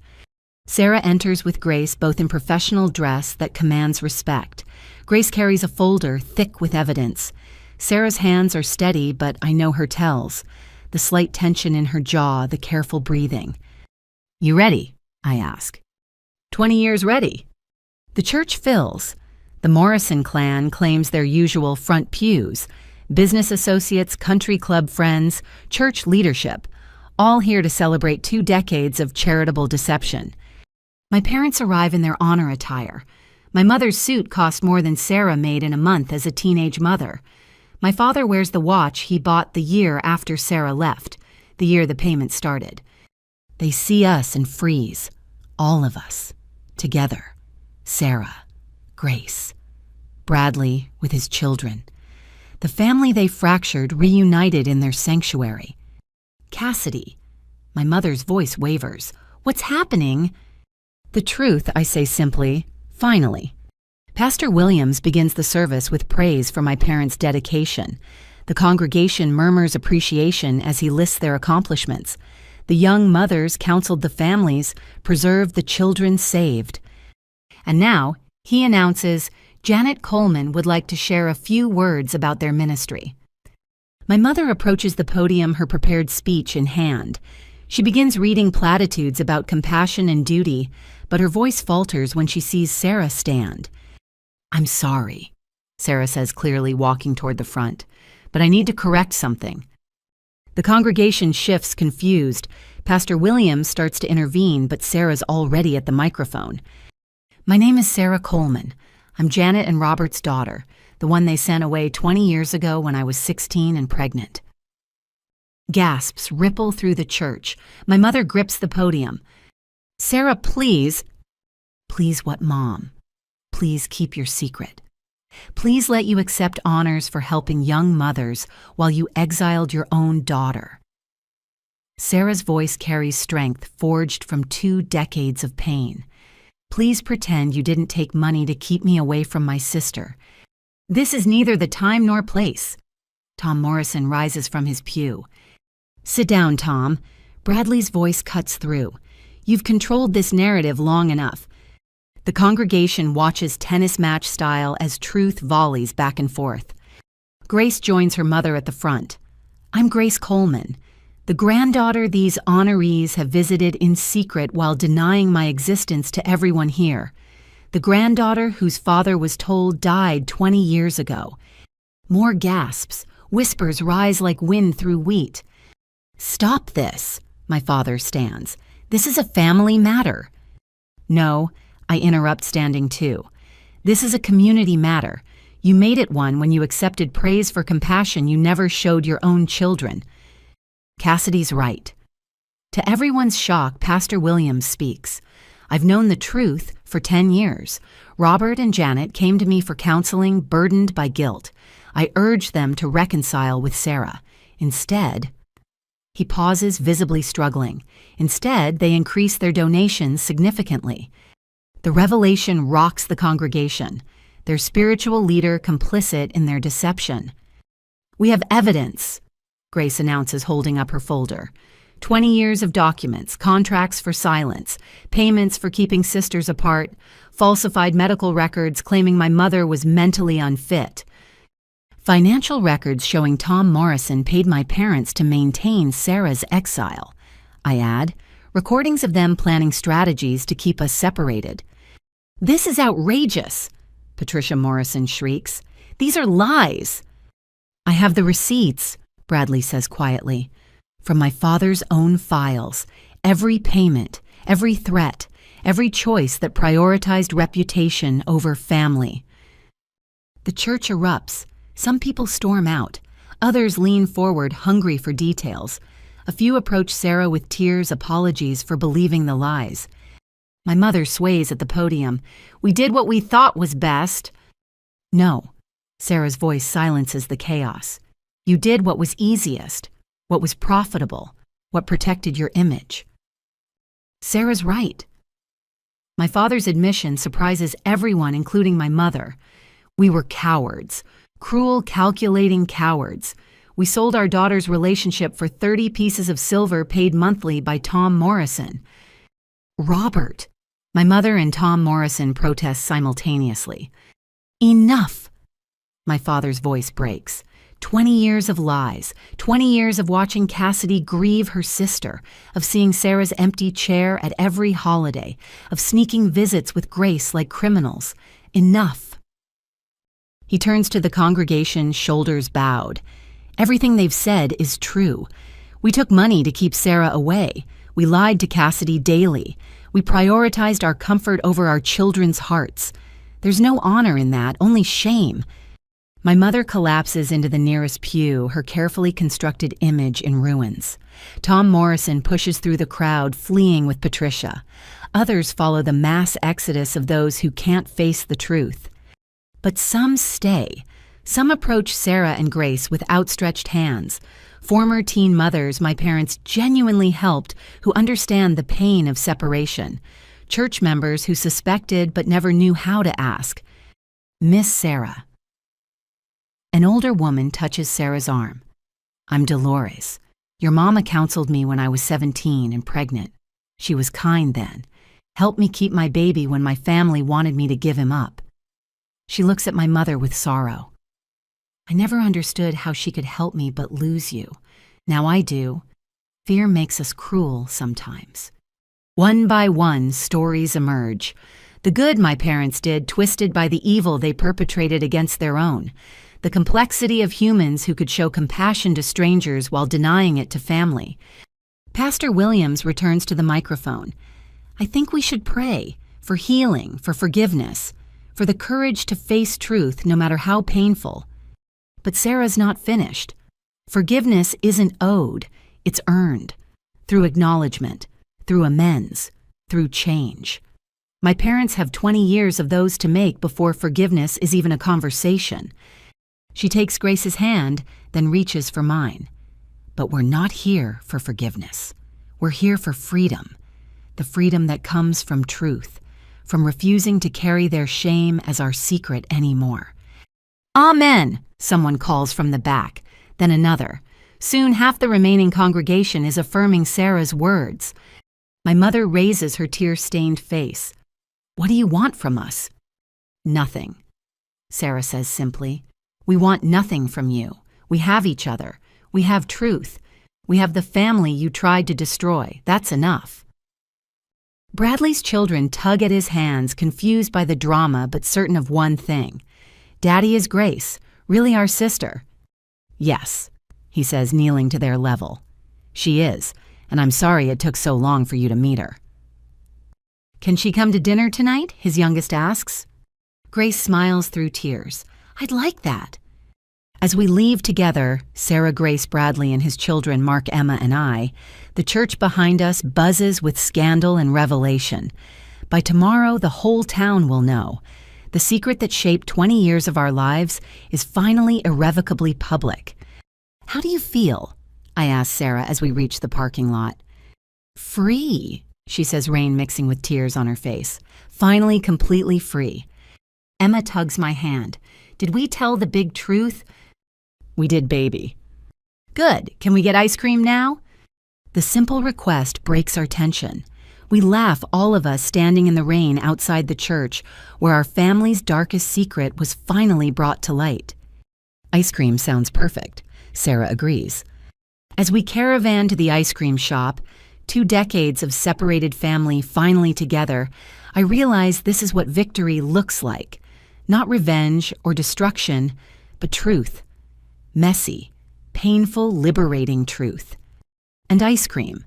Sarah enters with Grace, both in professional dress that commands respect. Grace carries a folder thick with evidence. Sarah's hands are steady, but I know her tells. The slight tension in her jaw, the careful breathing. You ready? I ask. 20 years ready. The church fills. The Morrison clan claims their usual front pews. Business associates, country club friends, church leadership, all here to celebrate 2 decades of charitable deception. My parents arrive in their honor attire. My mother's suit cost more than Sarah made in a month as a teenage mother. My father wears the watch he bought the year after Sarah left, the year the payment started. They see us and freeze, all of us, together. Sarah, Grace, Bradley with his children. The family they fractured reunited in their sanctuary. Cassidy. My mother's voice wavers. What's happening? The truth, I say simply, finally. Pastor Williams begins the service with praise for my parents' dedication. The congregation murmurs appreciation as he lists their accomplishments. The young mothers counseled the families, preserved the children saved. And now, he announces Janet Coleman would like to share a few words about their ministry. My mother approaches the podium, her prepared speech in hand. She begins reading platitudes about compassion and duty, but her voice falters when she sees Sarah stand. I'm sorry, Sarah says clearly, walking toward the front, but I need to correct something. The congregation shifts, confused. Pastor Williams starts to intervene, but Sarah's already at the microphone. My name is Sarah Coleman. I'm Janet and Robert's daughter, the one they sent away 20 years ago when I was 16 and pregnant. Gasps ripple through the church. My mother grips the podium. Sarah, please. Please what, Mom? Please keep your secret. Please let you accept honors for helping young mothers while you exiled your own daughter. Sarah's voice carries strength forged from 2 decades of pain. Please pretend you didn't take money to keep me away from my sister. This is neither the time nor place. Tom Morrison rises from his pew. Sit down, Tom. Bradley's voice cuts through. You've controlled this narrative long enough. The congregation watches tennis match style as truth volleys back and forth. Grace joins her mother at the front. I'm Grace Coleman, the granddaughter these honorees have visited in secret while denying my existence to everyone here. The granddaughter whose father was told died 20 years ago. More gasps, whispers rise like wind through wheat. Stop this, my father stands. This is a family matter. No, I interrupt, standing too. This is a community matter. You made it one when you accepted praise for compassion you never showed your own children. Cassidy's right. To everyone's shock, Pastor Williams speaks. I've known the truth for 10 years. Robert and Janet came to me for counseling, burdened by guilt. I urged them to reconcile with Sarah. Instead, he pauses, visibly struggling. Instead, they increase their donations significantly. The revelation rocks the congregation, their spiritual leader complicit in their deception. We have evidence, Grace announces, holding up her folder. 20 years of documents, contracts for silence, payments for keeping sisters apart, falsified medical records claiming my mother was mentally unfit. Financial records showing Tom Morrison paid my parents to maintain Sarah's exile. I add, recordings of them planning strategies to keep us separated. This is outrageous, Patricia Morrison shrieks. These are lies. I have the receipts, Bradley says quietly. From my father's own files, every payment, every threat, every choice that prioritized reputation over family. The church erupts. Some people storm out. Others lean forward, hungry for details. A few approach Sarah with tears, apologies for believing the lies. My mother sways at the podium. We did what we thought was best. No. Sarah's voice silences the chaos. You did what was easiest, what was profitable, what protected your image. Sarah's right. My father's admission surprises everyone, including my mother. We were cowards, cruel, calculating cowards. We sold our daughter's relationship for 30 pieces of silver paid monthly by Tom Morrison. Robert. My mother and Tom Morrison protest simultaneously. Enough! My father's voice breaks. 20 years of lies, 20 years of watching Cassidy grieve her sister, of seeing Sarah's empty chair at every holiday, of sneaking visits with Grace like criminals. Enough. He turns to the congregation, shoulders bowed. Everything they've said is true. We took money to keep Sarah away. We lied to Cassidy daily. We prioritized our comfort over our children's hearts. There's no honor in that, only shame. My mother collapses into the nearest pew, her carefully constructed image in ruins. Tom Morrison pushes through the crowd, fleeing with Patricia. Others follow the mass exodus of those who can't face the truth. But some stay. Some approach Sarah and Grace with outstretched hands. Former teen mothers my parents genuinely helped who understand the pain of separation. Church members who suspected but never knew how to ask. Miss Sarah. An older woman touches Sarah's arm. I'm Dolores. Your mama counseled me when I was 17 and pregnant. She was kind then. Helped me keep my baby when my family wanted me to give him up. She looks at my mother with sorrow. I never understood how she could help me but lose you. Now I do. Fear makes us cruel sometimes. One by one, stories emerge. The good my parents did, twisted by the evil they perpetrated against their own. The complexity of humans who could show compassion to strangers while denying it to family. Pastor Williams returns to the microphone. I think we should pray for healing, for forgiveness, for the courage to face truth no matter how painful. But Sarah's not finished. Forgiveness isn't owed, it's earned. Through acknowledgement, through amends, through change. My parents have 20 years of those to make before forgiveness is even a conversation. She takes Grace's hand, then reaches for mine. But we're not here for forgiveness. We're here for freedom. The freedom that comes from truth, from refusing to carry their shame as our secret anymore. Amen, someone calls from the back, then another. Soon half the remaining congregation is affirming Sarah's words. My mother raises her tear-stained face. What do you want from us? Nothing, Sarah says simply. We want nothing from you. We have each other. We have truth. We have the family you tried to destroy. That's enough. Bradley's children tug at his hands, confused by the drama but certain of one thing. Daddy is Grace, really our sister. Yes, he says, kneeling to their level. She is, and I'm sorry it took so long for you to meet her. Can she come to dinner tonight? His youngest asks. Grace smiles through tears. I'd like that. As we leave together, Sarah, Grace, Bradley, and his children, Mark, Emma, and I, the church behind us buzzes with scandal and revelation. By tomorrow, the whole town will know. The secret that shaped 20 years of our lives is finally irrevocably public. How do you feel? I ask Sarah as we reach the parking lot. Free, she says, rain mixing with tears on her face. Finally, completely free. Emma tugs my hand. Did we tell the big truth? We did, baby. Good. Can we get ice cream now? The simple request breaks our tension. We laugh, all of us standing in the rain outside the church, where our family's darkest secret was finally brought to light. Ice cream sounds perfect, Sarah agrees. As we caravan to the ice cream shop, 2 decades of separated family finally together, I realize this is what victory looks like. Not revenge or destruction, but truth. Messy, painful, liberating truth. And ice cream.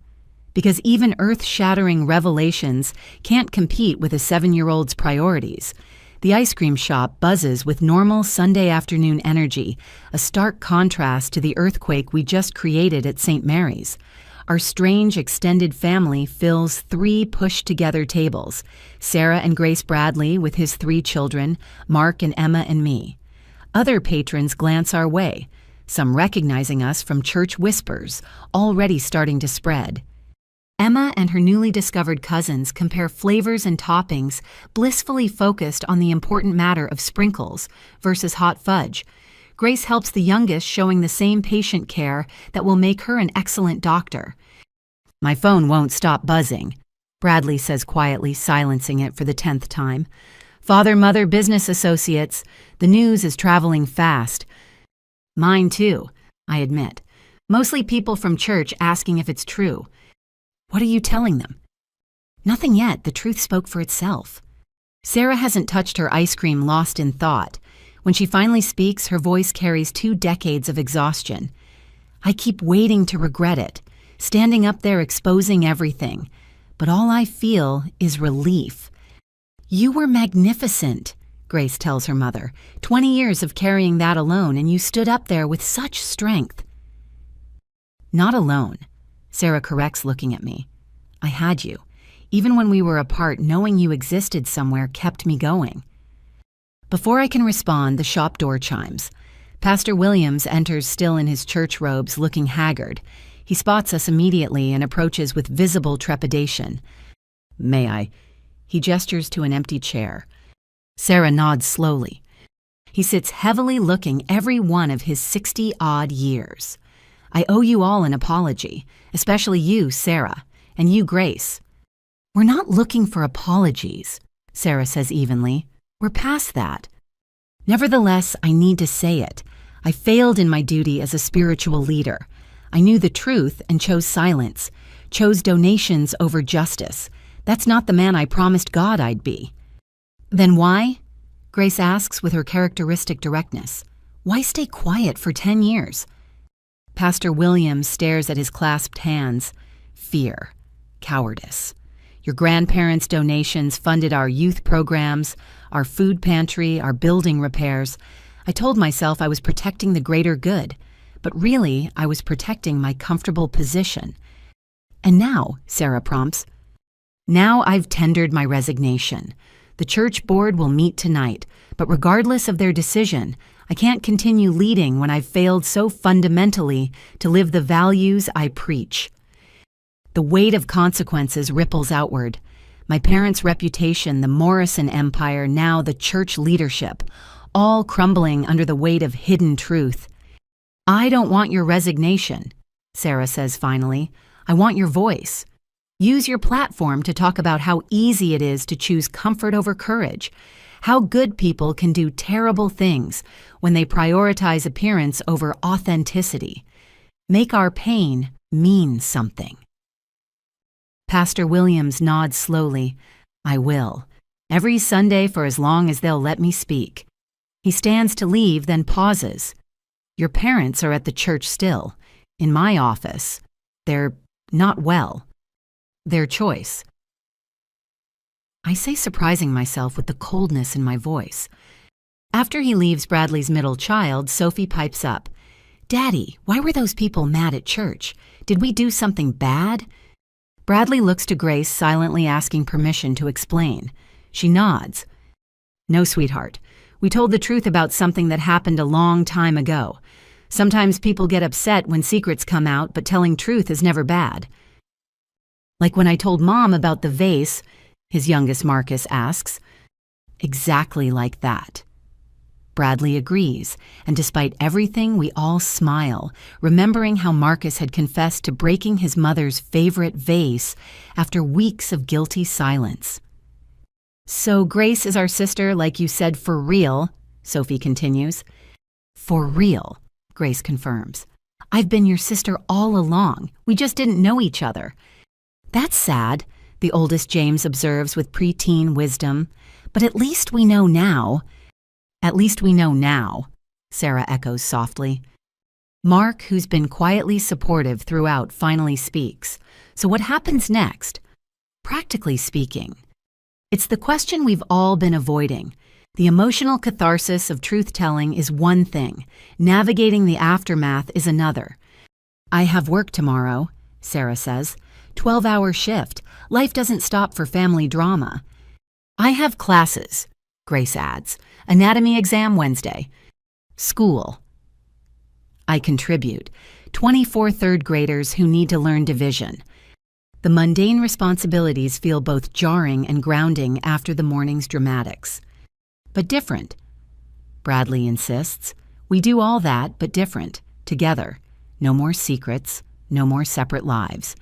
Because even earth-shattering revelations can't compete with a 7-year-old's priorities. The ice cream shop buzzes with normal Sunday afternoon energy, a stark contrast to the earthquake we just created at St. Mary's. Our strange extended family fills 3 pushed-together tables, Sarah and Grace Bradley with his 3 children, Mark and Emma and me. Other patrons glance our way, some recognizing us from church whispers, already starting to spread. Emma and her newly discovered cousins compare flavors and toppings, blissfully focused on the important matter of sprinkles versus hot fudge. Grace helps the youngest, showing the same patient care that will make her an excellent doctor. "My phone won't stop buzzing," Bradley says quietly, silencing it for the 10th time. "Father, mother, business associates. The news is traveling fast." "Mine too," I admit. "Mostly people from church asking if it's true." "What are you telling them?" "Nothing yet. The truth spoke for itself." Sarah hasn't touched her ice cream, lost in thought. When she finally speaks, her voice carries 2 decades of exhaustion. "I keep waiting to regret it, standing up there exposing everything. But all I feel is relief." "You were magnificent," Grace tells her mother. 20 years of carrying that alone, and you stood up there with such strength." "Not alone," Sarah corrects, looking at me. "I had you. Even when we were apart, knowing you existed somewhere kept me going." Before I can respond, the shop door chimes. Pastor Williams enters, still in his church robes, looking haggard. He spots us immediately and approaches with visible trepidation. "May I?" He gestures to an empty chair. Sarah nods slowly. He sits heavily, looking every one of his 60-odd years. "I owe you all an apology, especially you, Sarah, and you, Grace." "We're not looking for apologies," Sarah says evenly. "We're past that. Nevertheless, I need to say it. I failed in my duty as a spiritual leader. I knew the truth and chose silence, chose donations over justice. That's not the man I promised God I'd be." "Then why?" Grace asks with her characteristic directness. "Why stay quiet for 10 years? Pastor Williams stares at his clasped hands. "Fear. Cowardice. Your grandparents' donations funded our youth programs, our food pantry, our building repairs. I told myself I was protecting the greater good, but really I was protecting my comfortable position." "And now," Sarah prompts, "now I've tendered my resignation. The church board will meet tonight, but regardless of their decision, I can't continue leading when I've failed so fundamentally to live the values I preach." The weight of consequences ripples outward. My parents' reputation, the Morrison empire, now the church leadership, all crumbling under the weight of hidden truth. "I don't want your resignation," Sarah says finally. "I want your voice. Use your platform to talk about how easy it is to choose comfort over courage, how good people can do terrible things when they prioritize appearance over authenticity. Make our pain mean something." Pastor Williams nods slowly. "I will. Every Sunday for as long as they'll let me speak." He stands to leave, then pauses. "Your parents are at the church still. In my office. They're not well. Their choice." I say, surprising myself with the coldness in my voice. After he leaves Bradley's middle child, Sophie pipes up. "Daddy, why were those people mad at church? Did we do something bad?" Bradley looks to Grace, silently asking permission to explain. She nods. "No, sweetheart. We told the truth about something that happened a long time ago. Sometimes people get upset when secrets come out, but telling truth is never bad." "Like when I told Mom about the vase," his youngest Marcus asks. "Exactly like that." Bradley agrees, and despite everything, we all smile, remembering how Marcus had confessed to breaking his mother's favorite vase after weeks of guilty silence. "So Grace is our sister, like you said, for real," Sophie continues. "For real," Grace confirms. "I've been your sister all along. We just didn't know each other." "That's sad," the oldest James observes with preteen wisdom. "But at least we know now." "At least we know now," Sarah echoes softly. Mark, who's been quietly supportive throughout, finally speaks. "So what happens next?" "Practically speaking, it's the question we've all been avoiding. The emotional catharsis of truth-telling is one thing. Navigating the aftermath is another. I have work tomorrow, Sarah says. 12-hour shift. Life doesn't stop for family drama. I have classes, Grace adds. Anatomy exam Wednesday. School. I contribute. 24 third graders who need to learn division. The mundane responsibilities feel both jarring and grounding after the morning's dramatics. But different, Bradley insists. We do all that, but different, together. No more secrets, no more separate lives.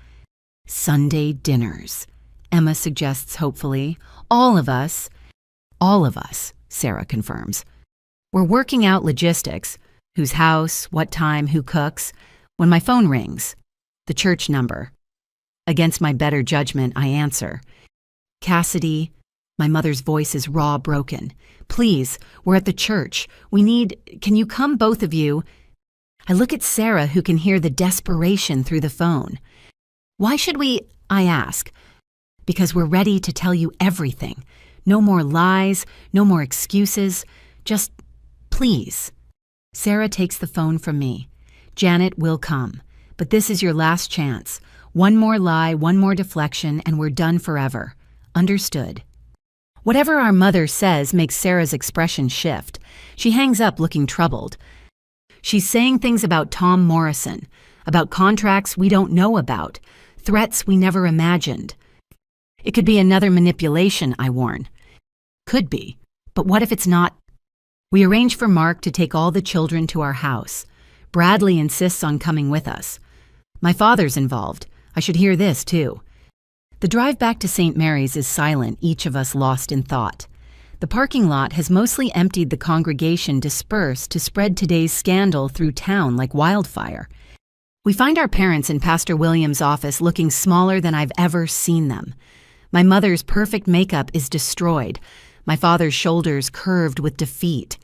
Sunday dinners, Emma suggests hopefully. All of us, Sarah confirms. We're working out logistics, whose house, what time, who cooks, when my phone rings. The church number. Against my better judgment, I answer. Cassidy, my mother's voice is raw, broken. Please, we're at the church. Can you come, both of you? I look at Sarah, who can hear the desperation through the phone. Why should we? I ask. Because we're ready to tell you everything. No more lies, no more excuses. Just, please. Sarah takes the phone from me. Janet will come, but this is your last chance. One more lie, one more deflection, and we're done forever. Understood. Whatever our mother says makes Sarah's expression shift. She hangs up looking troubled. She's saying things about Tom Morrison, about contracts we don't know about, threats we never imagined. It could be another manipulation, I warn. Could be, but what if it's not? We arrange for Mark to take all the children to our house. Bradley insists on coming with us. My father's involved. I should hear this, too. The drive back to St. Mary's is silent, each of us lost in thought. The parking lot has mostly emptied, the congregation dispersed to spread today's scandal through town like wildfire. We find our parents in Pastor Williams' office looking smaller than I've ever seen them. My mother's perfect makeup is destroyed, my father's shoulders curved with defeat.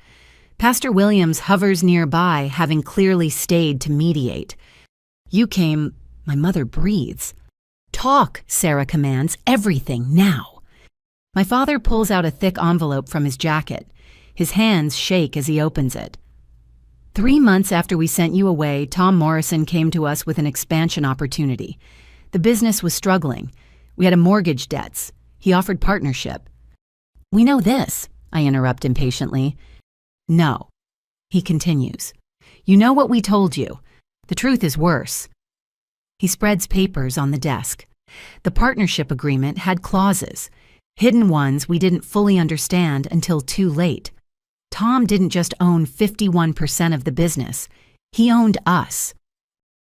Pastor Williams hovers nearby, having clearly stayed to mediate. You came, my mother breathes. Talk, Sarah commands, everything, now. My father pulls out a thick envelope from his jacket. His hands shake as he opens it. 3 months after we sent you away, Tom Morrison came to us with an expansion opportunity. The business was struggling. We had a mortgage debts. He offered partnership. We know this, I interrupt impatiently. No, he continues. You know what we told you. The truth is worse. He spreads papers on the desk. The partnership agreement had clauses, hidden ones we didn't fully understand until too late. Tom didn't just own 51% of the business. He owned us.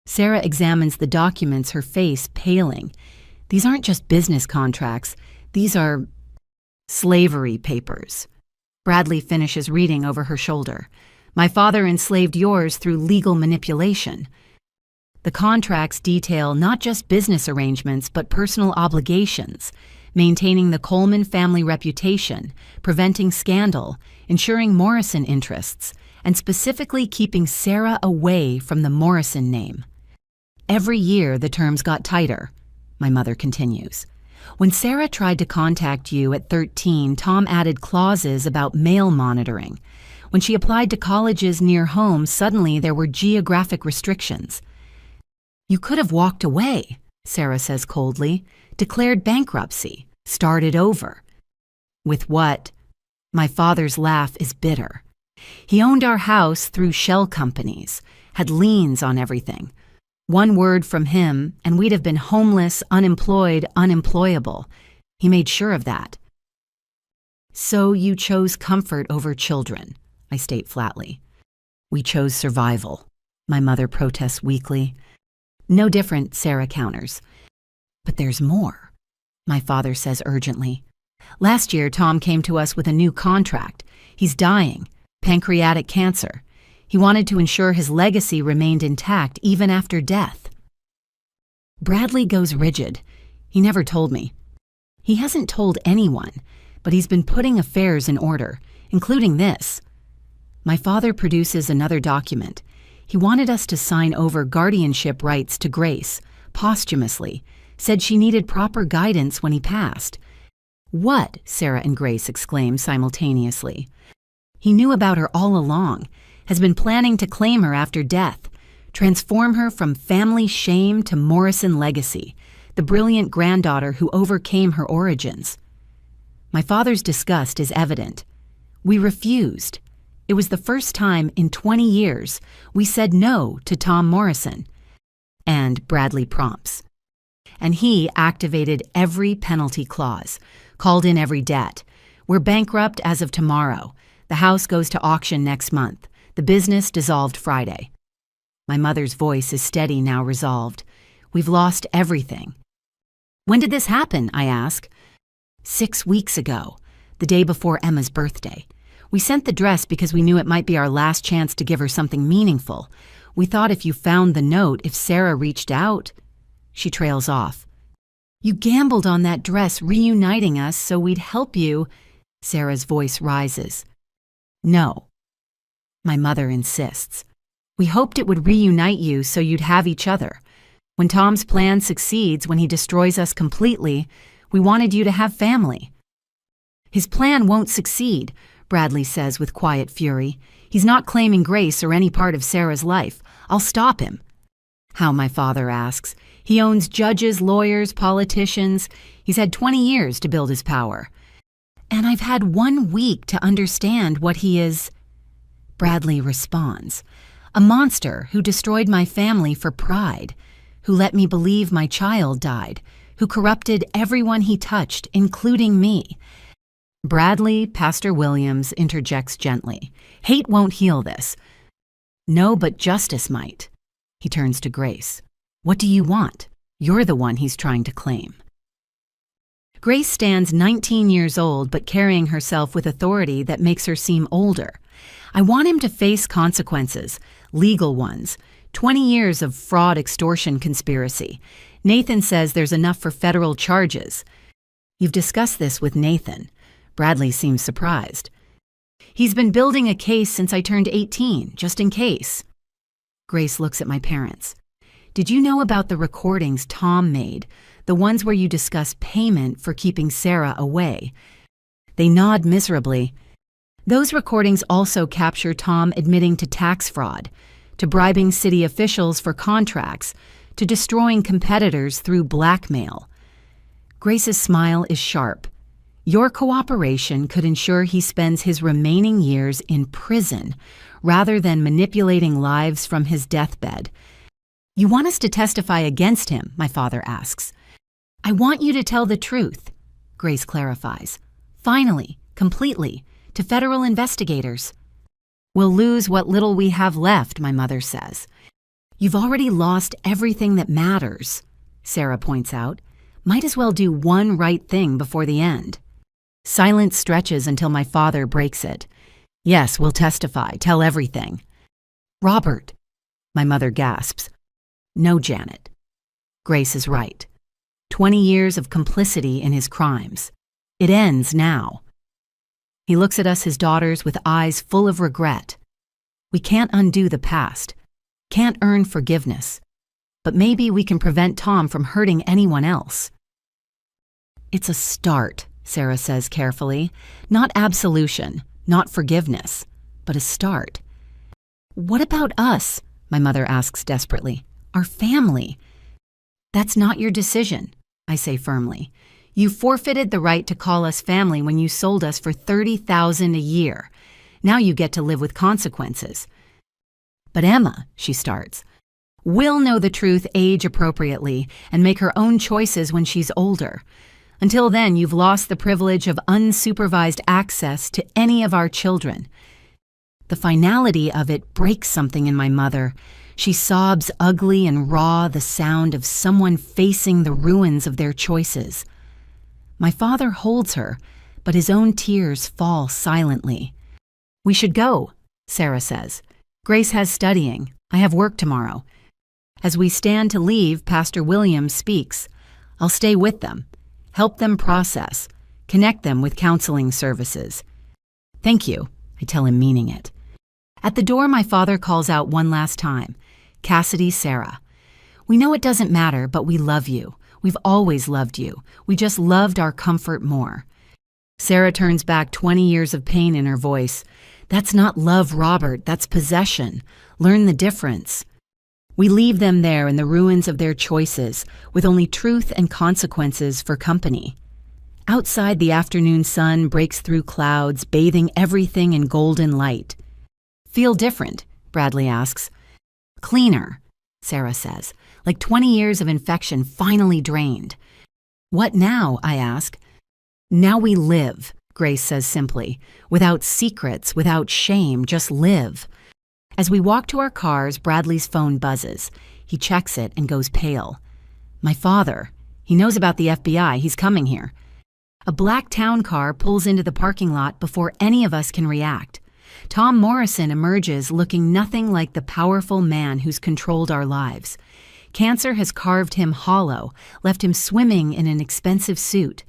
Sarah examines the documents, her face paling. These aren't just business contracts. These are slavery papers. Bradley finishes reading over her shoulder. My father enslaved yours through legal manipulation. The contracts detail not just business arrangements, but personal obligations, maintaining the Coleman family reputation, preventing scandal, ensuring Morrison interests, and specifically keeping Sarah away from the Morrison name. Every year the terms got tighter, my mother continues. When Sarah tried to contact you at 13, Tom added clauses about mail monitoring. When she applied to colleges near home, suddenly there were geographic restrictions. You could have walked away, Sarah says coldly, declared bankruptcy, started over. With what? My father's laugh is bitter. He owned our house through shell companies, had liens on everything. One word from him, and we'd have been homeless, unemployed, unemployable. He made sure of that. So you chose comfort over children, I state flatly. We chose survival, my mother protests weakly. No different, Sarah counters. But there's more, my father says urgently. Last year, Tom came to us with a new contract. He's dying, pancreatic cancer. He wanted to ensure his legacy remained intact even after death. Bradley goes rigid. He never told me. He hasn't told anyone, but he's been putting affairs in order, including this. My father produces another document. He wanted us to sign over guardianship rights to Grace, posthumously, said she needed proper guidance when he passed. What? Sarah and Grace exclaim simultaneously. He knew about her all along, has been planning to claim her after death, transform her from family shame to Morrison legacy, the brilliant granddaughter who overcame her origins. My father's disgust is evident. We refused. It was the first time in 20 years we said no to Tom Morrison. And Bradley prompts. And he activated every penalty clause, called in every debt. We're bankrupt as of tomorrow. The house goes to auction next month. The business dissolved Friday. My mother's voice is steady, now resolved. We've lost everything. When did this happen? I ask. 6 weeks ago, the day before Emma's birthday. We sent the dress because we knew it might be our last chance to give her something meaningful. We thought if you found the note, if Sarah reached out. She trails off. You gambled on that dress reuniting us so we'd help you. Sarah's voice rises. No. My mother insists. We hoped it would reunite you so you'd have each other. When Tom's plan succeeds, when he destroys us completely, we wanted you to have family. His plan won't succeed, Bradley says with quiet fury. He's not claiming Grace or any part of Sarah's life. I'll stop him. How, my father asks. He owns judges, lawyers, politicians. He's had 20 years to build his power. And I've had 1 week to understand what he is. Bradley responds. A monster who destroyed my family for pride, who let me believe my child died, who corrupted everyone he touched, including me. Bradley, Pastor Williams, interjects gently. Hate won't heal this. No, but justice might. He turns to Grace. What do you want? You're the one he's trying to claim. Grace stands 19 years old but carrying herself with authority that makes her seem older. I want him to face consequences, legal ones, 20 years of fraud extortion conspiracy. Nathan says there's enough for federal charges. You've discussed this with Nathan. Bradley seems surprised. He's been building a case since I turned 18, just in case. Grace looks at my parents. Did you know about the recordings Tom made, the ones where you discuss payment for keeping Sarah away? They nod miserably. Those recordings also capture Tom admitting to tax fraud, to bribing city officials for contracts, to destroying competitors through blackmail. Grace's smile is sharp. Your cooperation could ensure he spends his remaining years in prison rather than manipulating lives from his deathbed. You want us to testify against him, my father asks. I want you to tell the truth, Grace clarifies. Finally, completely, to federal investigators. We'll lose what little we have left, my mother says. You've already lost everything that matters, Sarah points out. Might as well do one right thing before the end. Silence stretches until my father breaks it. Yes, we'll testify, tell everything. Robert, my mother gasps. No, Janet. Grace is right. 20 years of complicity in his crimes. It ends now. He looks at us, his daughters, with eyes full of regret. We can't undo the past, can't earn forgiveness, but maybe we can prevent Tom from hurting anyone else. It's a start, Sarah says carefully. Not absolution, not forgiveness, but a start. What about us? My mother asks desperately. Our family. That's not your decision, I say firmly. You forfeited the right to call us family when you sold us for $30,000 a year. Now you get to live with consequences. But Emma, she starts, will know the truth age appropriately and make her own choices when she's older. Until then, you've lost the privilege of unsupervised access to any of our children. The finality of it breaks something in my mother. She sobs ugly and raw, the sound of someone facing the ruins of their choices. My father holds her, but his own tears fall silently. We should go, Sarah says. Grace has studying. I have work tomorrow. As we stand to leave, Pastor Williams speaks. I'll stay with them, help them process, connect them with counseling services. Thank you, I tell him, meaning it. At the door, my father calls out one last time. Cassidy, Sarah. We know it doesn't matter, but we love you. We've always loved you. We just loved our comfort more. Sarah turns back, 20 years of pain in her voice. That's not love, Robert. That's possession. Learn the difference. We leave them there in the ruins of their choices, with only truth and consequences for company. Outside, the afternoon sun breaks through clouds, bathing everything in golden light. Feel different? Bradley asks. Cleaner, Sarah says, like 20 years of infection finally drained. What now? I ask. Now we live, Grace says simply, without secrets, without shame, just live. As we walk to our cars, Bradley's phone buzzes. He checks it and goes pale. My father. He knows about the FBI. He's coming here. A black town car pulls into the parking lot before any of us can react. Tom Morrison emerges looking nothing like the powerful man who's controlled our lives. Cancer has carved him hollow, left him swimming in an expensive suit,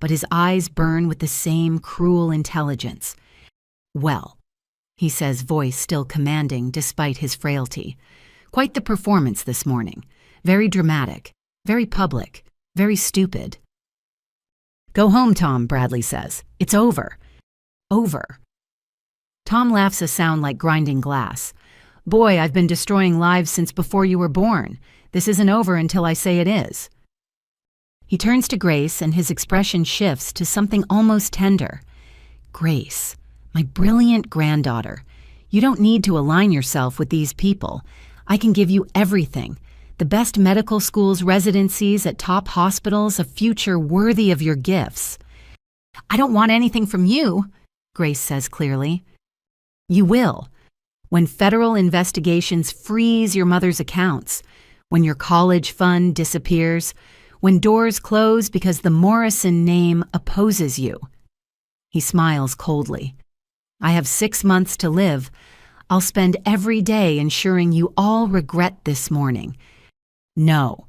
but his eyes burn with the same cruel intelligence. Well, he says, voice still commanding despite his frailty. Quite the performance this morning. Very dramatic, very public, very stupid. Go home, Tom, Bradley says. It's over. Over. Tom laughs a sound like grinding glass. Boy, I've been destroying lives since before you were born. This isn't over until I say it is. He turns to Grace and his expression shifts to something almost tender. Grace, my brilliant granddaughter, you don't need to align yourself with these people. I can give you everything. The best medical schools, residencies at top hospitals, a future worthy of your gifts. I don't want anything from you, Grace says clearly. You will. When federal investigations freeze your mother's accounts, when your college fund disappears, when doors close because the Morrison name opposes you. He smiles coldly. I have 6 months to live. I'll spend every day ensuring you all regret this morning. No.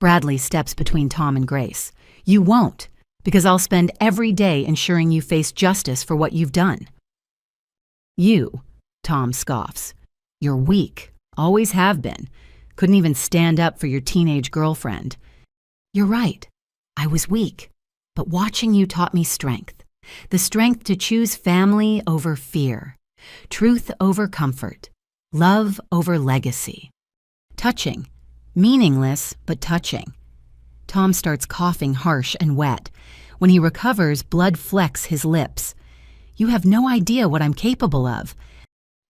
Bradley steps between Tom and Grace. You won't, because I'll spend every day ensuring you face justice for what you've done. You, Tom scoffs. You're weak, always have been. Couldn't even stand up for your teenage girlfriend. You're right. I was weak, but watching you taught me strength. The strength to choose family over fear, truth over comfort, love over legacy. Touching. Meaningless, but touching. Tom starts coughing harsh and wet. When he recovers, blood flecks his lips. You have no idea what I'm capable of.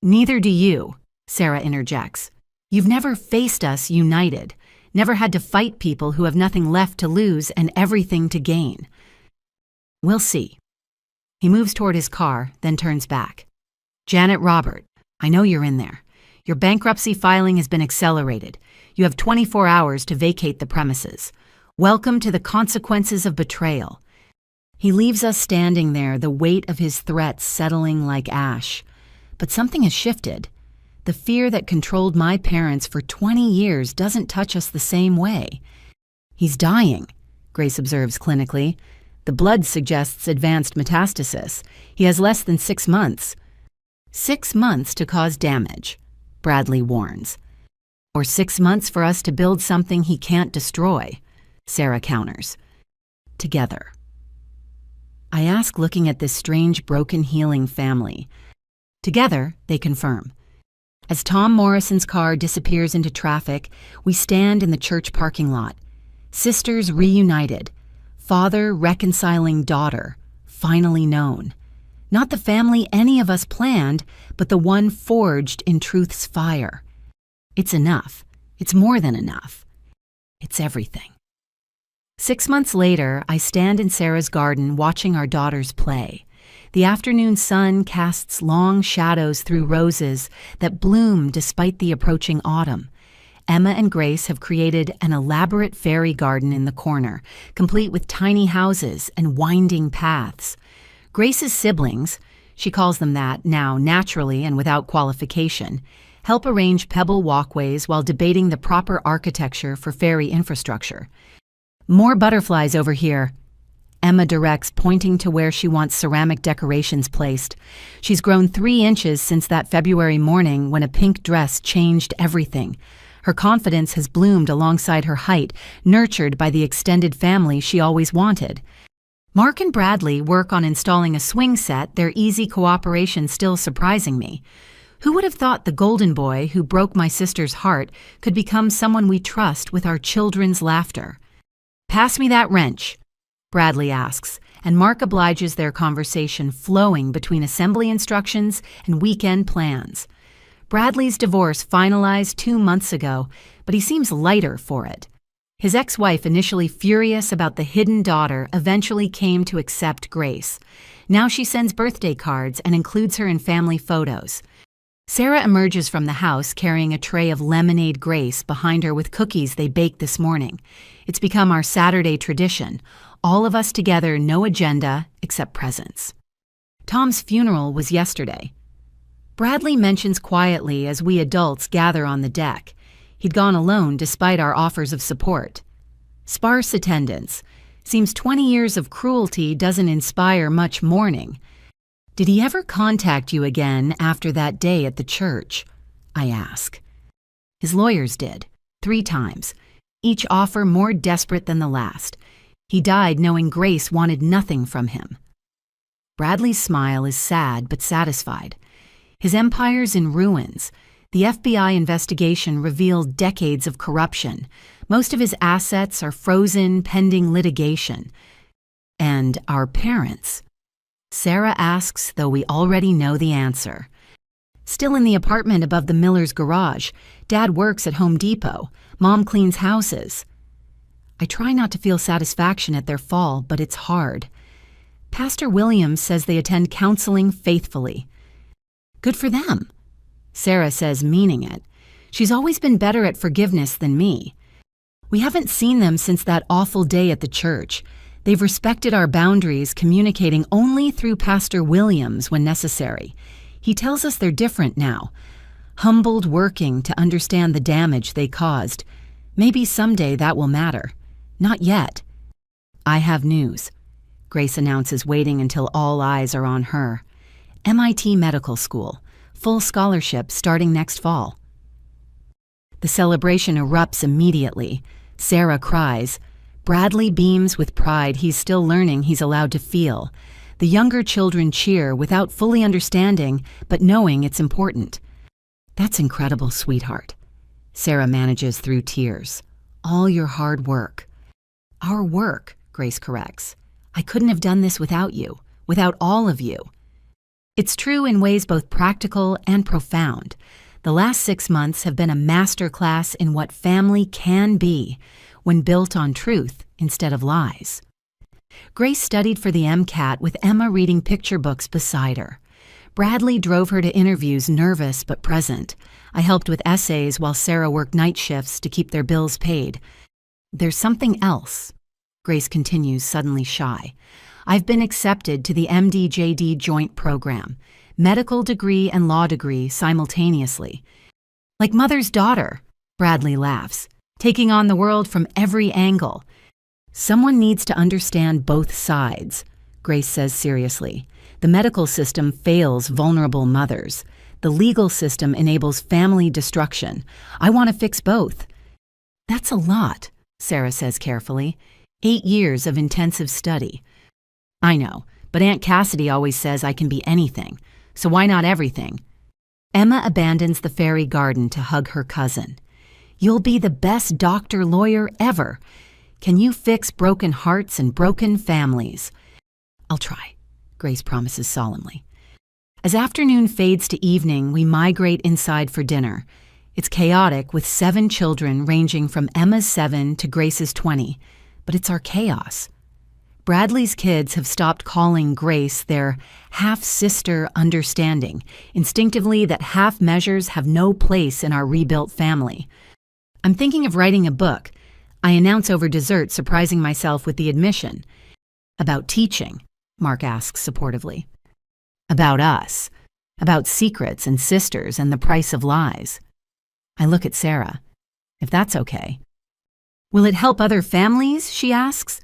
Neither do you, Sarah interjects. You've never faced us united, never had to fight people who have nothing left to lose and everything to gain. We'll see. He moves toward his car, then turns back. Janet Robert, I know you're in there. Your bankruptcy filing has been accelerated. You have 24 hours to vacate the premises. Welcome to the consequences of betrayal. He leaves us standing there, the weight of his threats settling like ash. But something has shifted. The fear that controlled my parents for 20 years doesn't touch us the same way. He's dying, Grace observes clinically. The blood suggests advanced metastasis. He has less than 6 months. 6 months to cause damage, Bradley warns. Or 6 months for us to build something he can't destroy, Sarah counters. Together. I ask, looking at this strange, broken, healing family. Together, they confirm. As Tom Morrison's car disappears into traffic, we stand in the church parking lot. Sisters reunited. Father reconciling daughter, finally known. Not the family any of us planned, but the one forged in truth's fire. It's enough. It's more than enough. It's everything. 6 months later, I stand in Sarah's garden watching our daughters play. The afternoon sun casts long shadows through roses that bloom despite the approaching autumn. Emma and Grace have created an elaborate fairy garden in the corner, complete with tiny houses and winding paths. Grace's siblings, she calls them that now naturally and without qualification, help arrange pebble walkways while debating the proper architecture for fairy infrastructure. More butterflies over here, Emma directs, pointing to where she wants ceramic decorations placed. She's grown 3 inches since that February morning when a pink dress changed everything. Her confidence has bloomed alongside her height, nurtured by the extended family she always wanted. Mark and Bradley work on installing a swing set, their easy cooperation still surprising me. Who would have thought the golden boy who broke my sister's heart could become someone we trust with our children's laughter? Pass me that wrench, Bradley asks, and Mark obliges, their conversation flowing between assembly instructions and weekend plans. Bradley's divorce finalized 2 months ago, but he seems lighter for it. His ex-wife, initially furious about the hidden daughter, eventually came to accept Grace. Now she sends birthday cards and includes her in family photos. Sarah emerges from the house carrying a tray of lemonade Grace behind her with cookies they baked this morning. It's become our Saturday tradition. All of us together, no agenda except presents. Tom's funeral was yesterday. Bradley mentions quietly as we adults gather on the deck. He'd gone alone despite our offers of support. Sparse attendance. Seems 20 years of cruelty doesn't inspire much mourning. Did he ever contact you again after that day at the church? I ask. His lawyers did, 3 times, each offer more desperate than the last. He died knowing Grace wanted nothing from him. Bradley's smile is sad but satisfied. His empire's in ruins. The FBI investigation revealed decades of corruption. Most of his assets are frozen pending litigation. And our parents? Sarah asks, though we already know the answer. Still in the apartment above the Miller's garage. Dad works at Home Depot. Mom cleans houses. I try not to feel satisfaction at their fall, but it's hard. Pastor Williams says they attend counseling faithfully. Good for them, Sarah says, meaning it. She's always been better at forgiveness than me. We haven't seen them since that awful day at the church. They've respected our boundaries, communicating only through Pastor Williams when necessary. He tells us they're different now, humbled, working to understand the damage they caused. Maybe someday that will matter. Not yet. I have news, Grace announces, waiting until all eyes are on her. MIT Medical School, full scholarship starting next fall. The celebration erupts immediately. Sarah cries. Bradley beams with pride he's still learning he's allowed to feel. The younger children cheer without fully understanding, but knowing it's important. That's incredible, sweetheart. Sarah manages through tears. All your hard work. Our work, Grace corrects. I couldn't have done this without you, without all of you. It's true in ways both practical and profound. The last 6 months have been a masterclass in what family can be when built on truth instead of lies. Grace studied for the MCAT with Emma reading picture books beside her. Bradley drove her to interviews, nervous but present. I helped with essays while Sarah worked night shifts to keep their bills paid. There's something else, Grace continues, suddenly shy. I've been accepted to the MD-JD joint program, medical degree and law degree simultaneously. Like mother's daughter, Bradley laughs, taking on the world from every angle. Someone needs to understand both sides, Grace says seriously. The medical system fails vulnerable mothers. The legal system enables family destruction. I want to fix both. That's a lot, Sarah says carefully. 8 years of intensive study. I know, but Aunt Cassidy always says I can be anything, so why not everything? Emma abandons the fairy garden to hug her cousin. You'll be the best doctor-lawyer ever. Can you fix broken hearts and broken families? I'll try, Grace promises solemnly. As afternoon fades to evening, we migrate inside for dinner. It's chaotic with 7 children ranging from Emma's 7 to Grace's 20, but it's our chaos. Bradley's kids have stopped calling Grace their half-sister, understanding, instinctively that half measures have no place in our rebuilt family. I'm thinking of writing a book. I announce over dessert, surprising myself with the admission. About teaching, Mark asks supportively. About us. About secrets and sisters and the price of lies. I look at Sarah. If that's okay. Will it help other families, she asks.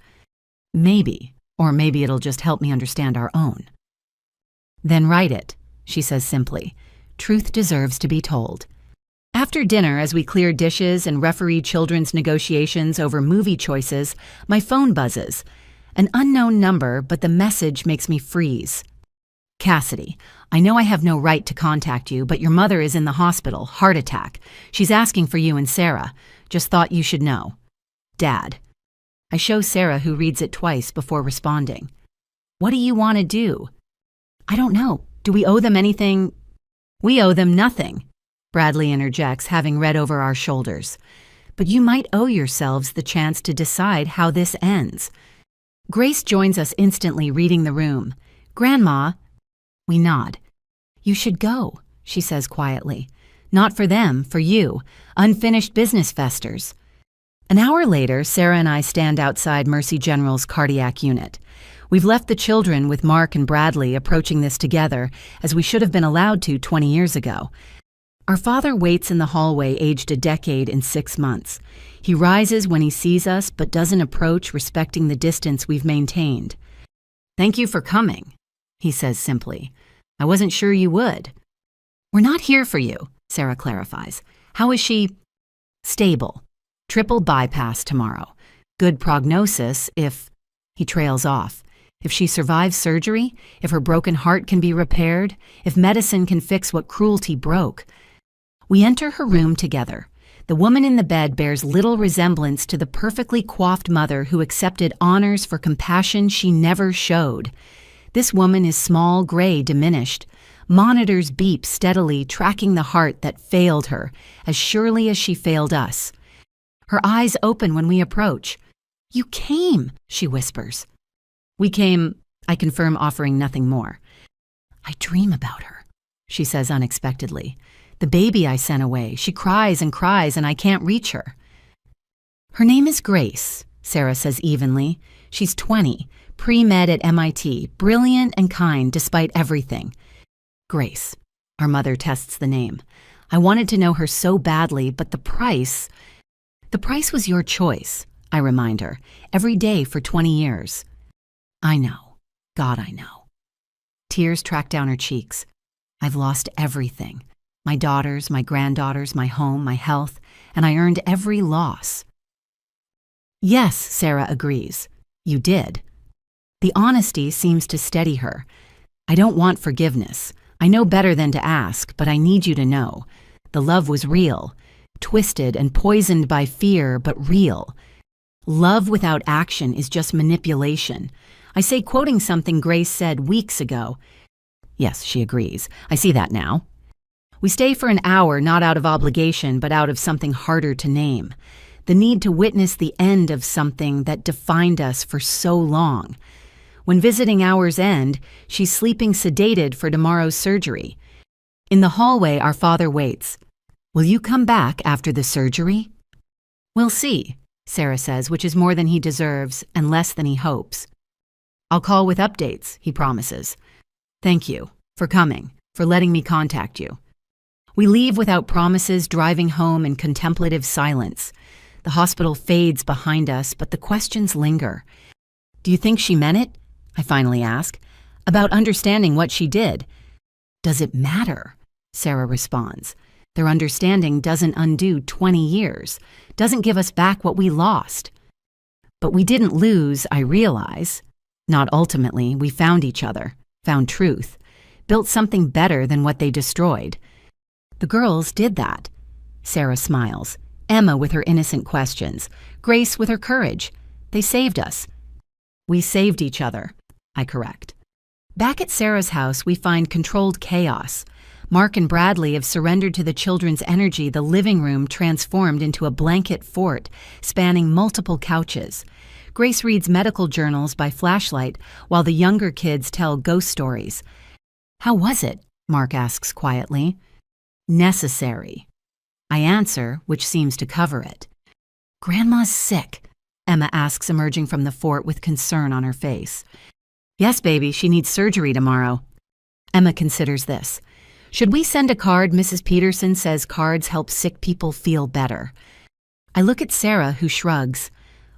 Maybe, or maybe it'll just help me understand our own. Then write it, she says simply. Truth deserves to be told. After dinner, as we clear dishes and referee children's negotiations over movie choices, my phone buzzes. An unknown number, but the message makes me freeze. Cassidy, I know I have no right to contact you, but your mother is in the hospital, heart attack. She's asking for you and Sarah. Just thought you should know. Dad. I show Sarah, who reads it twice before responding. What do you want to do? I don't know. Do we owe them anything? We owe them nothing, Bradley interjects, having read over our shoulders. But you might owe yourselves the chance to decide how this ends. Grace joins us instantly, reading the room. Grandma. We nod. You should go, she says quietly. Not for them, for you. Unfinished business festers. An hour later, Sarah and I stand outside Mercy General's cardiac unit. We've left the children with Mark and Bradley approaching this together, as we should have been allowed to 20 years ago. Our father waits in the hallway, aged a decade and 6 months. He rises when he sees us, but doesn't approach, respecting the distance we've maintained. Thank you for coming, he says simply. I wasn't sure you would. We're not here for you, Sarah clarifies. How is she? Stable. Triple bypass tomorrow. Good prognosis if... He trails off. If she survives surgery, if her broken heart can be repaired, if medicine can fix what cruelty broke. We enter her room together. The woman in the bed bears little resemblance to the perfectly coiffed mother who accepted honors for compassion she never showed. This woman is small, gray, diminished. Monitors beep steadily, tracking the heart that failed her, as surely as she failed us. Her eyes open when we approach. You came, she whispers. We came, I confirm, offering nothing more. I dream about her, she says unexpectedly. The baby I sent away, she cries and I can't reach her. Her name is Grace, Sarah says evenly. She's 20, pre-med at MIT, brilliant and kind despite everything. Grace, our mother tests the name. I wanted to know her so badly, but the price was your choice, I remind her, every day for 20 years. I know. God, I know. Tears track down her cheeks. I've lost everything. My daughters, my granddaughters, my home, my health, and I earned every loss. Yes, Sarah agrees. You did. The honesty seems to steady her. I don't want forgiveness. I know better than to ask, but I need you to know. The love was real, twisted and poisoned by fear, but real. Love without action is just manipulation. I say, quoting something Grace said weeks ago. Yes, she agrees. I see that now. We stay for an hour, not out of obligation, but out of something harder to name. The need to witness the end of something that defined us for so long. When visiting hours end, she's sleeping sedated for tomorrow's surgery. In the hallway, our father waits. Will you come back after the surgery? We'll see, Sarah says, which is more than he deserves and less than he hopes. I'll call with updates, he promises. Thank you for coming, for letting me contact you. We leave without promises, driving home in contemplative silence. The hospital fades behind us, but the questions linger. Do you think she meant it? I finally ask. About understanding what she did. Does it matter? Sarah responds. Their understanding doesn't undo 20 years, doesn't give us back what we lost. But we didn't lose, I realize. Not ultimately. We found each other, found truth, built something better than what they destroyed. The girls did that. Sarah smiles. Emma with her innocent questions. Grace with her courage. They saved us. We saved each other, I correct. Back at Sarah's house, we find controlled chaos. Mark and Bradley have surrendered to the children's energy, the living room transformed into a blanket fort, spanning multiple couches. Grace reads medical journals by flashlight, while the younger kids tell ghost stories. How was it? Mark asks quietly. Necessary. I answer, which seems to cover it. Grandma's sick, Emma asks, emerging from the fort with concern on her face. Yes, baby, she needs surgery tomorrow. Emma considers this. Should we send a card? Mrs. Peterson says cards help sick people feel better. I look at Sarah, who shrugs.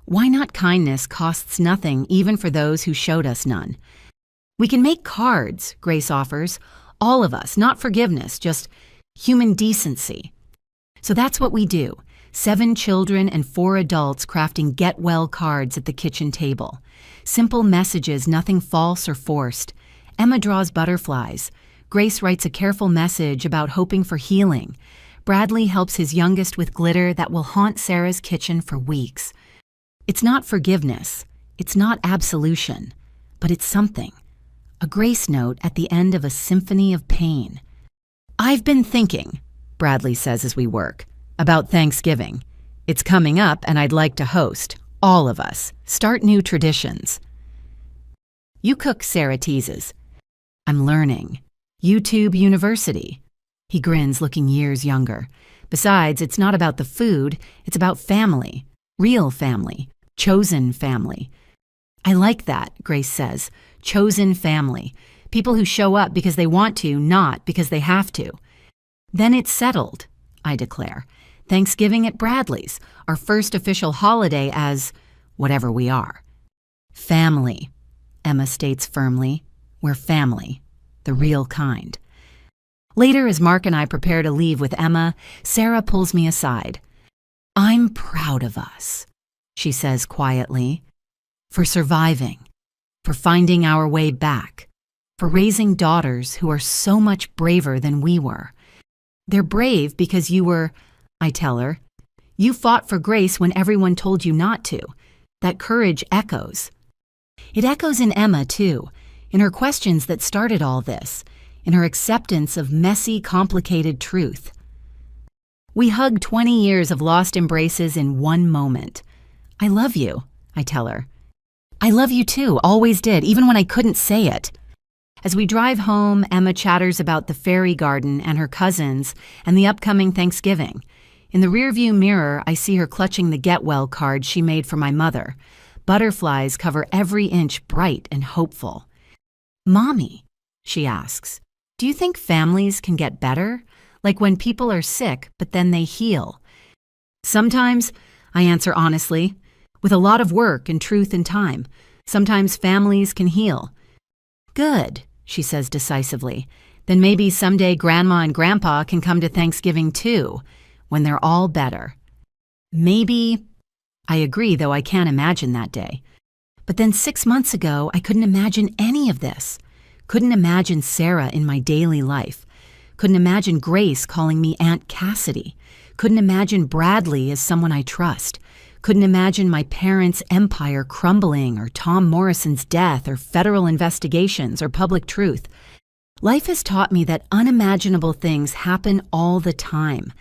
Why not? Kindness costs nothing, even for those who showed us none. We can make cards, Grace offers. All of us, not forgiveness, just human decency. So that's what we do. 7 children and 4 adults crafting get-well cards at the kitchen table. Simple messages, nothing false or forced. Emma draws butterflies. Grace writes a careful message about hoping for healing. Bradley helps his youngest with glitter that will haunt Sarah's kitchen for weeks. It's not forgiveness. It's not absolution. But it's something. A grace note at the end of a symphony of pain. "I've been thinking," Bradley says as we work, "about Thanksgiving. It's coming up and I'd like to host, all of us, start new traditions." "You cook," Sarah teases. "I'm learning. YouTube University." He grins, looking years younger. Besides, it's not about the food, it's about family. Real family. Chosen family. "I like that," Grace says. Chosen family. People who show up because they want to, not because they have to. "Then it's settled," I declare. "Thanksgiving at Bradley's, our first official holiday as whatever we are." "Family," Emma states firmly. "We're family. The real kind." Later, as Mark and I prepare to leave with Emma, Sarah pulls me aside. "I'm proud of us," she says quietly, "for surviving, for finding our way back, for raising daughters who are so much braver than we were. They're brave because you were," I tell her, "you fought for Grace when everyone told you not to. That courage echoes." It echoes in Emma, too, in her questions that started all this, in her acceptance of messy, complicated truth. We hug 20 years of lost embraces in one moment. "I love you," I tell her. "I love you too, always did, even when I couldn't say it." As we drive home, Emma chatters about the fairy garden and her cousins and the upcoming Thanksgiving. In the rearview mirror, I see her clutching the Get Well card she made for my mother. Butterflies cover every inch bright and hopeful. "Mommy," she asks, "do you think families can get better? Like when people are sick, but then they heal?" "Sometimes," I answer honestly, "with a lot of work and truth and time. Sometimes families can heal." "Good," she says decisively. "Then maybe someday Grandma and Grandpa can come to Thanksgiving too, when they're all better." "Maybe," I agree, though I can't imagine that day. But then 6 months ago, I couldn't imagine any of this. Couldn't imagine Sarah in my daily life. Couldn't imagine Grace calling me Aunt Cassidy. Couldn't imagine Bradley as someone I trust. Couldn't imagine my parents' empire crumbling, or Tom Morrison's death, or federal investigations, or public truth. Life has taught me that unimaginable things happen all the time.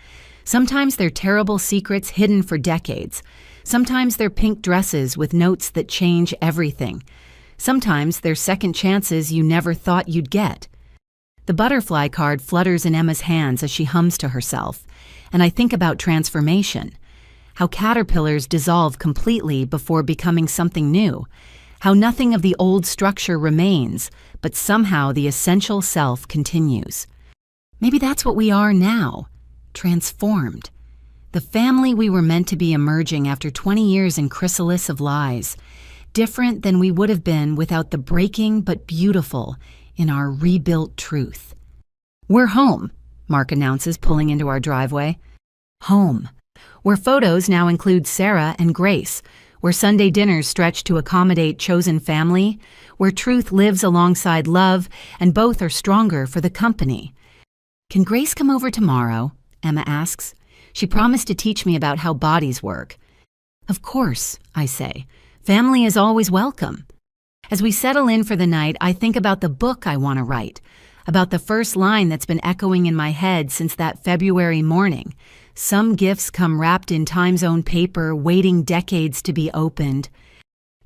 Sometimes they're terrible secrets hidden for decades. Sometimes they're pink dresses with notes that change everything. Sometimes they're second chances you never thought you'd get. The butterfly card flutters in Emma's hands as she hums to herself, and I think about transformation. How caterpillars dissolve completely before becoming something new. How nothing of the old structure remains, but somehow the essential self continues. Maybe that's what we are now, transformed. The family we were meant to be emerging after 20 years in chrysalis of lies. Different than we would have been without the breaking but beautiful in our rebuilt truth. "We're home," Mark announces, pulling into our driveway. Home. Where photos now include Sarah and Grace, where Sunday dinners stretch to accommodate chosen family, where truth lives alongside love, and both are stronger for the company. "Can Grace come over tomorrow?" Emma asks. "She promised to teach me about how bodies work." "Of course," I say. "Family is always welcome." As we settle in for the night, I think about the book I want to write, about the first line that's been echoing in my head since that February morning. Some gifts come wrapped in time-zone paper, waiting decades to be opened.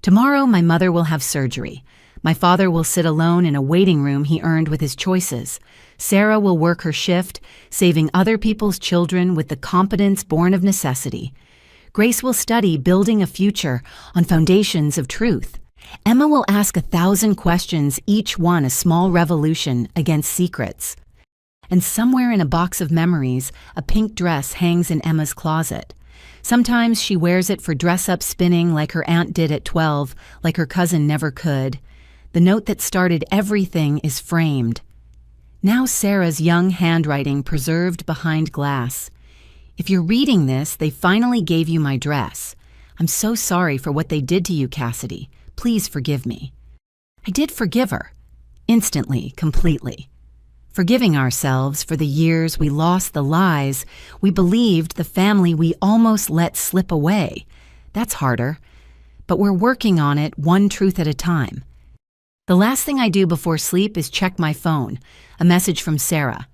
Tomorrow, my mother will have surgery. My father will sit alone in a waiting room he earned with his choices. Sarah will work her shift, saving other people's children with the competence born of necessity. Grace will study building a future on foundations of truth. Emma will ask 1,000 questions, each one a small revolution against secrets. And somewhere in a box of memories, a pink dress hangs in Emma's closet. Sometimes she wears it for dress-up spinning like her aunt did at 12, like her cousin never could. The note that started everything is framed. Now Sarah's young handwriting preserved behind glass. "If you're reading this, they finally gave you my dress. I'm so sorry for what they did to you, Cassidy. Please forgive me." I did forgive her. instantly, completely. Forgiving ourselves for the years we lost the lies we believed, the family we almost let slip away. That's harder, but we're working on it one truth at a time. The last thing I do before sleep is check my phone. A message from Sarah.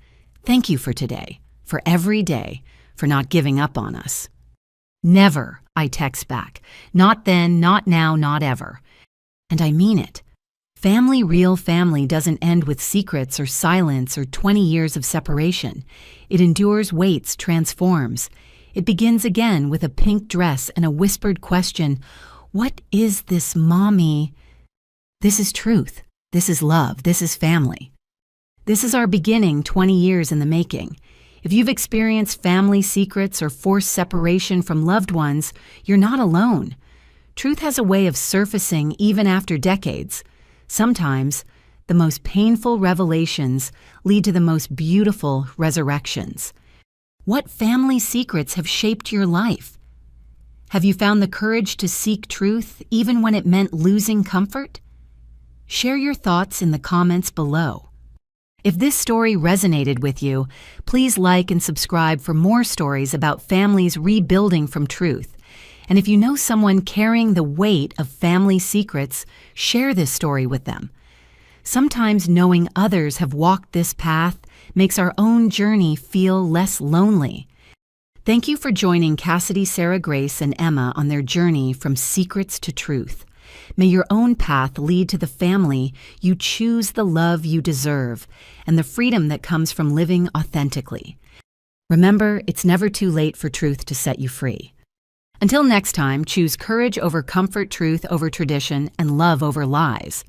Thank you for today, for every day, for not giving up on us. Never, I text back. Not then, not now, not ever. And I mean it. Family, real family, doesn't end with secrets or silence or 20 years of separation. It endures, waits, transforms. It begins again with a pink dress and a whispered question, what is this, Mommy? This is truth. This is love. This is family. This is our beginning, 20 years in the making. If you've experienced family secrets or forced separation from loved ones, you're not alone. Truth has a way of surfacing even after decades. Sometimes, the most painful revelations lead to the most beautiful resurrections. What family secrets have shaped your life? Have you found the courage to seek truth even when it meant losing comfort? Share your thoughts in the comments below. If this story resonated with you, please like and subscribe for more stories about families rebuilding from truth. And if you know someone carrying the weight of family secrets, share this story with them. Sometimes knowing others have walked this path makes our own journey feel less lonely. Thank you for joining Cassidy, Sarah Grace, and Emma on their journey from secrets to truth. May your own path lead to the family you choose, the love you deserve, and the freedom that comes from living authentically. Remember, it's never too late for truth to set you free. Until next time, choose courage over comfort, truth over tradition, and love over lies.